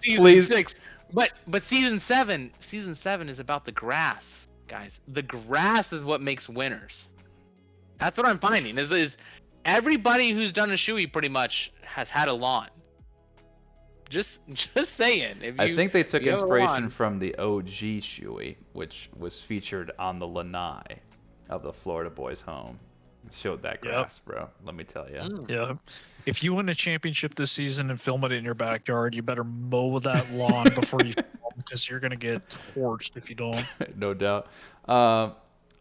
Season 6. But season 7 is about the grass, guys. The grass is what makes winners. That's what I'm finding. Is everybody who's done a shoey pretty much has had a lawn. Just saying. I think they took inspiration from the OG shoey, which was featured on the lanai of the Florida Boys home. It showed that grass, bro. Let me tell you. Yeah. If you win a championship this season and film it in your backyard, you better mow that lawn before you film, because you're gonna get torched if you don't. No doubt.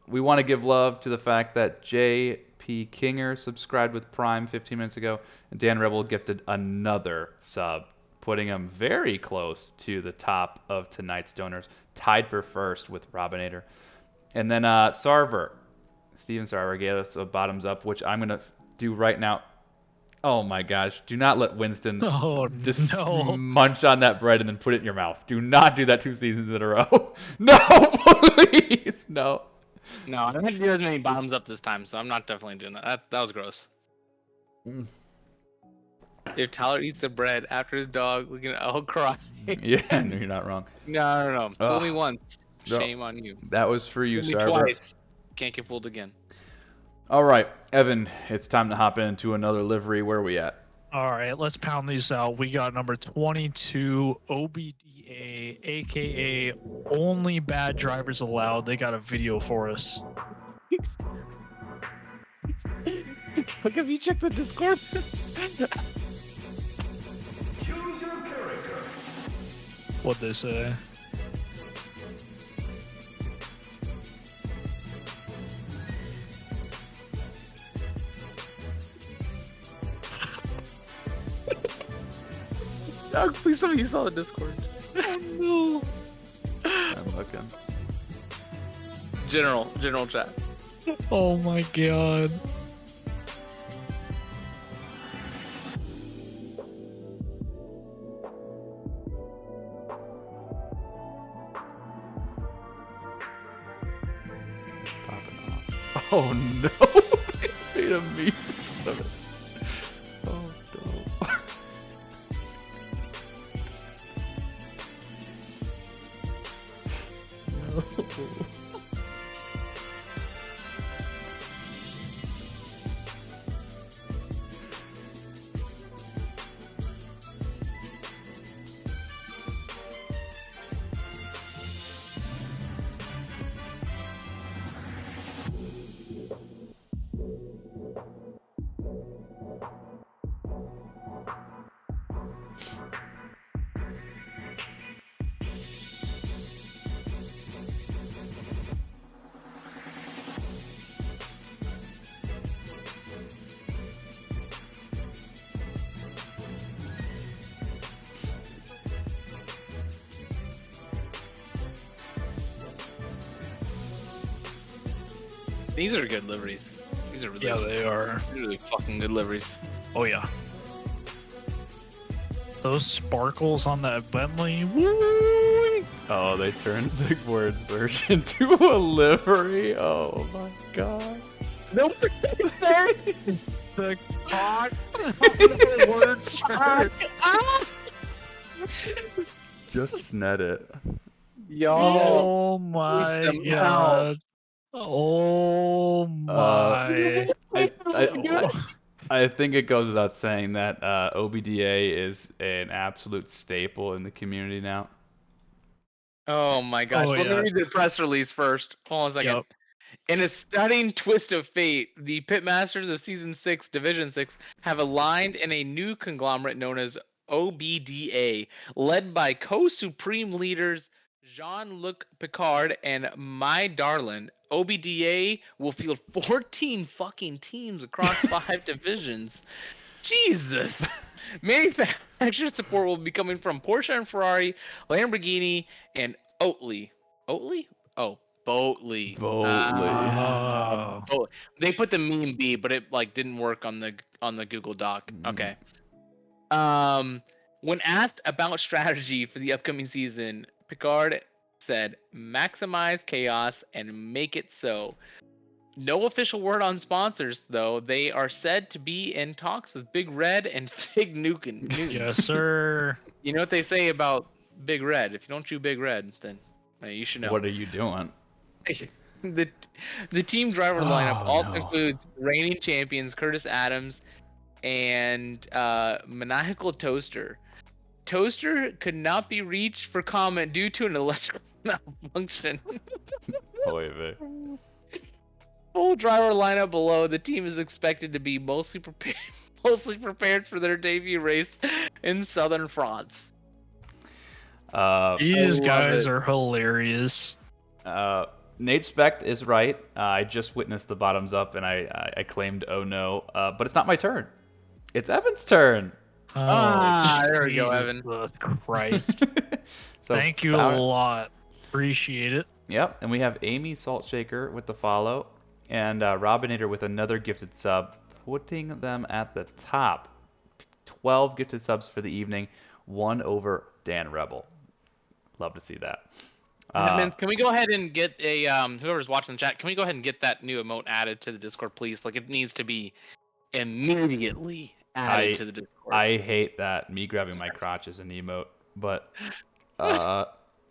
We want to give love to the fact that J.P. Kinger subscribed with Prime 15 minutes ago, and Dan Rebel gifted another sub, putting him very close to the top of tonight's donors, tied for first with Robinator. And then Steven Sarver gave us a bottoms up, which I'm going to do right now. Oh my gosh, do not let Winston munch on that bread and then put it in your mouth. Do not do that 2 seasons in a row. No, please, no. No, I didn't do as many bottoms up this time, so I'm not definitely doing that. That was gross. If Tyler eats the bread after his dog, I'll cry. Yeah, no, you're not wrong. No. Fool me once, shame on you. That was for you, Fool me Sarver. twice, can't get fooled again. All right, Evan, it's time to hop into another livery. Where are we at? All right, let's pound these out. We got number 22, OBDA, aka Only Bad Drivers Allowed. They got a video for us. Look, have you checked the Discord? What'd they say? Doug, please tell me you saw the Discord. Oh no. I'm looking. General chat. Oh my god. Popping off. Oh no. They made a meme of it. Oh no. No. These are good liveries. These are really Yeah, they are. really fucking good liveries. Oh yeah. Those sparkles on that Bentley. Woo! Oh, they turned the words version into a livery. Oh my god. No, the cock. The words shirt. Just net it. Oh my god. Oh my. I think it goes without saying that OBDA is an absolute staple in the community now. Oh my gosh. Oh, Let me yeah. read the press release first. Hold on a second. Yep. In a stunning twist of fate, the Pitmasters of Season 6, Division 6 have aligned in a new conglomerate known as OBDA, led by co-supreme leaders Jean-Luc Picard and My Darlin. OBDA will field 14 fucking teams across 5 divisions. Jesus. Manufacturer support will be coming from Porsche and Ferrari, Lamborghini, and Oatly. Oatly? Oh, Boatly. They put the meme B, but it like didn't work on the Google Doc. Okay. When asked about strategy for the upcoming season, Picard said, "Maximize chaos and make it so." No official word on sponsors, though. They are said to be in talks with Big Red and Fig Newton. Yes, sir. You know what they say about Big Red? If you don't chew Big Red, then you should know. What are you doing? The team driver lineup Oh, also no. includes reigning champions Curtis Adams and Maniacal Toaster. Toaster could not be reached for comment due to an electrical malfunction. Oy vey. Full driver lineup below. The team is expected to be mostly prepared for their debut race in southern France. These guys are hilarious. Nate Specht is right. I just witnessed the bottoms up and I claimed, oh no, but it's not my turn. It's Evan's turn. There we go, Evan. Christ. So Thank you a lot. Appreciate it. Yep, and we have Amy Saltshaker with the follow, and Robinator with another gifted sub, putting them at the top. 12 gifted subs for the evening, 1 over Dan Rebel. Love to see that. Can we go ahead and get a whoever's watching the chat? Can we go ahead and get that new emote added to the Discord, please? Like, it needs to be immediately added to the Discord. I hate that. Me grabbing my crotch is an emote, but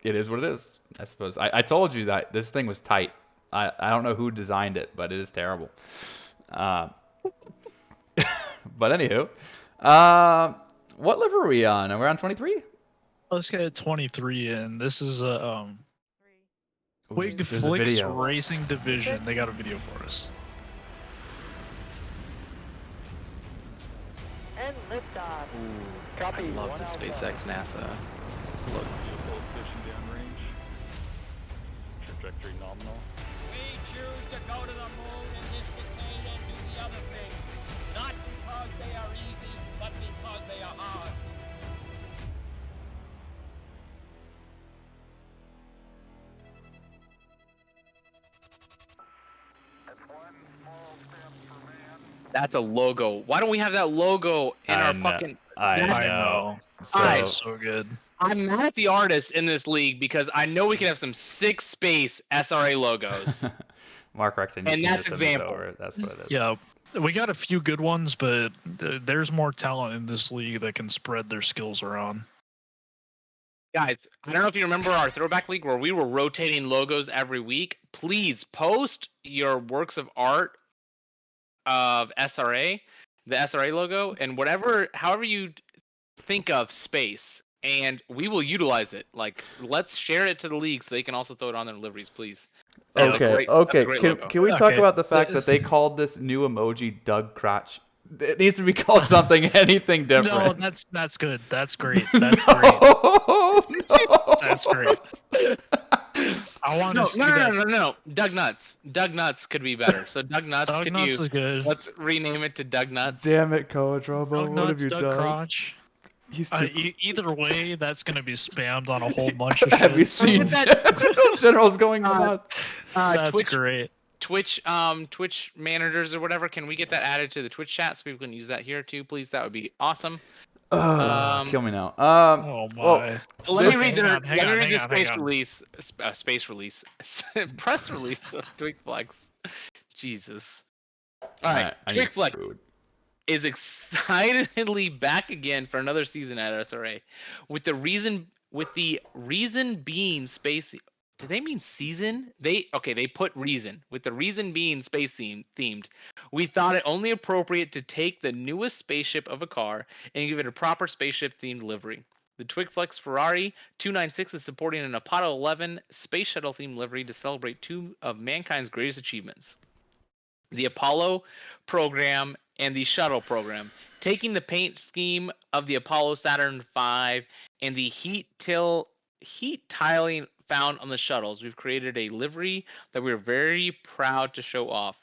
it is what it is, I suppose. I told you that this thing was tight. I don't know who designed it, but it is terrible. But anywho, what liver are we on? Are we on 23? Let's get 23 in. This is a Wig there's a Flicks video. Racing Division. They got a video for us. And liftoff. I love the SpaceX NASA look. Trajectory nominal. We choose to go to the moon in this decade and do the other things. Not because they are easy, but because they are hard. That's a logo. Why don't we have that logo in our fucking? I know. So good. I'm mad at the artists in this league because I know we can have some 6 space SRA logos. Mark Recton, And you that's just send this example. over. That's what it is. Yeah, we got a few good ones, but there's more talent in this league that can spread their skills around. Guys, I don't know if you remember our throwback league where we were rotating logos every week. Please post your works of art of SRA, the SRA logo, and however you think of space, and we will utilize it. Like, let's share it to the league so they can also throw it on their liveries, please. That's a great logo. Can we talk about the fact that they called this new emoji Doug Crotch? It needs to be called something, anything different. No, that's good. That's great. That's great. That's great. I want to see that. No. Doug Nuts. Doug Nuts could be better. So Doug Nuts. Doug Nuts is good. Let's rename it to Doug Nuts. Damn it, Koadrobo. Doug What Nuts, have you Doug done? Crotch. He's too Either way, that's gonna be spammed on a whole bunch of shit. Have you seen General's going nuts? That's Twitch, great. Twitch managers or whatever, can we get that added to the Twitch chat so people can use that here too, please? That would be awesome. Kill me now. Oh my. Well, let me read the space release, press release of Twigflex. Jesus. All right, Twigflex is excitedly back again for another season at SRA, with the reason being space. Did they mean season? They put reason, with the reason being space themed. We thought it only appropriate to take the newest spaceship of a car and give it a proper spaceship themed livery. The Twigflex Ferrari 296 is supporting an Apollo 11 space shuttle themed livery to celebrate two of mankind's greatest achievements: the Apollo program and the shuttle program. Taking the paint scheme of the Apollo Saturn V and the heat tiling found on the shuttles, we've created a livery that we're very proud to show off.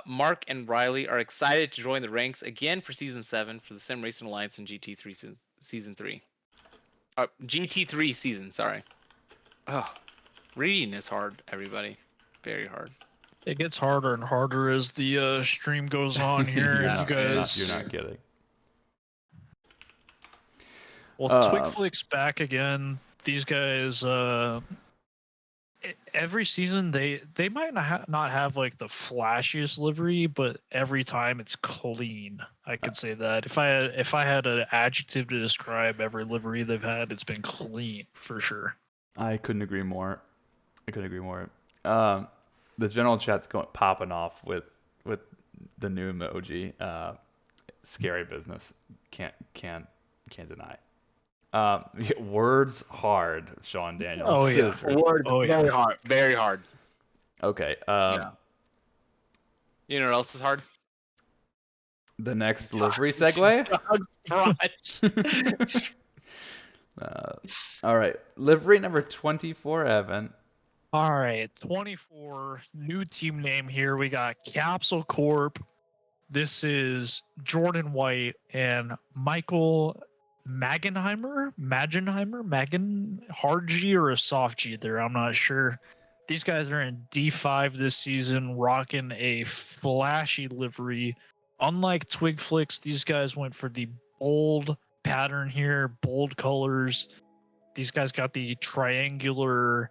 Mark and Riley are excited to join the ranks again for Season 7 for the Sim Racing Alliance in GT3 Season 3. GT3 season, sorry. Oh, reading is hard, everybody. Very hard. It gets harder and harder as the stream goes on here. You're not kidding. Well, Twigflix back again. These guys, every season they might not have like the flashiest livery, but every time it's clean. I could say that. If I had an adjective to describe every livery they've had, it's been clean for sure. I couldn't agree more. The general chat's popping off with the new emoji. Scary business. Can't deny. Words hard, Sean Daniels. Oh yeah, words very hard. Okay. Yeah. You know what else is hard? The next livery segue. All right, livery number 24, Evan. All right, 24, new team name here. We got Capsule Corp. This is Jordan White and Michael Magenheimer, hard G or a soft G there, I'm not sure. These guys are in D5 this season, rocking a flashy livery. Unlike Twigflix, these guys went for the bold pattern here, bold colors. These guys got the triangular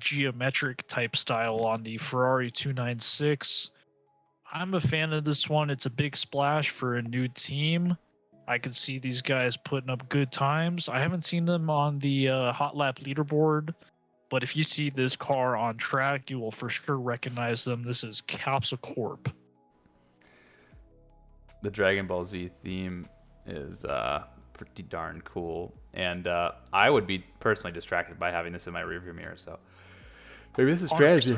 geometric type style on the Ferrari 296. I'm a fan of this one. It's a big splash for a new team. I could see these guys putting up good times. I haven't seen them on the Hot Lap leaderboard, but if you see this car on track, you will for sure recognize them. This is Capsule Corp. The Dragon Ball Z theme is pretty darn cool, and I would be personally distracted by having this in my rearview mirror, so maybe this is strategy.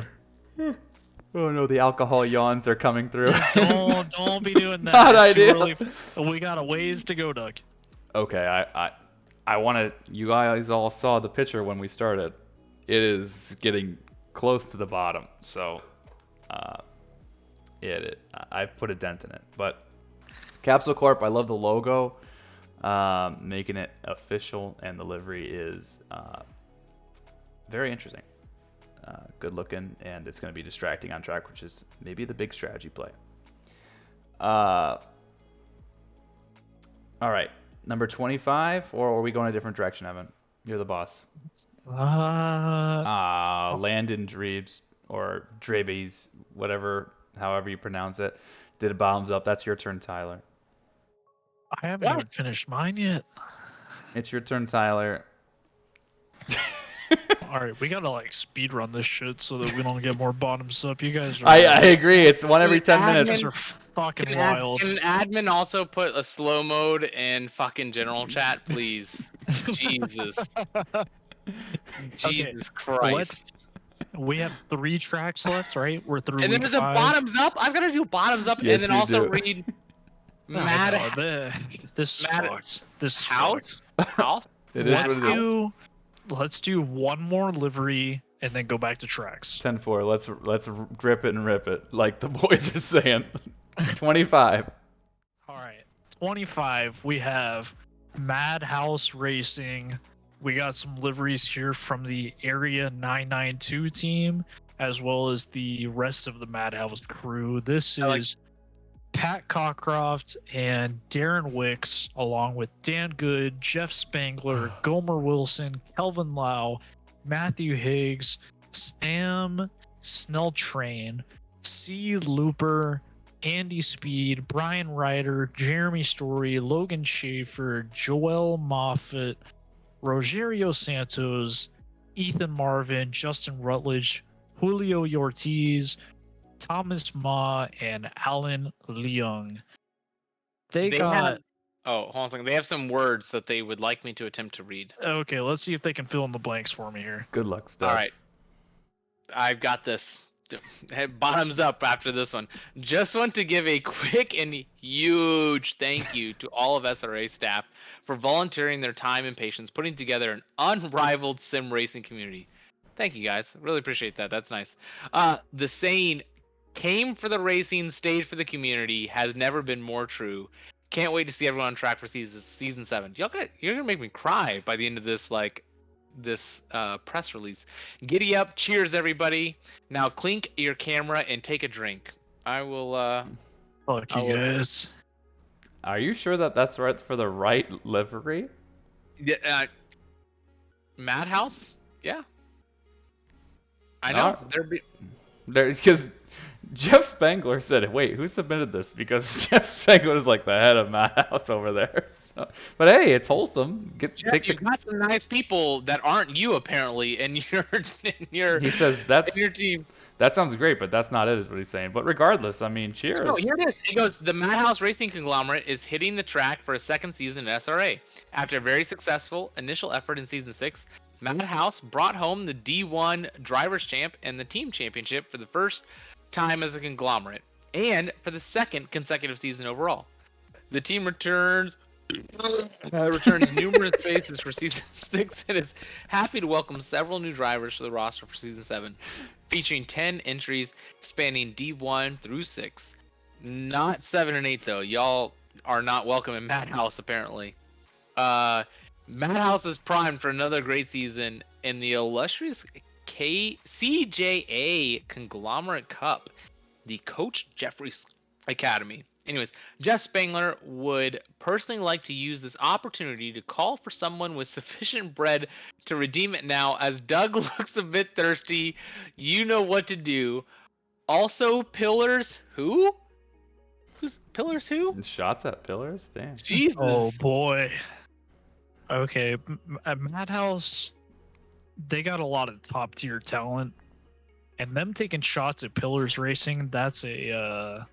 Oh no, the alcohol yawns are coming through. Don't be doing that. Bad idea. We got a ways to go, Doug. Okay, I want to. You guys all saw the picture when we started. It is getting close to the bottom, so I've put a dent in it. But Capsule Corp, I love the logo, making it official, and the livery is very interesting. Good looking, and it's going to be distracting on track, which is maybe the big strategy play. All right, number 25, or are we going a different direction, Evan? You're the boss. Landon Drebes, or Drebes, however you pronounce it, did a bombs up. That's your turn, Tyler. I haven't even finished mine yet. It's your turn, Tyler. All right, we gotta speed run this shit so that we don't get more bottoms up. You guys are. I agree. It's one every 10 minutes. You guys are fucking wild. Can admin also put a slow mode in fucking general chat, please? Jesus. Jesus Christ. We have 3 tracks left, right? We're through. And then there's a bottoms up. I've got to do bottoms up, yes, and then also read. This sucks. This house. It is what it is. Let's do one more livery and then go back to tracks. 10-4. Let's grip it and rip it, like the boys are saying. 25. All right, 25. We have Madhouse Racing. We got some liveries here from the Area 992 team, as well as the rest of the Madhouse crew. This is Pat Cockcroft and Darren Wicks, along with Dan Good, Jeff Spangler, Gomer Wilson, Kelvin Lau, Matthew Higgs, Sam Snelltrain, C. Looper, Andy Speed, Brian Ryder, Jeremy Story, Logan Schaefer, Joel Moffat, Rogerio Santos, Ethan Marvin, Justin Rutledge, Julio Ortiz, Thomas Ma, and Alan Leung. They got. have. Oh, hold on a second. They have some words that they would like me to attempt to read. Okay, let's see if they can fill in the blanks for me here. Good luck, Steph. All right. I've got this. Bottoms up after this one. Just want to give a quick and huge thank you to all of SRA staff for volunteering their time and patience putting together an unrivaled sim racing community. Thank you guys. Really appreciate that. That's nice. The saying came for the racing, stayed for the community has never been more true. Can't wait to see everyone on track for season 7. You're gonna make me cry by the end of this this press release. Giddy up, cheers everybody. Now clink your camera and take a drink. I will Fuck you guys. Are you sure that that's right for the right livery? Yeah, Madhouse? Yeah. I know. Because Jeff Spangler said, wait, who submitted this? Because Jeff Spangler is like the head of Madhouse over there. So, but hey, it's wholesome. Jeff, you've got some nice people that aren't you apparently, and you're he says that's your team. That sounds great, but that's not it, is what he's saying. But regardless, I mean, cheers. No, here it is. It goes, the Madhouse Racing Conglomerate is hitting the track for a second season at SRA. After a very successful initial effort in Season 6, Madhouse brought home the D1 Drivers' Champ and the Team Championship for the first time as a conglomerate, and for the second consecutive season overall. The team returns numerous faces for Season 6 and is happy to welcome several new drivers to the roster for Season 7, featuring 10 entries spanning D1 through 6. Not 7 and 8, though. Y'all are not welcome in Madhouse, apparently. Madhouse is primed for another great season in the illustrious CJA Conglomerate Cup, the Coach Jeffrey's Academy. Anyways, Jeff Spangler would personally like to use this opportunity to call for someone with sufficient bread to redeem it now, as Doug looks a bit thirsty. You know what to do. Also, Pillars who? Who's Pillars who? Shots at Pillars? Damn. Jesus. Oh boy. Okay, at Madhouse, they got a lot of top tier talent, and them taking shots at Pillars Racing, that's a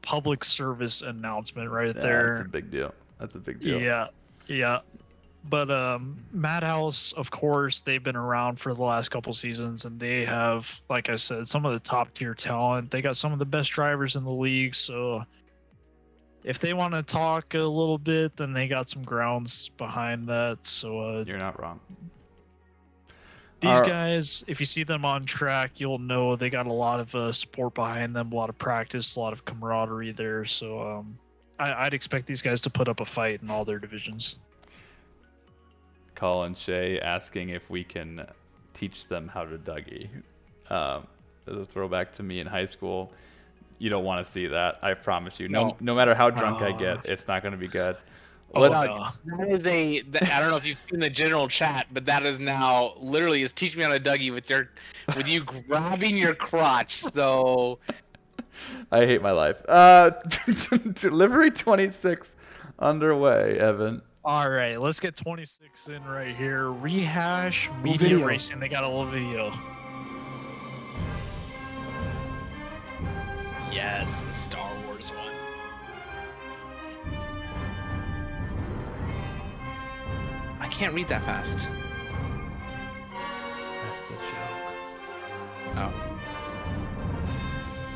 public service announcement right there. That's a big deal. That's a big deal. Yeah. But Madhouse, of course, they've been around for the last couple seasons, and they have, like I said, some of the top tier talent. They got some of the best drivers in the league, so if they want to talk a little bit, then they got some grounds behind that. So you're not wrong. These guys, if you see them on track, you'll know they got a lot of support behind them, a lot of practice, a lot of camaraderie there. So I'd expect these guys to put up a fight in all their divisions. Colin Shea asking if we can teach them how to Dougie. There's a throwback to me in high school. You don't want to see that. I promise you. No matter how drunk I get, it's not going to be good. That is I don't know if you've seen the general chat, but that is now literally is teach me how to Dougie with you grabbing your crotch. So I hate my life. Delivery 26 underway, Evan. All right, let's get 26 in right here. Rehash Media Racing. They got a little video. Yes, the Star Wars one. I can't read that fast. Oh.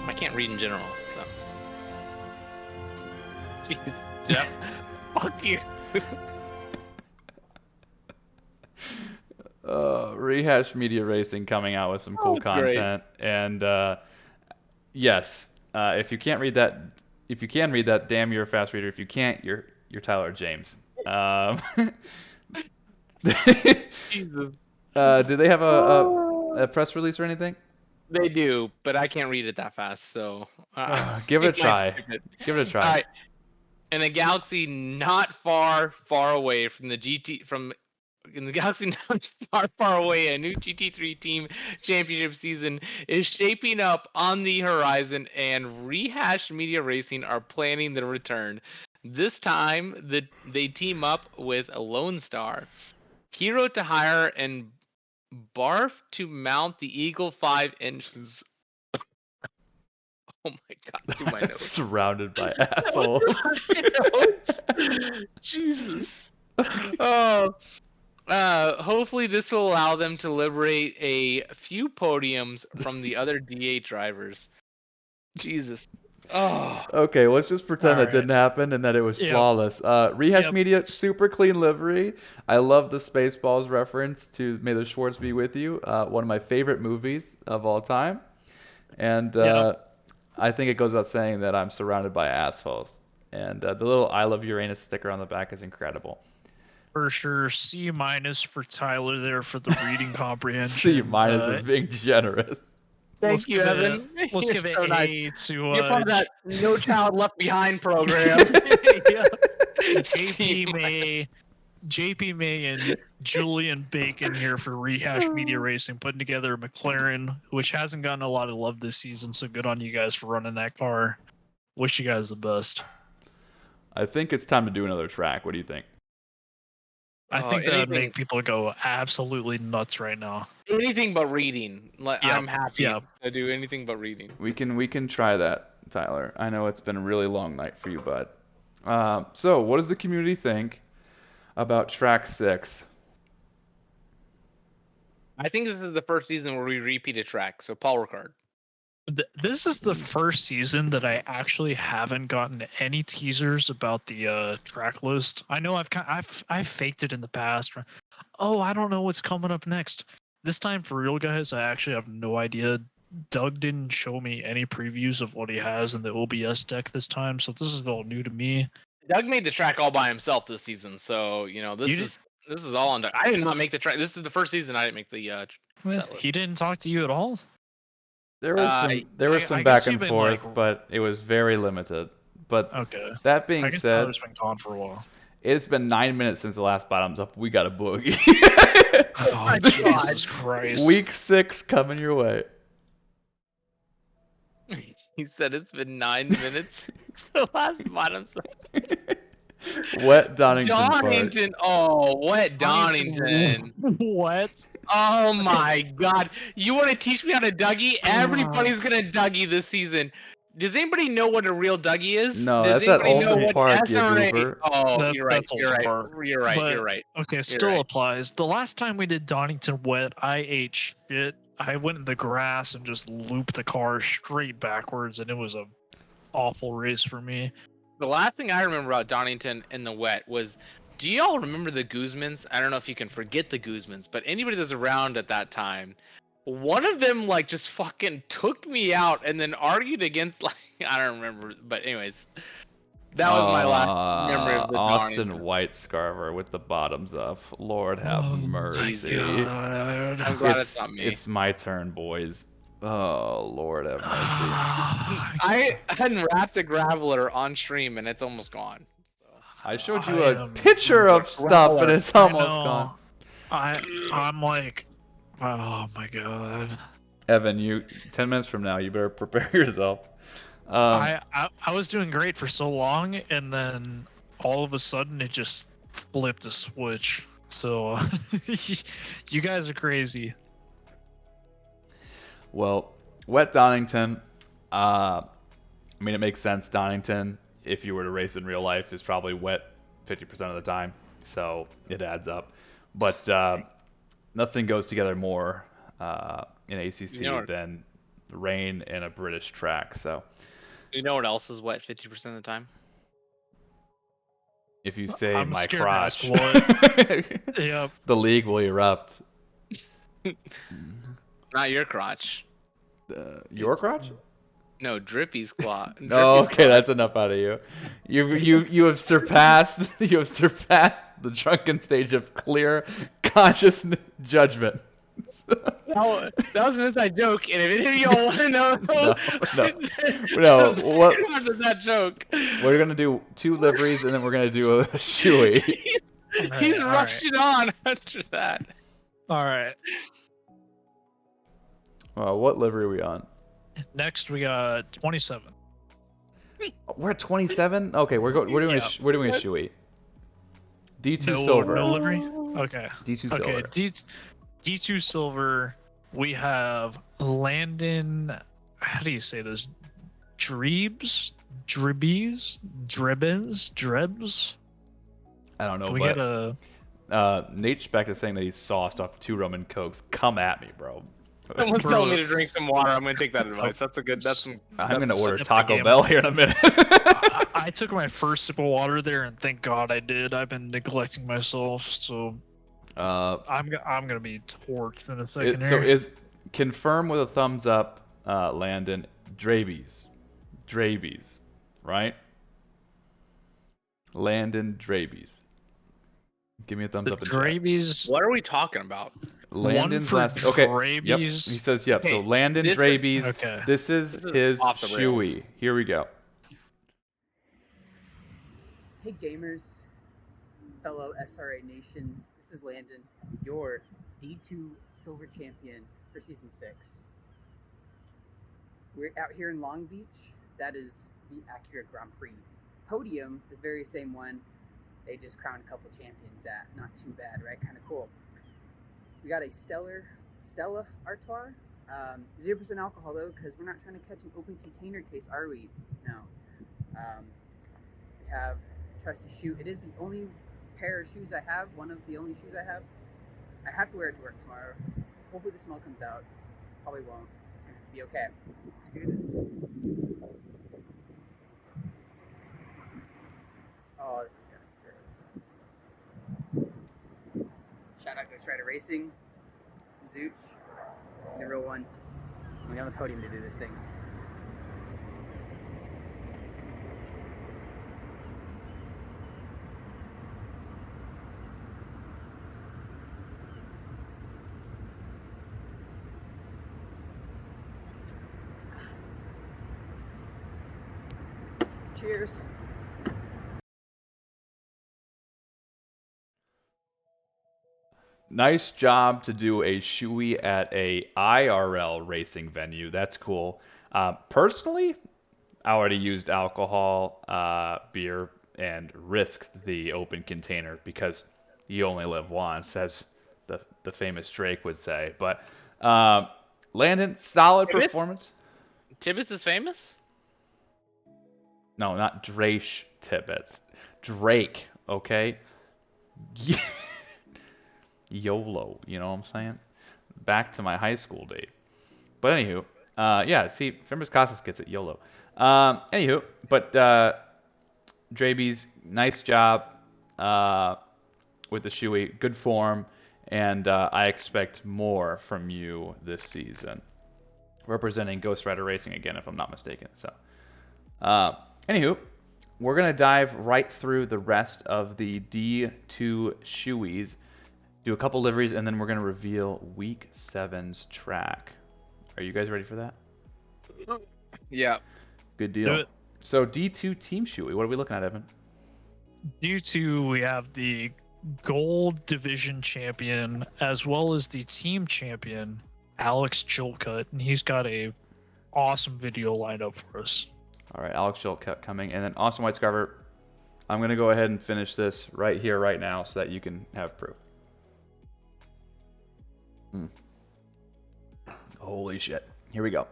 I can't read in general, so. Jeez, Jeff. Fuck you. Rehash Media Racing coming out with some cool content. And yes, if you can't read that, damn, you're a fast reader. If you can't, you're Tyler James. Jesus. Do they have a press release or anything? They do, but I can't read it that fast, so Give it a I might try. skip it. Give it a try. All right. In a galaxy not far, far away in the galaxy not far, far away, a new GT3 Team Championship season is shaping up on the horizon, and Rehash Media Racing are planning their return. This time, they team up with Lone Star, Hero to hire, and Barf to mount the Eagle 5 engines. Oh my god, to my nose. Surrounded by assholes. Jesus. Hopefully this will allow them to liberate a few podiums from the other D8 drivers. Jesus. Oh. Okay, let's just pretend that Alright. didn't happen and that it was Yep. flawless. Rehash Yep. Media, super clean livery. I love the Spaceballs reference to May the Schwartz Be With You, one of my favorite movies of all time. And I think it goes without saying that I'm surrounded by assholes. And the little I Love Uranus sticker on the back is incredible. For sure, C- for Tyler there for the reading comprehension. C- is being generous. Thank you, Evan. Let's You're give it so A nice. to You're part of that No Child Left Behind program. JP May and Julian Bacon here for Rehash Media Racing, putting together a McLaren, which hasn't gotten a lot of love this season, so good on you guys for running that car. Wish you guys the best. I think it's time to do another track. What do you think? I think that would make people go absolutely nuts right now. Anything but reading. I'm happy Yep. to do anything but reading. We can try that, Tyler. I know it's been a really long night for you, bud. So what does the community think about track 6? I think this is the first season where we repeat a track. So Paul Ricard. This is the first season that I actually haven't gotten any teasers about the track list. I know I've faked it in the past. Oh, I don't know what's coming up next. This time, for real, guys, I actually have no idea. Doug didn't show me any previews of what he has in the OBS deck this time, so this is all new to me. Doug made the track all by himself this season, so this is all on Doug. I did not make the track. This is the first season I didn't make the. He didn't talk to you at all. There was some back and forth, but it was very limited. But that being I guess said, Tyler's been gone for a while. it's been 9 minutes since the last bottoms up. We got a boogie. Oh, Jesus Christ. Week 6 coming your way. He said it's been 9 minutes. The last bottoms up. Wet Donington Park. Donington. Oh, wet Donington. What? Oh my God! You want to teach me how to Dougie? Everybody's gonna Dougie this season. Does anybody know what a real Dougie is? No, Does that's at anybody know Ultimate what Park, you SRA? goober. Oh, you're right. That's You're right. Ultimate Park. You're right. But, You're right. Okay, You're still right. applies. The last time we did Donington Wet, I ate shit. I went in the grass and just looped the car straight backwards, and it was a awful race for me. The last thing I remember about Donington in the wet was, do y'all remember the Guzmans? I don't know if you can forget the Guzmans, but anybody that's around at that time, one of them like just fucking took me out and then argued against I don't remember, but anyways, that was my last memory of the Austin Donington. White Scarver with the bottoms up. Lord have mercy. God. I'm glad it's not me. It's my turn, boys. Oh, Lord have mercy. I hadn't wrapped a graveler on stream and it's almost gone. I showed you a picture of stuff and it's almost gone. I'm like, oh my God. Evan, 10 minutes from now, you better prepare yourself. I was doing great for so long, and then all of a sudden it just flipped a switch. So you guys are crazy. Well, wet Donington. I mean, it makes sense. Donington, if you were to race in real life, is probably wet 50% of the time, so it adds up. But nothing goes together more in ACC than rain and a British track. So. You know what else is wet 50% of the time? If you say I'm my scared to crotch, ask what. Yep. The league will erupt. Not your crotch. Your crotch? No, Drippy Squad. No, okay, that's enough out of you. You have surpassed the drunken stage of clear conscious judgment. That was an inside joke, and if any of y'all want to know, No. What? After that joke, We're gonna do 2 liveries, and then we're gonna do a shoey. he's rushing on after that. All right. What livery are we on? Next we got 27. We're at 27. Okay, we're doing Yeah. we're doing a shoey. D2 No, silver. no livery. Okay. D2 Okay. silver. D2 silver. We have Landon. How do you say this? Drebs. I don't know, Can we but get a Nate Speck is saying that he sauced off 2 rum and cokes. Come at me, bro. Someone's telling me to drink some water. I'm gonna take that advice. That's a good. That's some. I'm gonna order Step the Taco game Bell up. here in a minute. I took my first sip of water there, and thank God I did. I've been neglecting myself, so I'm gonna be torched in a second So here. is confirm with a thumbs up, Landon. Drabies, right? Landon Drabies. Give me a thumbs up in chat. Drabies. What are we talking about? Landon's One last. for Okay. Drabies. Yep. He says yep. So Hey, Landon this is- Drabies. Okay. This is his off the rails. shoey. Here we go. Hey gamers, fellow SRA Nation, this is Landon, your D2 Silver Champion for Season 6. We're out here in Long Beach. That is the Acura Grand Prix. Podium, the very same one they just crowned a couple champions at. Not too bad, right? Kind of cool. We got a Stella Artois. 0% alcohol though, because we're not trying to catch an open container case, are we? No. We have Trusty Shoe. It is the only pair of shoes I have. One of the only shoes I have. I have to wear it to work tomorrow. Hopefully the smell comes out. Probably won't. It's gonna have to be okay. Let's do this. Oh, this is gonna be gross. Shout out Ghost Rider Racing, Zooch, the real one. We're on the podium to do this thing. Cheers. Nice job to do a shoey at a IRL racing venue. That's cool. Personally, I already used alcohol, beer, and risked the open container because you only live once, as the famous Drake would say. But Landon, solid Tibbetts? performance. Tibbetts is famous? No, not Drake Tibbetts. Drake, okay? YOLO, you know what I'm saying? Back to my high school days. But anywho, yeah, see, Fimbres Casas gets it, YOLO. Anywho, but Drabies, nice job with the shoey, good form, and I expect more from you this season. Representing Ghost Rider Racing again, if I'm not mistaken. So, anywho, we're gonna dive right through the rest of the D2 shoeys, do a couple liveries, and then we're gonna reveal Week 7's track. Are you guys ready for that? Yeah. Good Do deal. it. So D2 Team Shoey, what are we looking at, Evan? D2, we have the Gold Division Champion as well as the Team Champion, Alex Chilcutt, and he's got a awesome video lined up for us. All right, Alex Chilcutt coming, and then Awesome White Scarver. I'm gonna go ahead and finish this right here, right now, so that you can have proof. Holy shit! Here we go.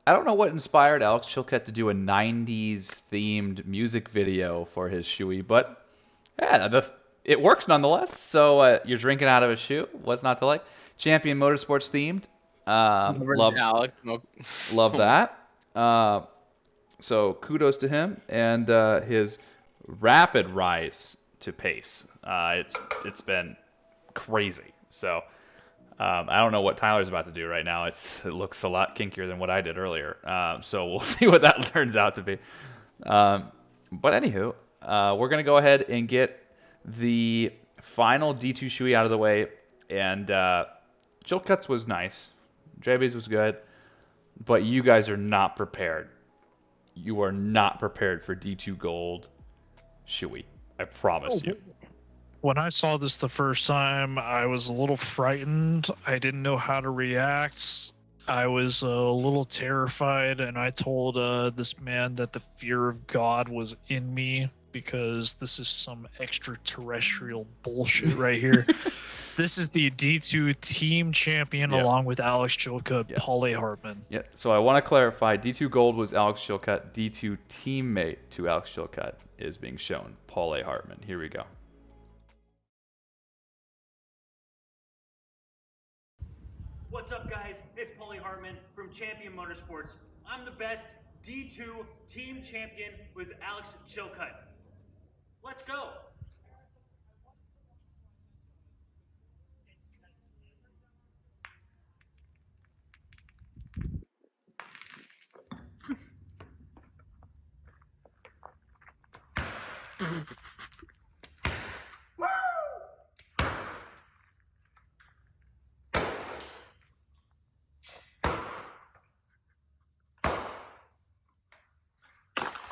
I don't know what inspired Alex Chilcutt to do a 90s themed music video for his shoey, but yeah, it works nonetheless. So you're drinking out of a shoe. What's not to like? Champion Motorsports themed. Love that. So kudos to him and his rapid rise to pace. It's been crazy. So I don't know what Tyler's about to do right now. It looks a lot kinkier than what I did earlier. So we'll see what that turns out to be. But anywho, we're gonna go ahead and get the final D2 shoey out of the way. And Chilcutt's was nice. JB's was good. But you guys are not prepared. You are not prepared for D2 Gold shoey. I promise you. When I saw this the first time, I was a little frightened. I didn't know how to react. I was a little terrified, and I told this man that the fear of God was in me because this is some extraterrestrial bullshit right here. This is the D2 team champion along with Alex Chilcutt, Paul A. Hartman. Yeah, so I want to clarify, D2 Gold was Alex Chilcutt. D2 teammate to Alex Chilcutt is being shown, Paul A. Hartman. Here we go. What's up, guys? It's Paulie Hartman from Champion Motorsports. I'm the best D2 team champion with Alex Chilcutt. Let's go.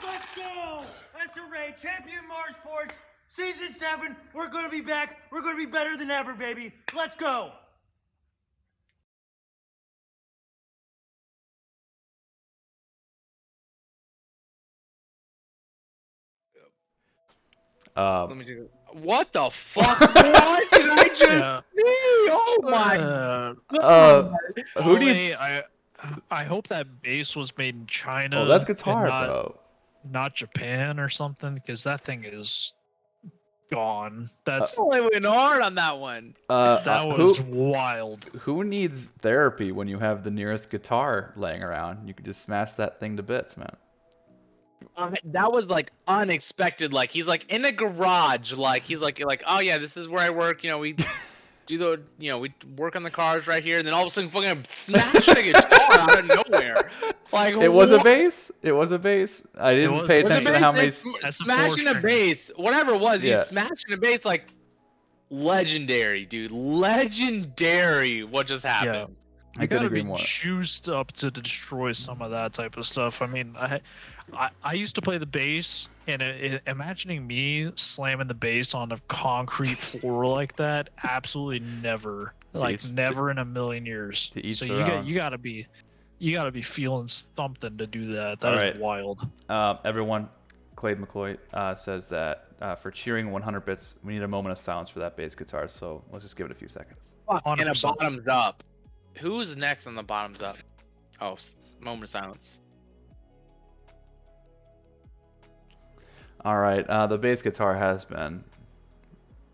Let's go! SRA, Champion Motorsports, Season 7, we're gonna be back. We're gonna be better than ever, baby. Let's go! Let me do what the fuck? What did I just see? Oh my god! Who needs? I hope that bass was made in China. Oh, that's guitar, and bro. Not Japan or something, because that thing is gone. That's I went hard on that one. that was wild. Who needs therapy when you have the nearest guitar laying around? You could just smash that thing to bits, man. That was like unexpected. Like he's like in a garage. Like he's like oh yeah, this is where I work. You know we do the we work on the cars right here, and then all of a sudden fucking smash a guitar out of nowhere. Like it was a bass. It was a bass. I didn't pay attention to how many. Smashing a bass, whatever it was, he's smashing a bass like legendary, dude. Legendary. What just happened? You gotta be juiced up to destroy some of that type of stuff. I mean, I used to play the bass, and imagining me slamming the bass on a concrete floor like that, absolutely never, never in a million years. So you gotta be feeling something to do that. That is wild. Everyone, Clay McCloy says that for cheering 100 bits, we need a moment of silence for that bass guitar. So let's just give it a few seconds. And a bottoms up. Who's next on the bottoms up? Oh, moment of silence. All right, the bass guitar has been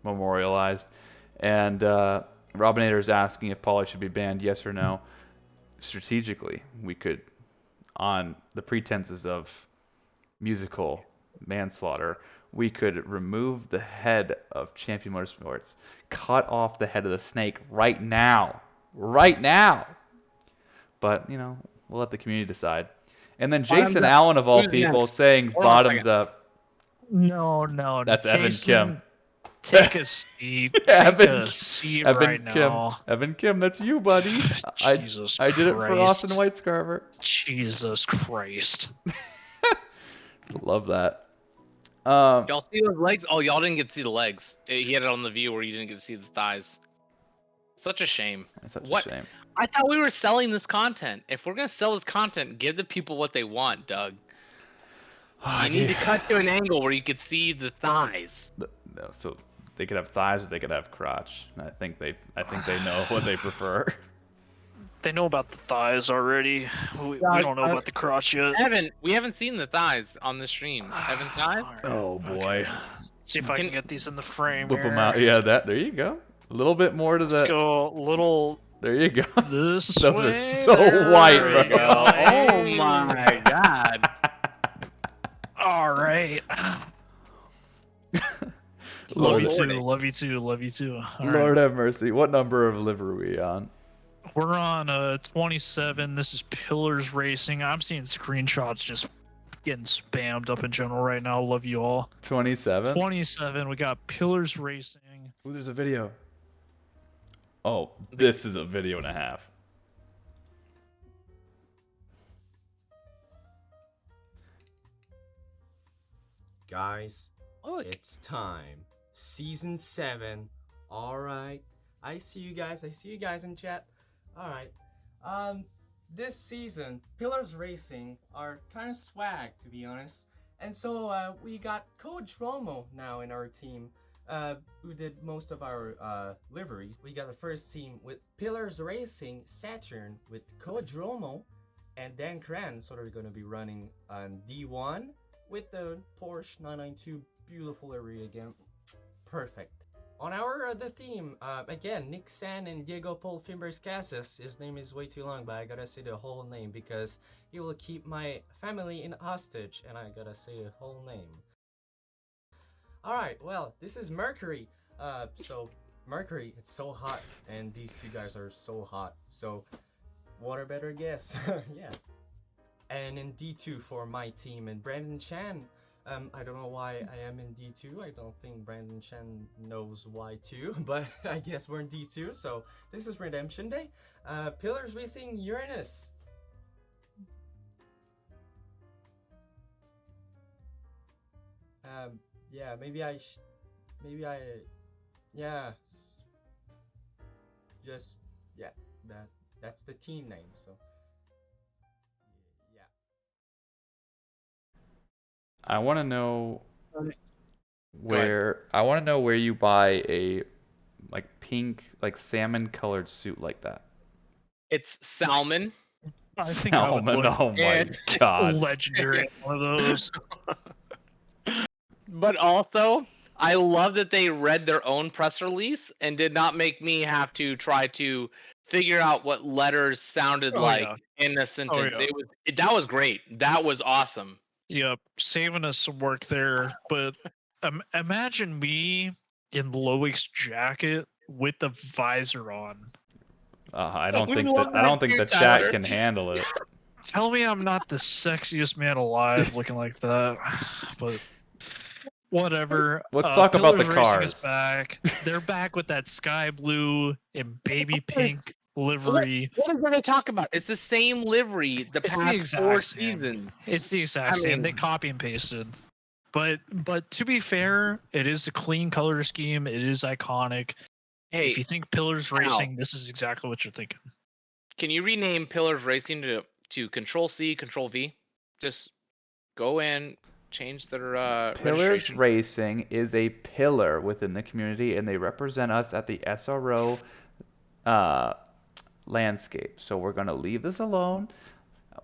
memorialized, and Robinator is asking if Paulie should be banned. Yes or no? Strategically, we could, on the pretenses of musical manslaughter, we could remove the head of Champion Motorsports, cut off the head of the snake right now. Right now. But, we'll let the community decide. And then Jason Allen, of all people, saying bottoms up. No. That's Evan Kim. Take a seat. Take a seat right now. Evan Kim, that's you, buddy. Jesus I did it for Christ. Austin Whitescarver. Jesus Christ. Love that. Y'all see those legs? Oh, y'all didn't get to see the legs. He had it on the view where you didn't get to see the thighs. Such a shame. Such a shame. I thought we were selling this content. If we're gonna sell this content, give the people what they want, Doug. You need to cut to an angle where you could see the thighs. No, so they could have thighs or they could have crotch. I think they know what they prefer. They know about the thighs already. We don't know about the crotch yet. We haven't seen the thighs on the stream. Evan thighs? Oh boy. See if I can get these in the frame Whip here. them out. Yeah, there you go. A little bit more to the. Let's go a little. There you go. This Those way. are so white, bro. There we go. Oh my god. All right. Love you too. Love you too. Love you too. All Lord right. have mercy. What number of liver are we on? We're on 27. This is Pillars Racing. I'm seeing screenshots just getting spammed up in general right now. Love you all. 27? 27. We got Pillars Racing. Ooh, there's a video. Oh, this is a video and a half. Guys, it's time. Season 7. Alright. I see you guys in chat. Alright. This season, Pillars Racing are kind of swag, to be honest. And so, we got Coach Romo now in our team, who did most of our liveries. We got the first team with Pillars Racing Saturn with Coach Romo and Dan Cran. So they're gonna be running on D1 with the Porsche 992, beautiful livery again. Perfect. On our the theme, again, Nick San and Diego Paul Fimbres Casas. His name is way too long, but I gotta say the whole name because he will keep my family in hostage, and I gotta say the whole name. Alright, well, this is Mercury. So, Mercury, it's so hot, and these two guys are so hot. So, what a better guess? Yeah. And in D2 for my team, and Brandon Chan. I don't know why I am in D2. I don't think Brandon Chen knows why too, but I guess we're in D2, so this is Redemption Day. Pillars Racing Uranus. Yeah, yeah. Just, yeah, that's the team name, so. I want to know where you buy a like pink, like salmon colored suit like that. It's salmon. I think I would Salmon, look oh my god. legendary at one of those. But also, I love that they read their own press release and did not make me have to try to figure out what letters sounded like in a sentence. yeah. That was great. That was awesome. Yep, saving us some work there. But imagine me in Loic's jacket with the visor on. I don't think the chat can handle it. Tell me I'm not the sexiest man alive looking like that. But whatever. Let's talk about the Pillars Racing cars. is back. They're back with that sky blue and baby pink livery. What are they talk about? It's the same livery the past 4 seasons. It's the exact same. They copy and pasted. But to be fair, it is a clean color scheme. It is iconic. Hey, if you think Pillars Racing, this is exactly what you're thinking. Can you rename Pillars Racing to Control C, Control V? Just go in, change their Pillars Racing is a pillar within the community, and they represent us at the SRO landscape. So we're going to leave this alone.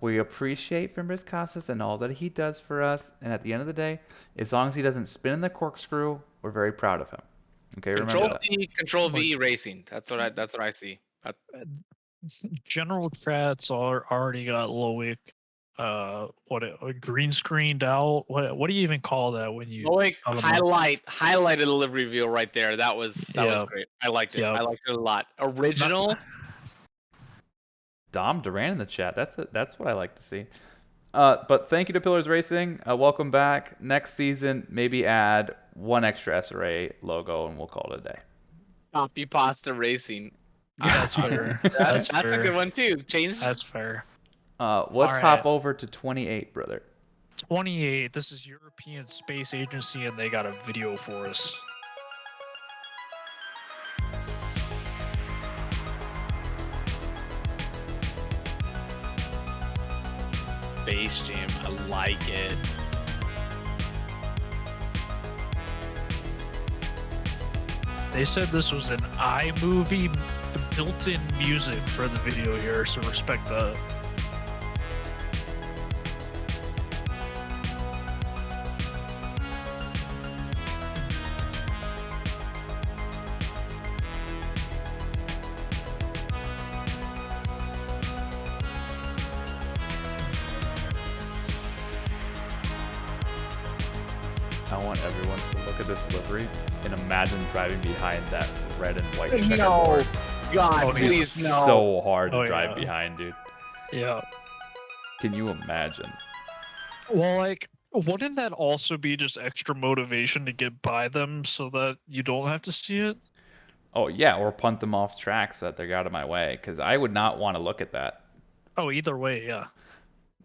We appreciate Fimbres Casas and all that he does for us. And at the end of the day, as long as he doesn't spin in the corkscrew, we're very proud of him. Okay, remember that. Control V Racing. That's what I see. General chats already got Loic. Green screened out. What do you even call that when you Loic highlighted the livery reveal right there. That was great. I liked it. I liked it a lot. Original. Dom Duran in the chat. That's what I like to see. But thank you to Pillars Racing. Welcome back. Next season, maybe add one extra SRA logo, and we'll call it a day. Copy Pasta Racing. That's fair. That's a good one too. Change. That's fair. Let's hop over to 28, brother. 28. This is European Space Agency, and they got a video for us. Space Jam. I like it. They said this was an iMovie built-in music for the video here, so respect that. I want everyone to look at this livery and imagine driving behind that red and white No, checkerboard. God, It's please, no. so hard to Oh, drive yeah. behind, dude. Yeah. Can you imagine? Well, like, wouldn't that also be just extra motivation to get by them so that you don't have to see it? Oh yeah, or punt them off track so that they're out of my way, because I would not want to look at that. Oh, either way, yeah.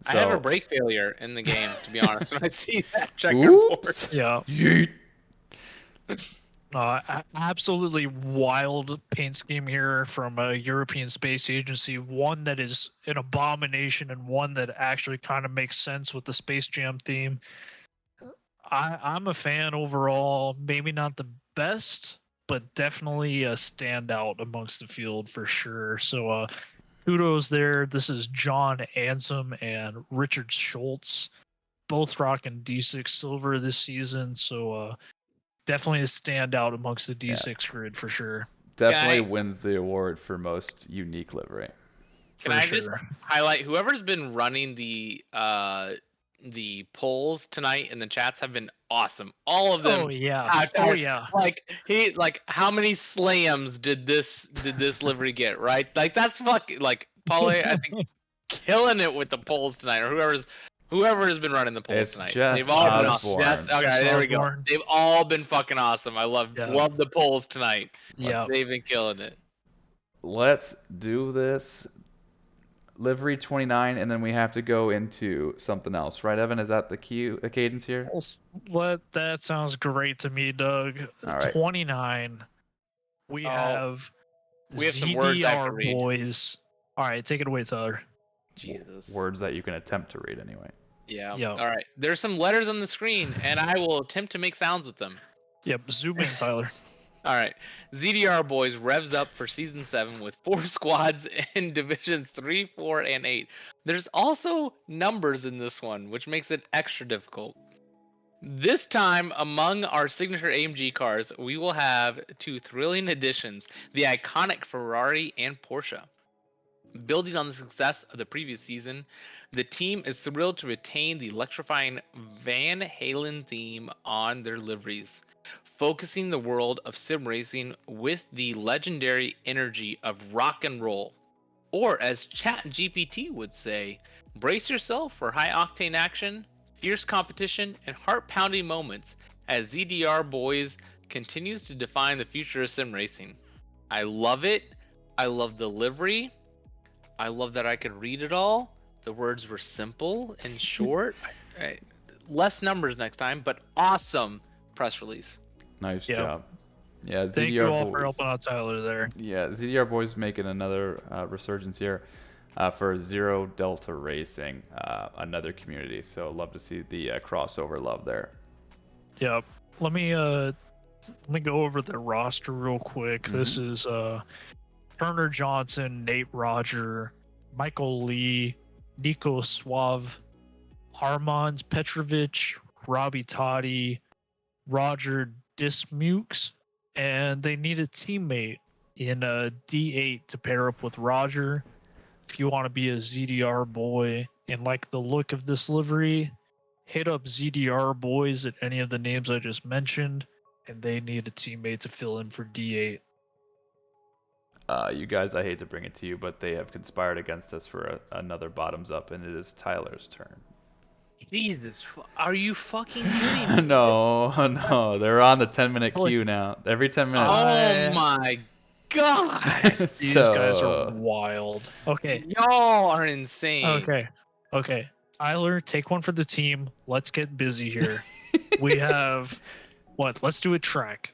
I have a So, brake failure in the game, to be honest, when I see that checkerboard. oops. Yeah. Yeet. Absolutely wild paint scheme here from a European Space Agency. One that is an abomination and one that actually kind of makes sense with the Space Jam theme. I'm a fan overall. Maybe not the best, but definitely a standout amongst the field for sure. So kudos there. This is John Ansem and Richard Schultz, both rocking D6 silver this season. So definitely a standout amongst the D6 grid for sure. Definitely wins the award for most unique livery. Can I just highlight whoever's been running the polls tonight in the chats have been awesome. All of them. Oh yeah. Oh yeah. Like how many slams did this livery get, right? Like that's fucking like Paulie, I think killing it with the polls tonight, or whoever has been running the polls It's tonight. just They've all been Osborne. awesome. Okay, there we go. They've all been fucking awesome. I love the polls tonight. Yeah. They've been killing it. Let's do this. Livery 29, and then we have to go into something else, right, Evan? Is that the cadence here? That sounds great to me, Doug. All right. 29. We have some words I have to ZDR read. boys. All right, take it away, Tyler. Jesus. Words that you can attempt to read anyway. Yeah. Yeah. All right. There's some letters on the screen, and I will attempt to make sounds with them. Yep. Zoom in, Tyler. All right. ZDR Boys revs up for Season 7 with 4 squads in Divisions 3, 4, and 8. There's also numbers in this one, which makes it extra difficult. This time, among our signature AMG cars, we will have 2 thrilling additions, the iconic Ferrari and Porsche. Building on the success of the previous season, the team is thrilled to retain the electrifying Van Halen theme on their liveries, focusing the world of sim racing with the legendary energy of rock and roll. Or as ChatGPT would say, brace yourself for high-octane action, fierce competition, and heart-pounding moments as ZDR Boys continues to define the future of sim racing. I love it. I love the livery. I love that I could read it all. The words were simple and short. Less numbers next time, but awesome press release. Nice job. Yeah, ZDR Thank you all boys. for helping out Tyler there. Yeah, ZDR Boys making another resurgence here for Zero Delta Racing, another community. So love to see the crossover love there. Yep. Let me go over the roster real quick. This is Turner Johnson, Nate Roger, Michael Lee, Nico Suave, Armand Petrovic, Robbie Totti, Roger Dismukes, and they need a teammate in a D8 to pair up with Roger. If you want to be a ZDR boy and like the look of this livery, hit up ZDR boys at any of the names I just mentioned, and they need a teammate to fill in for D8. You guys, I hate to bring it to you, but they have conspired against us for another bottoms up, and it is Tyler's turn. Jesus, are you fucking kidding me? No, they're on the 10-minute queue now. Every 10 minutes. Oh my god! These guys are wild. Okay. Y'all are insane. Okay. Tyler, take one for the team. Let's get busy here. We have what? Let's do a track.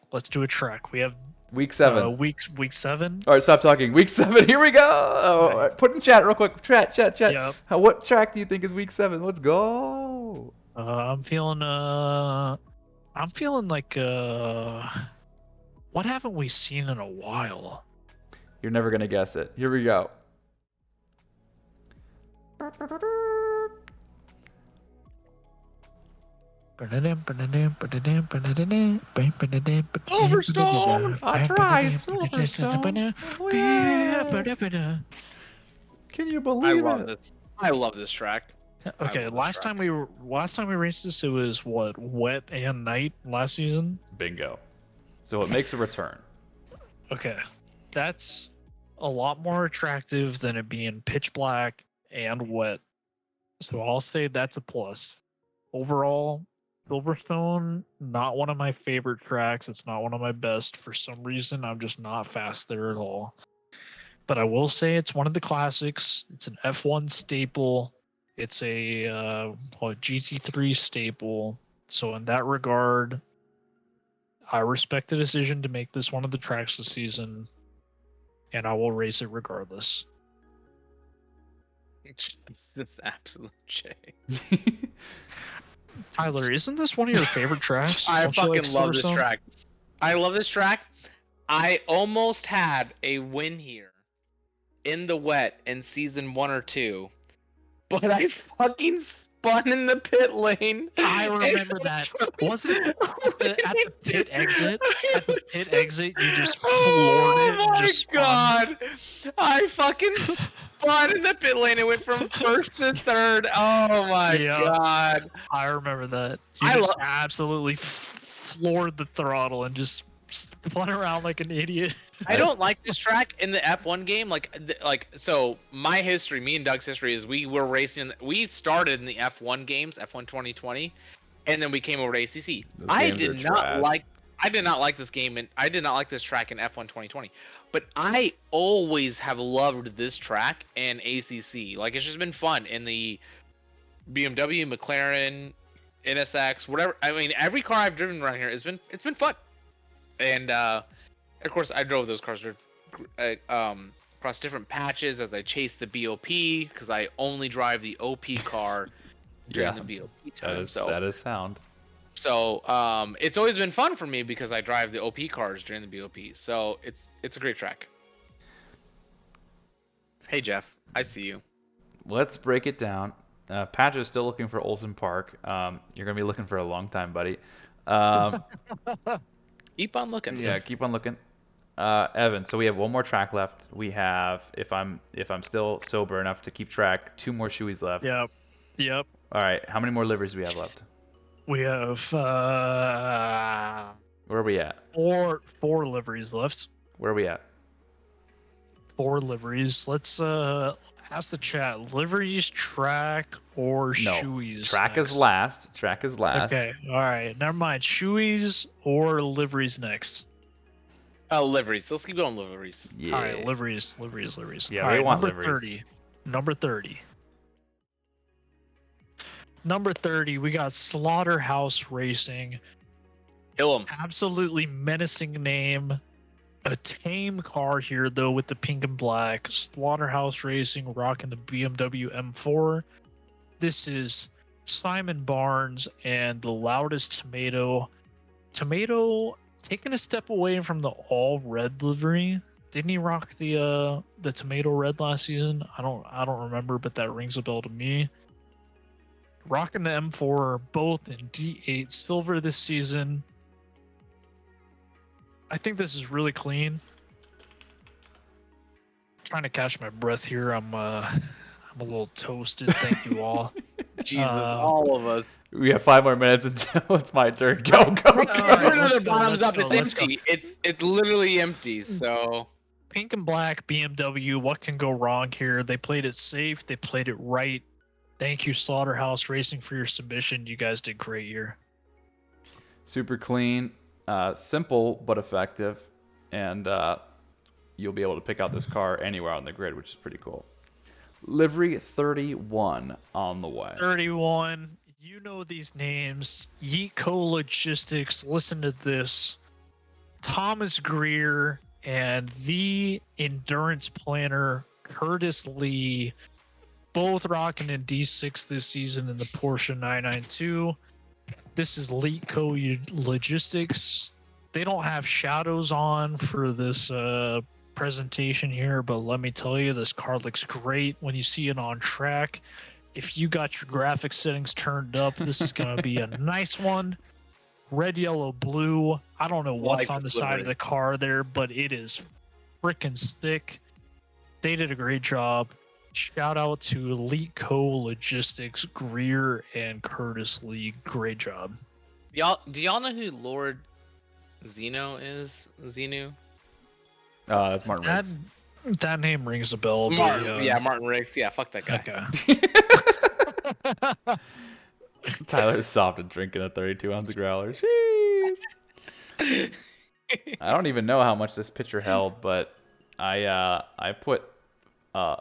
We have week 7. Week 7. All right, stop talking. Week 7. Here we go. All right, put in chat real quick. Chat. Yep. What track do you think is week 7? Let's go. I'm feeling like what haven't we seen in a while? You're never gonna guess it. Here we go. Silverstone! I try, Silverstone. Oh, yeah. Can you believe it? I love this track. Okay, last time we raced this, it was what, wet and night last season. Bingo. So it makes a return. Okay, that's a lot more attractive than it being pitch black and wet. So I'll say that's a plus. Overall, Silverstone, not one of my favorite tracks. It's not one of my best. For some reason, I'm just not fast there at all. But I will say it's one of the classics. It's an F1 staple. It's a GT3 staple. So in that regard, I respect the decision to make this one of the tracks this season, and I will race it regardless. That's absolute J. Tyler, isn't this one of your favorite tracks? I Don't you like fucking love this Silverstone? track. I love this track. I almost had a win here in the wet in season 1 or 2, but I fucking spun in the pit lane. I remember that. Wasn't it at the pit exit? At the pit exit, you just floored it and just spun. God, I fucking spun in the pit lane. It went from first to third. Oh my God. I remember that. You just absolutely floored the throttle and just spun around like an idiot. I don't like this track in the F1 game. So my history, me and Doug's history is we were racing. We started in the F1 games, F1 2020, and then we came over to ACC. I did not like this game, and I did not like this track in F1 2020. But I always have loved this track in ACC. Like, it's just been fun in the BMW, McLaren, NSX, whatever. I mean, every car I've driven around here it's been fun. And of course, I drove those cars across different patches as I chased the BOP, because I only drive the OP car during the BOP time. That is sound. So it's always been fun for me because I drive the OP cars during the BOP. So it's a great track. Hey Jeff, I see you. Let's break it down. Patch is still looking for Olsen Park. You're gonna be looking for a long time, buddy. Keep on looking. Yeah, keep on looking. Evan, so we have one more track left. We have, if I'm still sober enough to keep track, 2 more shoeies left. Yep. All right, how many more liveries do we have left? We have Where are we at? four liveries left. Where are we at? 4 liveries. Let's ask the chat. Liveries, track, or shoeies? Track next? is last. Track is last. Okay, all right. Never mind. Shoeies or liveries next? Liveries. Let's keep going liveries. Yeah. All right, liveries. Yeah, all we right, want number liveries. 30. Number 30. Number 30, we got Slaughterhouse Racing. Kill 'em. Absolutely menacing name. A tame car here, though, with the pink and black. Slaughterhouse Racing rocking the BMW M4. This is Simon Barnes and the Loudest Tomato. Tomato taking a step away from the all red livery. Didn't he rock the tomato red last season? I don't remember, but that rings a bell to me. Rocking the M4, both in D8 silver this season. I think this is really clean. Trying to catch my breath here. I'm a little toasted. Thank you all. Jesus, all of us. We have 5 more minutes until it's my turn. Go. The bottom's up. It's empty. It's literally empty. So pink and black BMW. What can go wrong here? They played it safe. They played it right. Thank you, Slaughterhouse Racing, for your submission. You guys did great here. Super clean, simple but effective, and you'll be able to pick out this car anywhere on the grid, which is pretty cool. Livery 31 on the way. 31. You know these names. Yeetco Logistics. Listen to this. Thomas Greer and the endurance planner Curtis Lee, both rocking in D6 this season in the Porsche 992. This is Yeetco Logistics. They don't have shadows on for this presentation here, but let me tell you, this car looks great when you see it on track. If you got your graphics settings turned up, this is going to be a nice one. Red, yellow, blue. I don't know what's on the side of the car there, but it is freaking sick. They did a great job. Shout out to Elite Co Logistics, Greer, and Curtis Lee. Great job. Do y'all know who Lord Zeno is? Zenu? That's Martin Riggs. That name rings a bell. Martin Riggs. Yeah, fuck that guy. Tyler's soft and drinking a 32-ounce growler. I don't even know how much this pitcher held, but I put a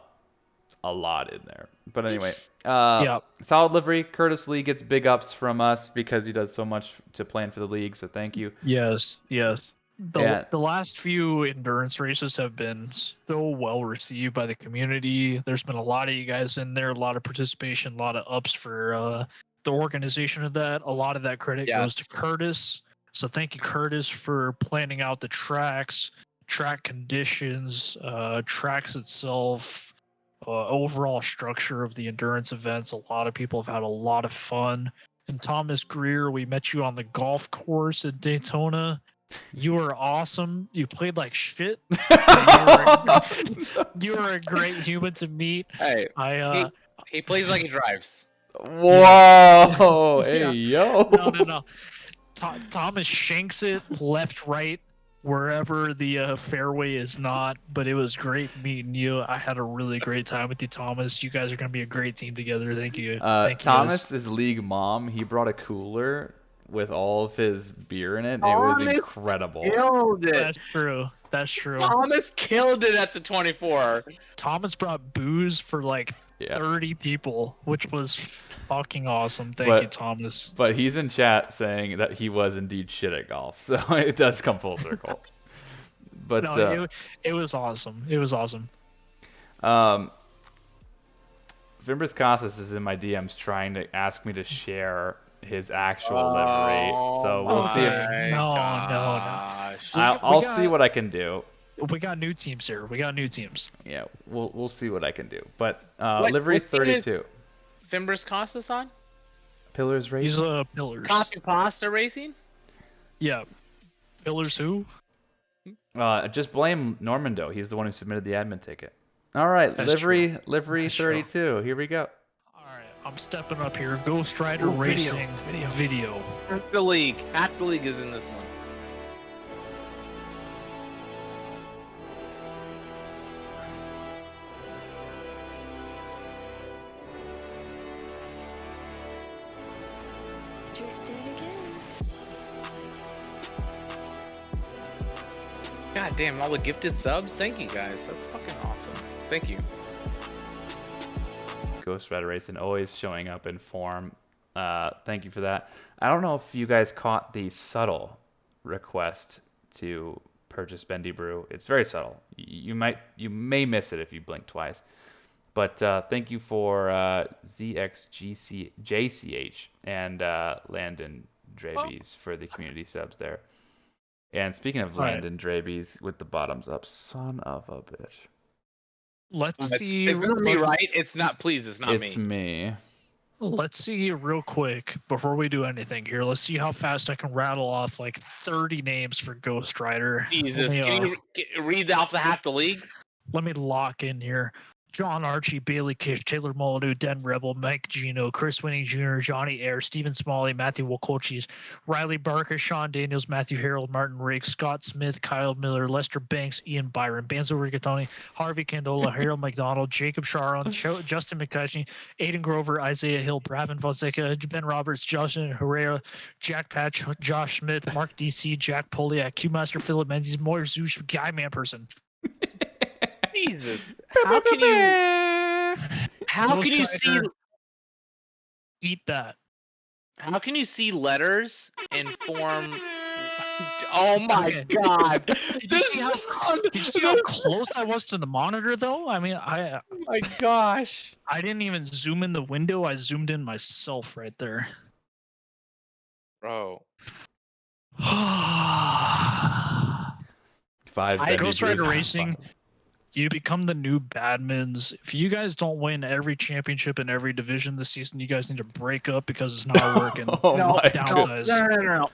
lot in there. But anyway, solid livery. Curtis Lee gets big ups from us because he does so much to plan for the league. So thank you. Yes. The last few endurance races have been so well received by the community. There's been a lot of you guys in there, a lot of participation, a lot of ups for the organization of that. A lot of that credit goes to Curtis. So thank you, Curtis, for planning out the tracks, track conditions, tracks itself, overall structure of the endurance events. A lot of people have had a lot of fun. And Thomas Greer, we met you on the golf course at Daytona. You were awesome. You played like shit. You were a great human to meet. Hey, he plays like he drives. Whoa! Hey, yo! No. Thomas shanks it left, right, wherever the fairway is not. But it was great meeting you. I had a really great time with you, Thomas. You guys are gonna be a great team together. Thank you. Thank you, Thomas is league mom. He brought a cooler with all of his beer in it. It was incredible. Killed it. That's true. Thomas killed it at the 24. Thomas brought booze for like 30 people, which was fucking awesome. Thank you, Thomas. But he's in chat saying that he was indeed shit at golf, so it does come full circle. But no, it was awesome. It was awesome. Fimbres Casas is in my DMs trying to ask me to share his actual livery, so we'll see if I'll see what I can do. We got new teams here. Yeah, we'll see what I can do. But livery 32. Fimbres Casas on? Pillars Racing. He's Pillars. Copy Pasta Racing? Yeah. Pillars who? Just blame Normando. He's the one who submitted the admin ticket. All right, livery 32. Here we go. I'm stepping up here. Ghost Rider Racing video. Half the league is in this one. God damn, all the gifted subs. Thank you guys. That's fucking awesome. Thank you. Ghost Rider Racing always showing up in form. Thank you for that. I don't know if you guys caught the subtle request to purchase Bendy Brew. It's very subtle. You may miss it if you blink twice. But thank you for ZXJCH and Landon Drabies for the community subs there. And speaking of Landon Drabies with the bottoms up, son of a bitch. Let's see. It's not me, right? It's not. Please, it's not me. It's me. Let's see real quick before we do anything here. Let's see how fast I can rattle off like 30 names for Ghost Rider. Jesus, can you read off the half the league? Let me lock in here. John Archie, Bailey Kish, Taylor Molyneux, Den Rebel, Mike Gino, Chris Winning Jr., Johnny Air, Stephen Smalley, Matthew Wokolchis, Riley Barker, Sean Daniels, Matthew Harold, Martin Riggs, Scott Smith, Kyle Miller, Lester Banks, Ian Byron, Banzo Rigatoni, Harvey Candola, Harold McDonald, Jacob Sharon, Justin McCutcheon, Aiden Grover, Isaiah Hill, Bravin Fonseca, Ben Roberts, Justin Herrera, Jack Patch, Josh Smith, Mark DC, Jack Poliak, Q-Master Philip Menzies, Moyer Zoosh, Guy Man Person. Jesus. How can you see? Eat that. How can you see letters and form? Oh my god! Did you see how close I was to the monitor, though? I mean, Oh my gosh! I didn't even zoom in the window. I zoomed in myself right there. Bro. 5 Bendy Ghost Rider Brews. Racing, you become the new Badmans. If you guys don't win every championship in every division this season, you guys need to break up because it's not working. Downsize.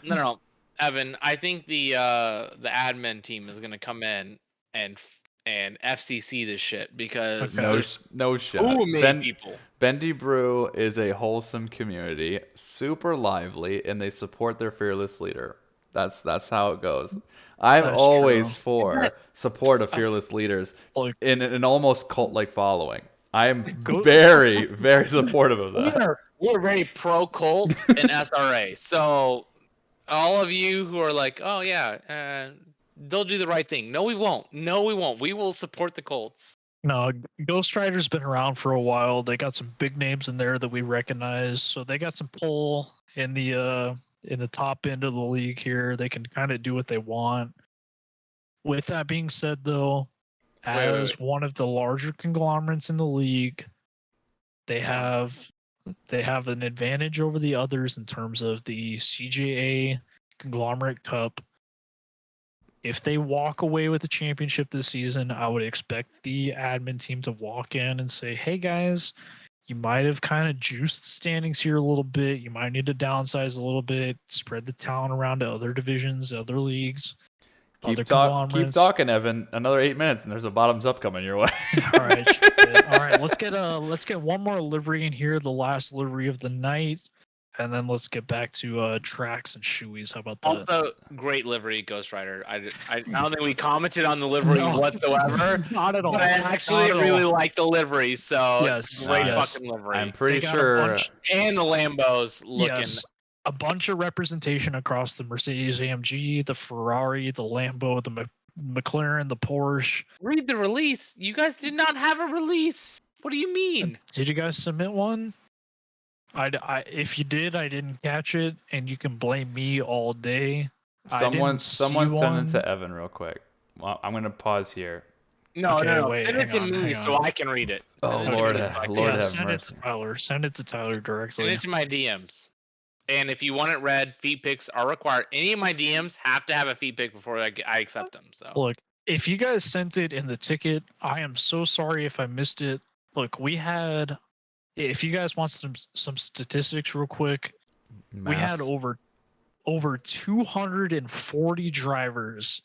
No. Evan, I think the admin team is gonna come in and FCC this shit because No shot. too many people. Bendy Brew is a wholesome community, super lively, and they support their fearless leader. That's how it goes. I'm That's always true. for support of fearless leaders in an almost cult-like following. I am very, very supportive of that. We're very pro cult in SRA. So all of you who are like, oh yeah, they'll do the right thing. No, we won't. No, we won't. We will support the Colts. No, Ghost Rider's been around for a while. They got some big names in there that we recognize, so they got some pull in the top end of the league here. They can kind of do what they want. With that being said, though, as one of the larger conglomerates in the league, they have an advantage over the others in terms of the CJA Conglomerate Cup. If they walk away with the championship this season, I would expect the admin team to walk in and say, hey guys, you might have kind of juiced standings here a little bit. You might need to downsize a little bit, spread the talent around to other divisions, other leagues, other conglomerates. Keep talking, Evan. Another 8 minutes, and there's a bottoms up coming your way. All right. Let's get one more livery in here, the last livery of the night, and then let's get back to tracks and shoeys. How about that? Also, great livery, Ghost Rider. I don't think we commented on the livery whatsoever. Not at all. But I actually really like the livery, so Yes, great yes. fucking livery. I'm pretty sure. And the Lambos looking. Yes, a bunch of representation across the Mercedes AMG, the Ferrari, the Lambo, the McLaren, the Porsche. Read the release. You guys did not have a release. What do you mean? Did you guys submit one? If you did, I didn't catch it, and you can blame me all day. Someone send it to Evan real quick. Well, I'm gonna pause here. No, wait, send it to me so I can read it. Oh Lord, Lord have send mercy. It to Tyler. Send it to Tyler directly. Send it to my DMs. And if you want it read, feed pics are required. Any of my DMs have to have a feed pic before I accept them. So look, if you guys sent it in the ticket, I am so sorry if I missed it. Look, we had. If you guys want some statistics real quick, we had over 240 drivers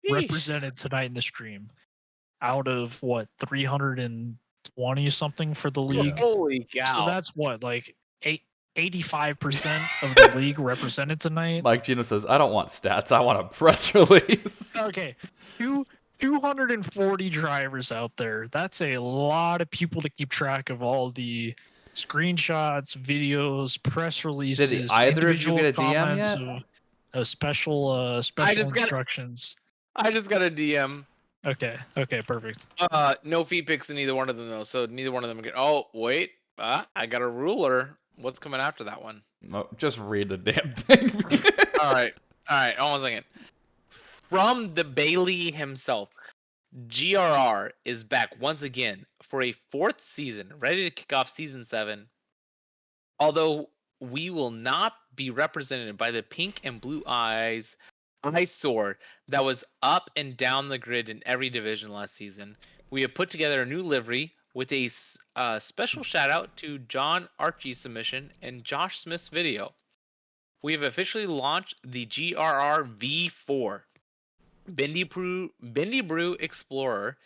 represented tonight in the stream, out of what 320 something for the league. Holy cow! So that's what 85% of the league represented tonight. Mike Gino says, "I don't want stats. I want a press release." Okay, 240 drivers out there. That's a lot of people to keep track of all the screenshots, videos, press releases. Did either of you get a DM yet? Of special instructions. I just got a DM. Okay, perfect. No feed pics in either one of them though, so neither one of them get. Oh wait, I got a ruler. What's coming after that one? No, just read the damn thing. All right. Hold on a second. From the Bailey himself, GRR is back once again for a 4th season, ready to kick off season 7. Although we will not be represented by the pink and blue eyesore that was up and down the grid in every division last season, we have put together a new livery with a special shout out to John Archie's submission and Josh Smith's video. We have officially launched the GRR V4. Bendy Brew Explorer,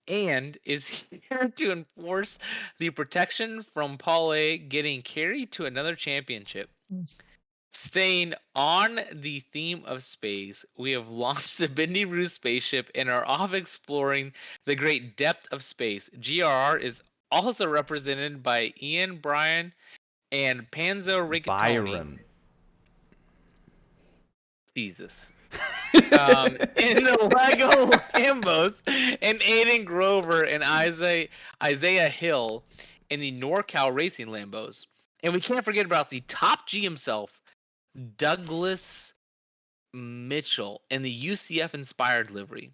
and is here to enforce the protection from Paul A getting carried to another championship. Staying on the theme of space, we have launched the Bendy Brew spaceship and are off exploring the great depth of space. GRR is also represented by Ian, Brian, and Panzo Rigatoni. Byron. Jesus. In the Lego Lambos, and Aiden Grover and Isaiah Hill in the NorCal Racing Lambos. And we can't forget about the top G himself, Douglas Mitchell, in the UCF inspired livery.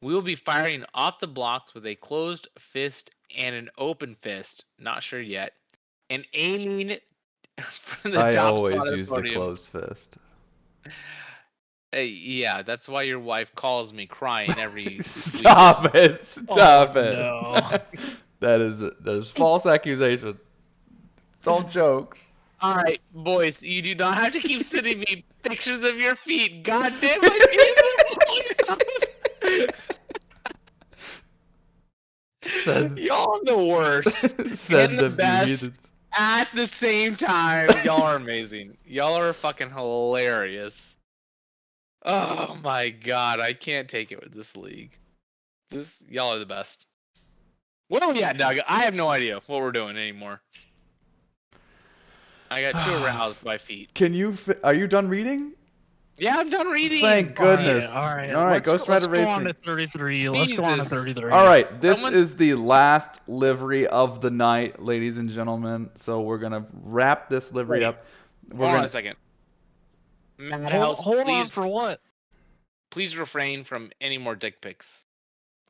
We will be firing off the blocks with a closed fist and an open fist, not sure yet, and aiming for the I top always spot use the closed fist. Yeah, that's why your wife calls me crying every Stop it! Stop Oh, it! no. that is false accusation. It's all jokes. All right, boys, you do not have to keep sending me pictures of your feet. God damn it! Y'all are the worst Send and the them to best me. at the same time. Y'all are amazing. Y'all are fucking hilarious. Oh my god, I can't take it with this league. Y'all are the best. What are we at, Doug? I have no idea what we're doing anymore. I got too aroused by feet. Are you done reading? Yeah, I'm done reading. Thank goodness. All right. All right, Ghost Rider Let's go on Racing. to 33. Let's go on to 33. All right, this is the last livery of the night, ladies and gentlemen. So we're gonna wrap this livery up. Hold on a second. Madhouse, Hold on for what? Please refrain from any more dick pics.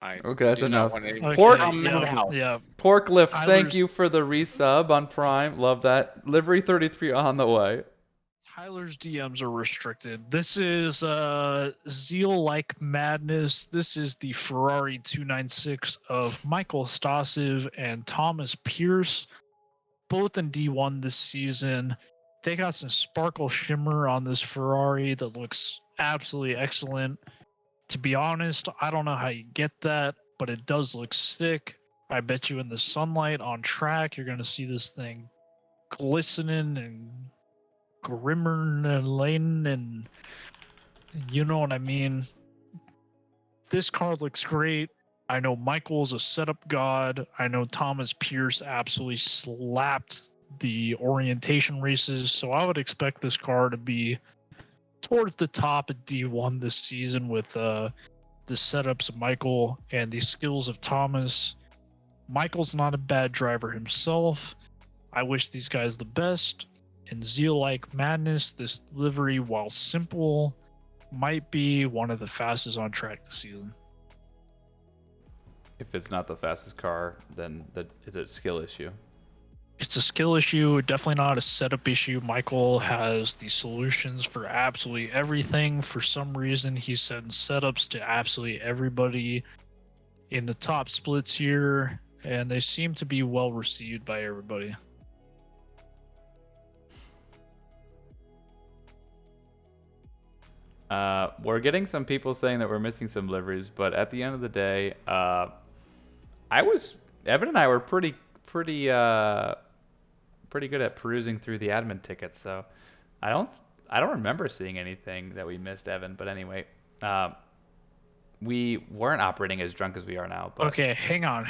Okay, that's enough. Pork, Pork Lift, Tyler's- thank you for the resub on Prime. Love that. Livery 33 on the way. Tyler's DMs are restricted. This is Zeal Like Madness. This is the Ferrari 296 of Michael Stasiv and Thomas Pierce, both in D1 this season. They got some sparkle shimmer on this Ferrari that looks absolutely excellent. To be honest, I don't know how you get that, but it does look sick. I bet you in the sunlight on track, you're going to see this thing glistening and grimmer and laden, and you know what I mean. This car looks great. I know Michael's a setup god. I know Thomas Pierce absolutely slapped the orientation races, so I would expect this car to be towards the top of D1 this season with the setups of Michael and the skills of Thomas. Michael's not a bad driver himself. I wish these guys the best. In Zeal Like Madness, this livery, while simple, might be one of the fastest on track this season. If it's not the fastest car, then it's a skill issue. It's a skill issue, definitely not a setup issue. Michael has the solutions for absolutely everything. For some reason, he sends setups to absolutely everybody in the top splits here, and they seem to be well received by everybody. We're getting some people saying that we're missing some liveries, but at the end of the day, Evan and I were pretty good at perusing through the admin tickets, so I don't remember seeing anything that we missed, Evan. But anyway, we weren't operating as drunk as we are now. But... Okay, hang on.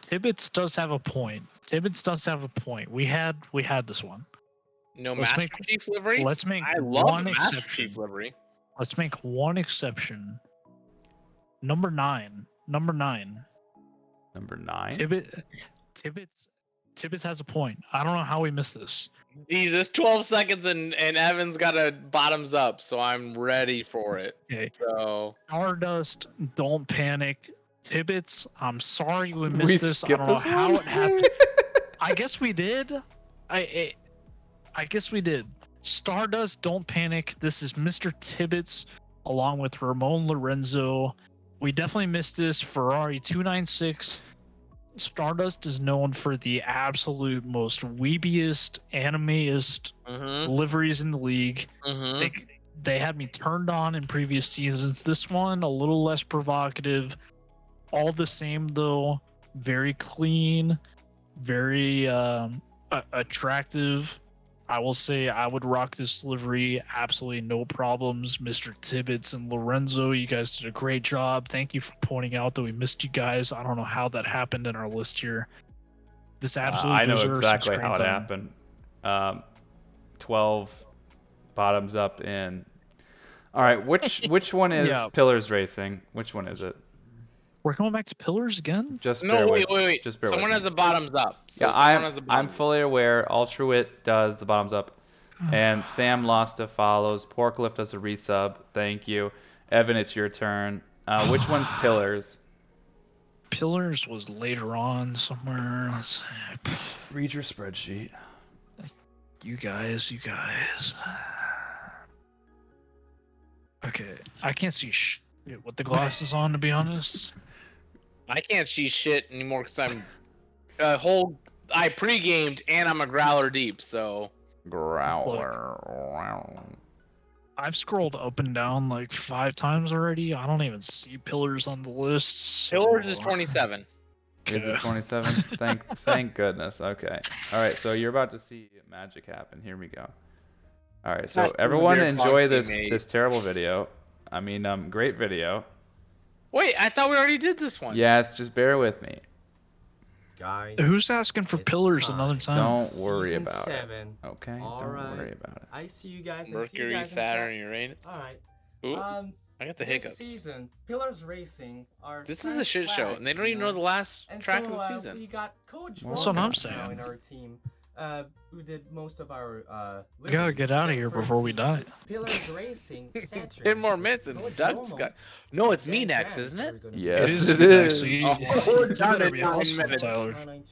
Tibbets does have a point. We had this one. No Master Chief livery? Let's make I love one the Master exception. Chief livery. Let's make one exception. Number 9. Number 9? Tibbets has a point. I don't know how we missed this. Jesus, 12 seconds and Evan's got a bottoms up, so I'm ready for it. Okay. So Stardust, don't panic. Tibbets, I'm sorry we missed this. I don't know this how one? it happened. I guess we did. I guess we did. Stardust, don't panic. This is Mr. Tibbets along with Ramon Lorenzo. We definitely missed this. Ferrari 296. Stardust is known for the absolute most weebiest, anime-est liveries in the league. They had me turned on in previous seasons. This one, a little less provocative. All the same, though. Very clean. Very attractive. I will say I would rock this livery. Absolutely no problems. Mr. Tibbets and Lorenzo, you guys did a great job. Thank you for pointing out that we missed you guys. I don't know how that happened in our list here. This absolutely I know deserves exactly some how it screen happened. 12 bottoms up in. All right, which one is Yeah. Pillars Racing? Which one is it? We're going back to Pillars again? Just No, bear wait. with. Just bear Someone with has me. a bottoms up. So Yeah, someone has a I'm bottoms fully aware. Ultrawit does the bottoms up, and Sam Losta follows. Porklift does a resub. Thank you, Evan. It's your turn. Which one's Pillars? Pillars was later on somewhere. Let's see. Read your spreadsheet. You guys. Okay, I can't see shit with the glasses on, to be honest. I can't see shit anymore because I'm I pre-gamed and I'm a growler deep, so. Growler. I've scrolled up and down like 5 times already. I don't even see pillars on the list. So... Pillars is 27. Is it 27? Thank goodness. Okay. All right. So you're about to see magic happen. Here we go. All right. So everyone enjoy this terrible video. I mean, great video. Wait, I thought we already did this one. Yes, just bear with me. Guys, who's asking for pillars another time? Don't worry about it. Okay. Don't worry about it. I see you guys. Mercury, Saturn, Uranus. All right. Ooh, I got the hiccups. This season, Pillars Racing are. This is a shit show, and they don't even know the last track of the season. We got Coach That's what I'm saying. in our team, who did most of our. We gotta get out of here before we die. Pillars Racing. 10 more minutes, and Doug's got. No, it's me next, isn't it? Yes, it is. We're done in 9 minutes.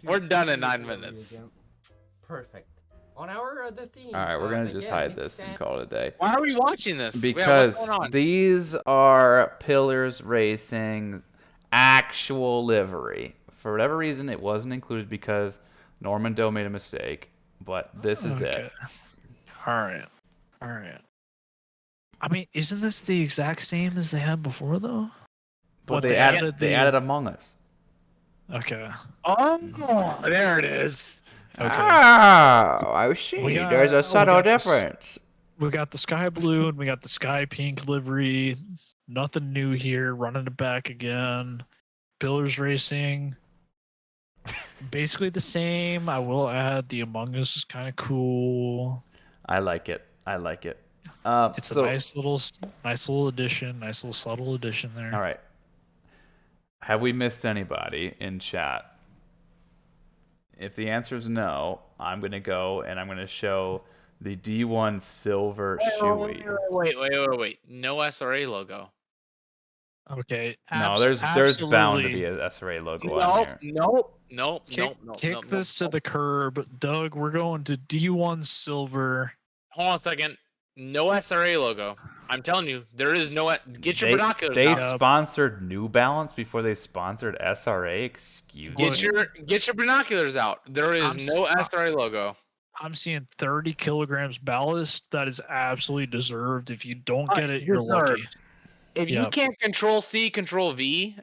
We're done in 9 minutes. Perfect. On our the theme. All right, we're gonna just hide this and call it a day. Why are we watching this? Because these are Pillars Racing's actual livery. For whatever reason, it wasn't included because Norman Doe made a mistake. But this is it. All right. I mean, isn't this the exact same as they had before, though? But they added Among Us. Okay. Oh, there it is. Okay. Oh, I see. There's a subtle difference. We got the sky blue and we got the sky pink livery. Nothing new here. Running it back again. Pillars Racing. Basically the same. I will add the Among Us is kind of cool. I like it. It's a nice little addition. Nice little subtle addition there. All right. Have we missed anybody in chat? If the answer is no, I'm going to go and I'm going to show the D1 Silver Shoei. Wait. No SRA logo. Okay. No, there's bound to be a SRA logo on here. Nope. Kick this to the curb. Doug, we're going to D1 Silver. Hold on a second. No SRA logo. I'm telling you, there is no. Get your binoculars. They out. sponsored New Balance before they sponsored SRA. Excuse me. Get your binoculars out. There is no SRA logo. I'm seeing 30 kilograms ballast. That is absolutely deserved. If you don't get it, you're lucky. If you can't Control C, Control V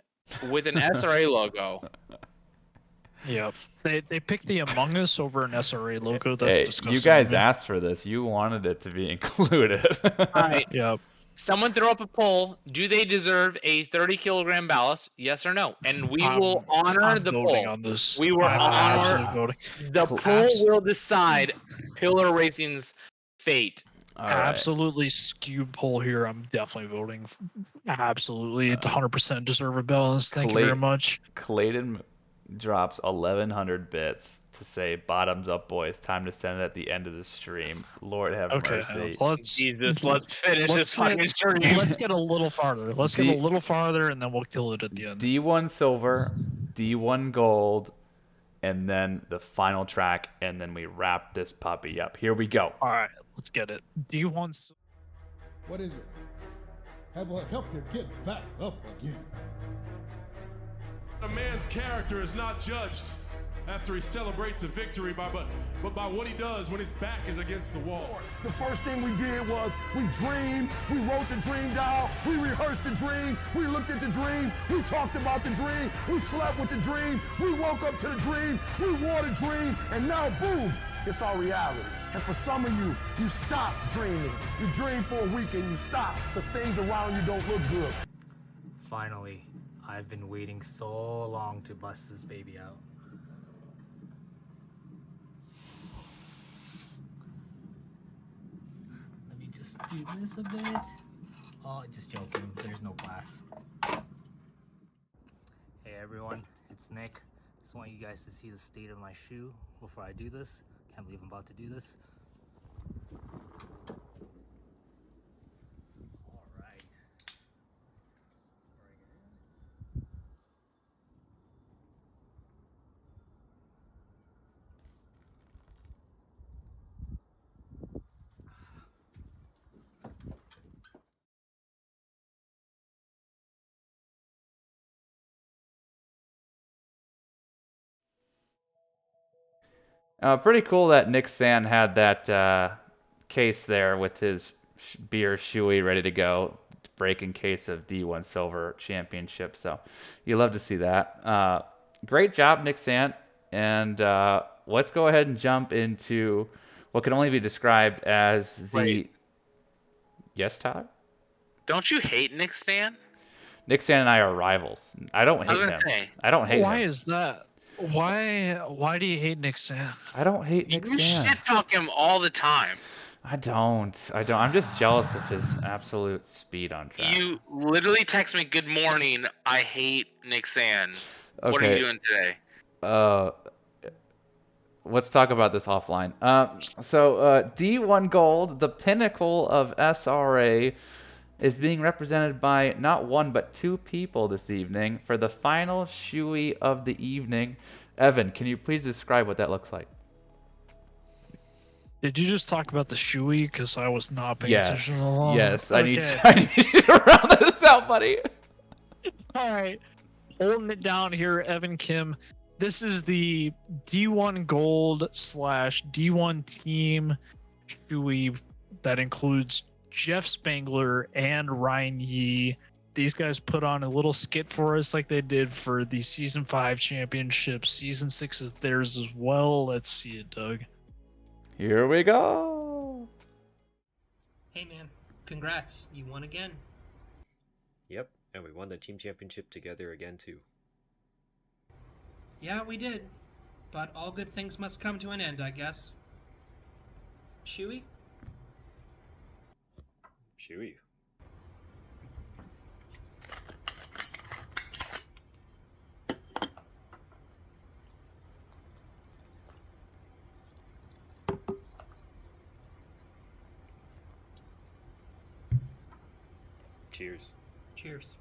with an SRA logo. Yep. They picked the Among Us over an SRA logo. That's disgusting. You guys asked for this. You wanted it to be included. All right. Yep. Someone throw up a poll. Do they deserve a 30-kilogram ballast? Yes or no? And we will honor the poll. On this. We will honor voting. The poll will decide Pillar Racing's fate. Absolutely skewed poll here. I'm definitely voting. Absolutely. It's 100% deserve a balance. Thank you very much. Clayton drops 1,100 bits to say, "Bottoms up, boys. Time to send it at the end of the stream." Lord have mercy. Let's finish this fucking stream. Let's get a little farther. Let's get a little farther, and then we'll kill it at the end. D1 Silver, D1 Gold, and then the final track, and then we wrap this puppy up. Here we go. All right, let's get it. D1. What is it? Have I helped you get back up again? A man's character is not judged after he celebrates a victory but by what he does when his back is against the wall. The first thing we did was we dreamed, we wrote the dream down, we rehearsed the dream, we looked at the dream, we talked about the dream, we slept with the dream, we woke up to the dream, we wore the dream, and now boom, it's our reality. And for some of you, you stop dreaming. You dream for a week and you stop because things around you don't look good. Finally, I've been waiting so long to bust this baby out. Let me just do this a bit. Oh, just joking. There's no glass. Hey everyone, it's Nick. Just want you guys to see the state of my shoe before I do this. Can't believe I'm about to do this. Pretty cool that Nick Sand had that case there with his beer shoey ready to go, breaking case of D1 Silver Championship. So you love to see that. Great job, Nick Sand. And let's go ahead and jump into what can only be described as the. Wait. Yes, Todd? Don't you hate Nick Stan? Nick Sand and I are rivals. I don't hate him. I don't hate Why him. is that? Why do you hate Nick Sand? I don't hate Nick You Sand. shit talk him all the time. I don't. I'm just jealous of his absolute speed on track. You literally text me, "Good morning. I hate Nick Sand. What are you Okay. doing today?" Let's talk about this offline. D1 Gold, the pinnacle of SRA, is being represented by not one but two people this evening for the final shoey of the evening. Evan, can you please describe what that looks like? Did you just talk about the shoey? Because I was not paying attention to the law. Yes. I need Okay. you to round this out, buddy. All right. Holding it down here, Evan Kim. This is the D1 Gold / D1 Team shoey that includes Jeff Spangler and Ryan Yee. These guys put on a little skit for us like they did for the Season 5 championship. Season 6 is theirs as well. Let's see it, Doug. Here we go. Hey man, congrats. You won again. Yep, and we won the team championship together again too. Yeah, we did. But all good things must come to an end, I guess. Shoey? Shoey. Cheers. Cheers.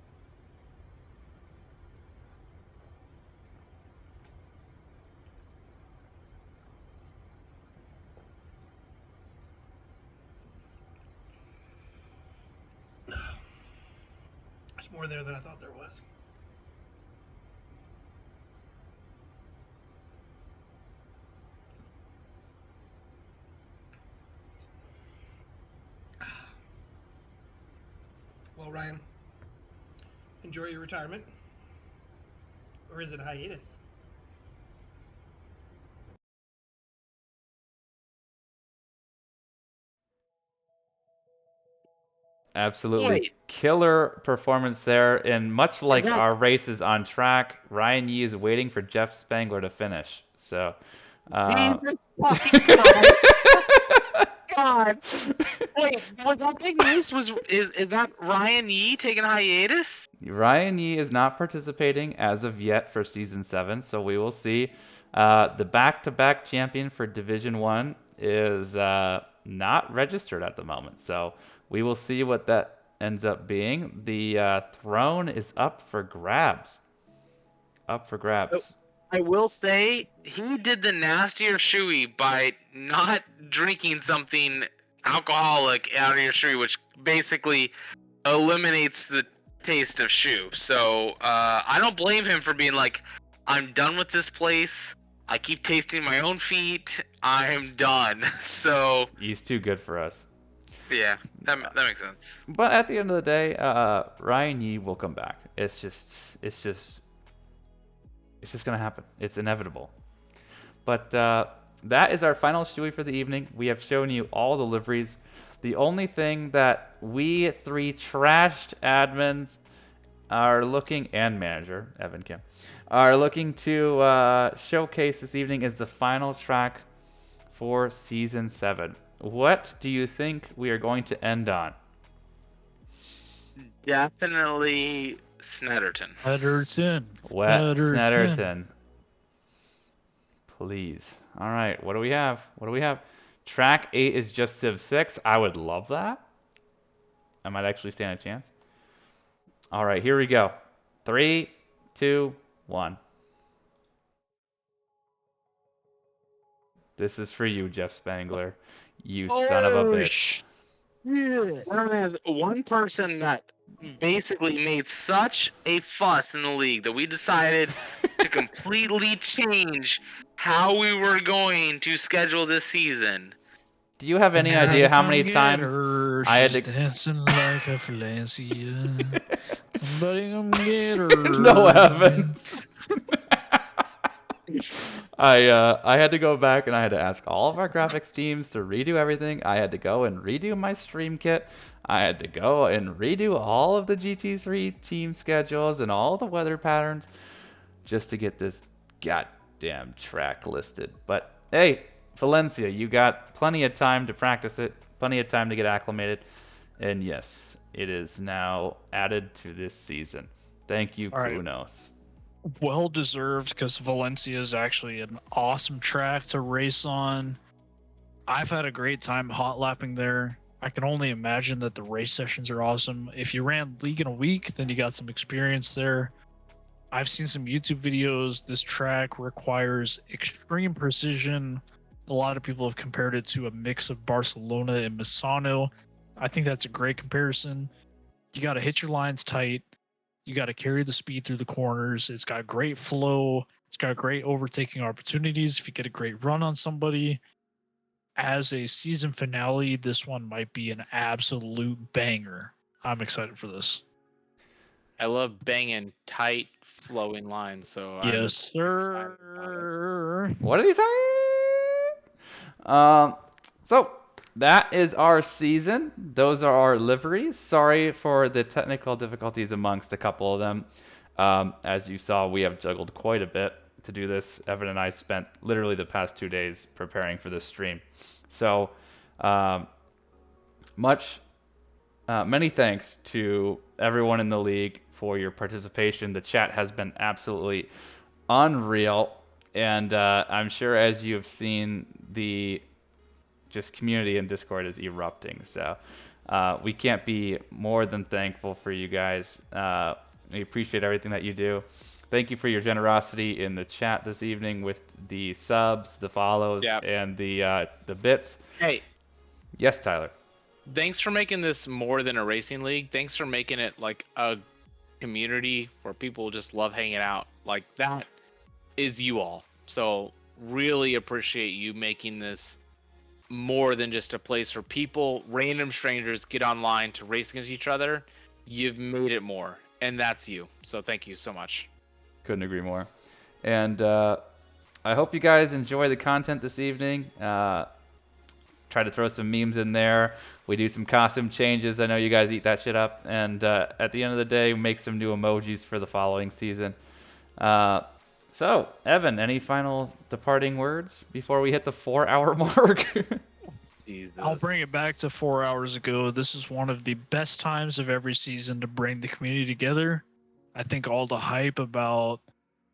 There's more there than I thought there was. Well, Ryan, enjoy your retirement. Or is it a hiatus? Absolutely killer performance there. And much like Yeah. our races on track, Ryan Yee is waiting for Jeff Spangler to finish. So, Jesus fucking Christ. God. Wait, was that big news? Is that Ryan Yee taking a hiatus? Ryan Yee is not participating as of yet for Season 7, so we will see. The back-to-back champion for Division 1 is not registered at the moment, so we will see what that ends up being. The throne is up for grabs. Up for grabs. I will say, he did the nastier shoey by not drinking something alcoholic out of your shoey, which basically eliminates the taste of shoe. So I don't blame him for being like, I'm done with this place. I keep tasting my own feet. I'm done. So He's too good for us. yeah, that makes sense. But at the end of the day, Ryan Yee will come back. It's just gonna happen. It's inevitable. But that is our final shoey for the evening. We have shown you all the liveries. The only thing that we three trashed admins are looking, and manager Evan Kim, are looking to showcase this evening is the final track for Season 7. What do you think we are going to end on? Definitely Snetterton. Wet Snetterton. Please. All right, what do we have? Track 8 is just Civ 6. I would love that. I might actually stand a chance. All right, here we go. 3, 2, 1. This is for you, Jeff Spangler. You son of a bitch. There's one person that basically made such a fuss in the league that we decided to completely change how we were going to schedule this season. Do you have any idea how many times I had She's to? dancing like a Valencia. Somebody come get her. No, Evan. I had to go back and I had to ask all of our graphics teams to redo everything. I had to go and redo my stream kit. I had to go and redo all of the GT3 team schedules and all the weather patterns just to get this goddamn track listed. But hey, Valencia, you got plenty of time to practice it, plenty of time to get acclimated, and yes, it is now added to this season. Thank you, All right. Kunos. Well deserved, because Valencia is actually an awesome track to race on. I've had a great time hot lapping there. I can only imagine that the race sessions are awesome. If you ran League in a week, then you got some experience there. I've seen some YouTube videos. This track requires extreme precision. A lot of people have compared it to a mix of Barcelona and Misano. I think that's a great comparison. You got to hit your lines tight. You got to carry the speed through the corners. It's got great flow. It's got great overtaking opportunities if you get a great run on somebody. As a season finale, this one might be an absolute banger. I'm excited for this. I love banging tight, flowing lines. So Yes, sir. What did he say? So that is our season. Those are our liveries. Sorry for the technical difficulties amongst a couple of them. As you saw, we have juggled quite a bit to do this. Evan and I spent literally the past 2 days preparing for this stream. So many thanks to everyone in the league for your participation. The chat has been absolutely unreal. And I'm sure as you have seen, the just community in Discord is erupting. So we can't be more than thankful for you guys. We appreciate everything that you do. Thank you for your generosity in the chat this evening with the subs, the follows, and the bits. Hey. Yes, Tyler. Thanks for making this more than a racing league. Thanks for making it like a community where people just love hanging out. Like that is you all. So really appreciate you making this more than just a place for people, random strangers get online to race against each other. You've made it more, and that's you. So thank you so much. Couldn't agree more. And I hope you guys enjoy the content this evening. Try to throw some memes in there. We do some costume changes. I know you guys eat that shit up. And at the end of the day, make some new emojis for the following season. So, Evan, any final departing words before we hit the 4-hour mark? I'll bring it back to 4 hours ago. This is one of the best times of every season to bring the community together. I think all the hype about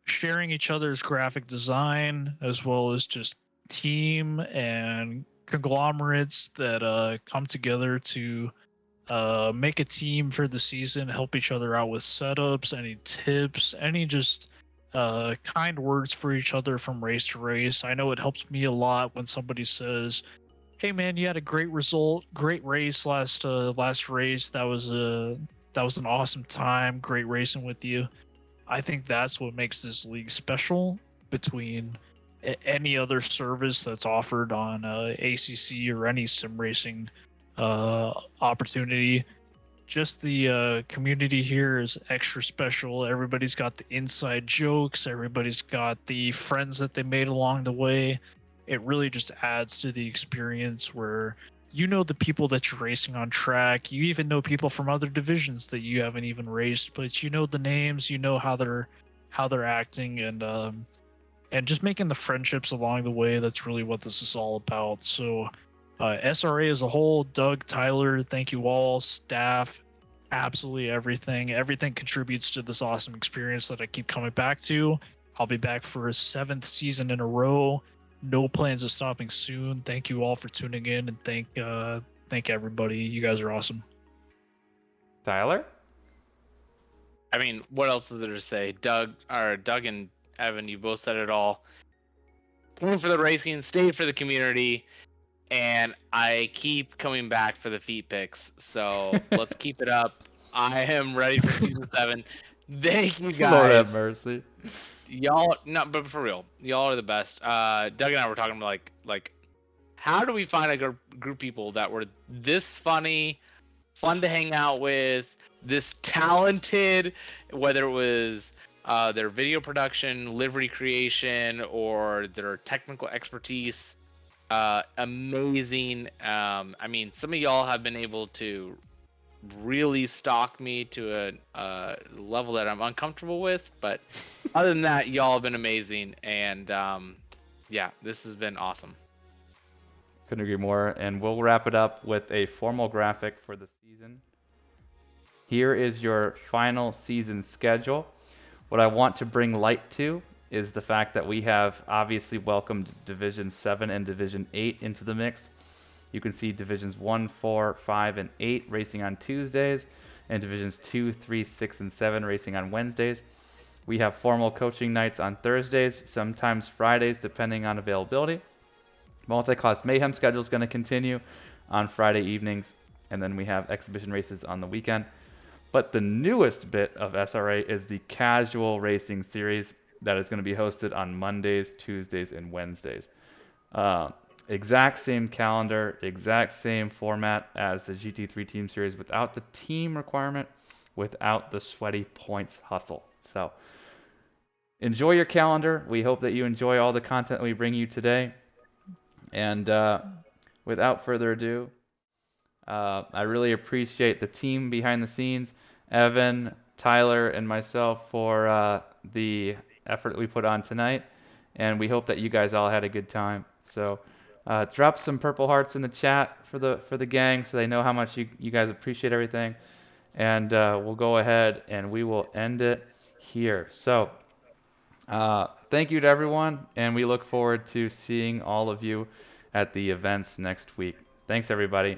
sharing each other's graphic design, as well as just team and conglomerates that come together to make a team for the season, help each other out with setups, any tips, any just kind words for each other from race to race. I know it helps me a lot when somebody says, "Hey man, you had a great result, great race last race. That was an awesome time. Great racing with you." I think that's what makes this league special between any other service that's offered on ACC or any sim racing opportunity. Just the community here is extra special. Everybody's got the inside jokes. Everybody's got the friends that they made along the way. It really just adds to the experience where you know the people that you're racing on track. You even know people from other divisions that you haven't even raced, but you know the names, you know how they're acting, and just making the friendships along the way. That's really what this is all about. So SRA as a whole, Doug, Tyler, thank you all, staff, absolutely everything contributes to this awesome experience that I keep coming back to. I'll be back for a 7th season in a row. No plans of stopping soon. Thank you all for tuning in, and thank everybody. You guys are awesome. Tyler? I mean, what else is there to say? Doug and Evan, you both said it all. Came for the racing, stayed for the community, and I keep coming back for the feet picks. So let's keep it up. I am ready for season 7. Thank you Lord have guys. mercy. Y'all, no, but for real, y'all are the best. Doug and I were talking about like, how do we find a group of people that were this funny, fun to hang out with, this talented, whether it was their video production, livery creation, or their technical expertise. Amazing. I mean, some of y'all have been able to really stalk me to a level that I'm uncomfortable with, but other than that, y'all have been amazing, and yeah, this has been awesome. Couldn't agree more. And we'll wrap it up with a formal graphic for the season. Here is your final season schedule. What I want to bring light to is the fact that we have obviously welcomed Division 7 and Division 8 into the mix. You can see Divisions 1, 4, 5, and 8 racing on Tuesdays, and Divisions 2, 3, 6, and 7 racing on Wednesdays. We have formal coaching nights on Thursdays, sometimes Fridays, depending on availability. Multi-class Mayhem schedule is going to continue on Friday evenings, and then we have exhibition races on the weekend. But the newest bit of SRA is the casual racing series that is going to be hosted on Mondays, Tuesdays, and Wednesdays. Exact same calendar, exact same format as the GT3 Team Series without the team requirement, without the sweaty points hustle. So enjoy your calendar. We hope that you enjoy all the content we bring you today. And without further ado, I really appreciate the team behind the scenes, Evan, Tyler, and myself for the effort that we put on tonight. And we hope that you guys all had a good time. So drop some purple hearts in the chat for the gang so they know how much you guys appreciate everything. And we'll go ahead and we will end it here. So thank you to everyone, and we look forward to seeing all of you at the events next week. Thanks, everybody.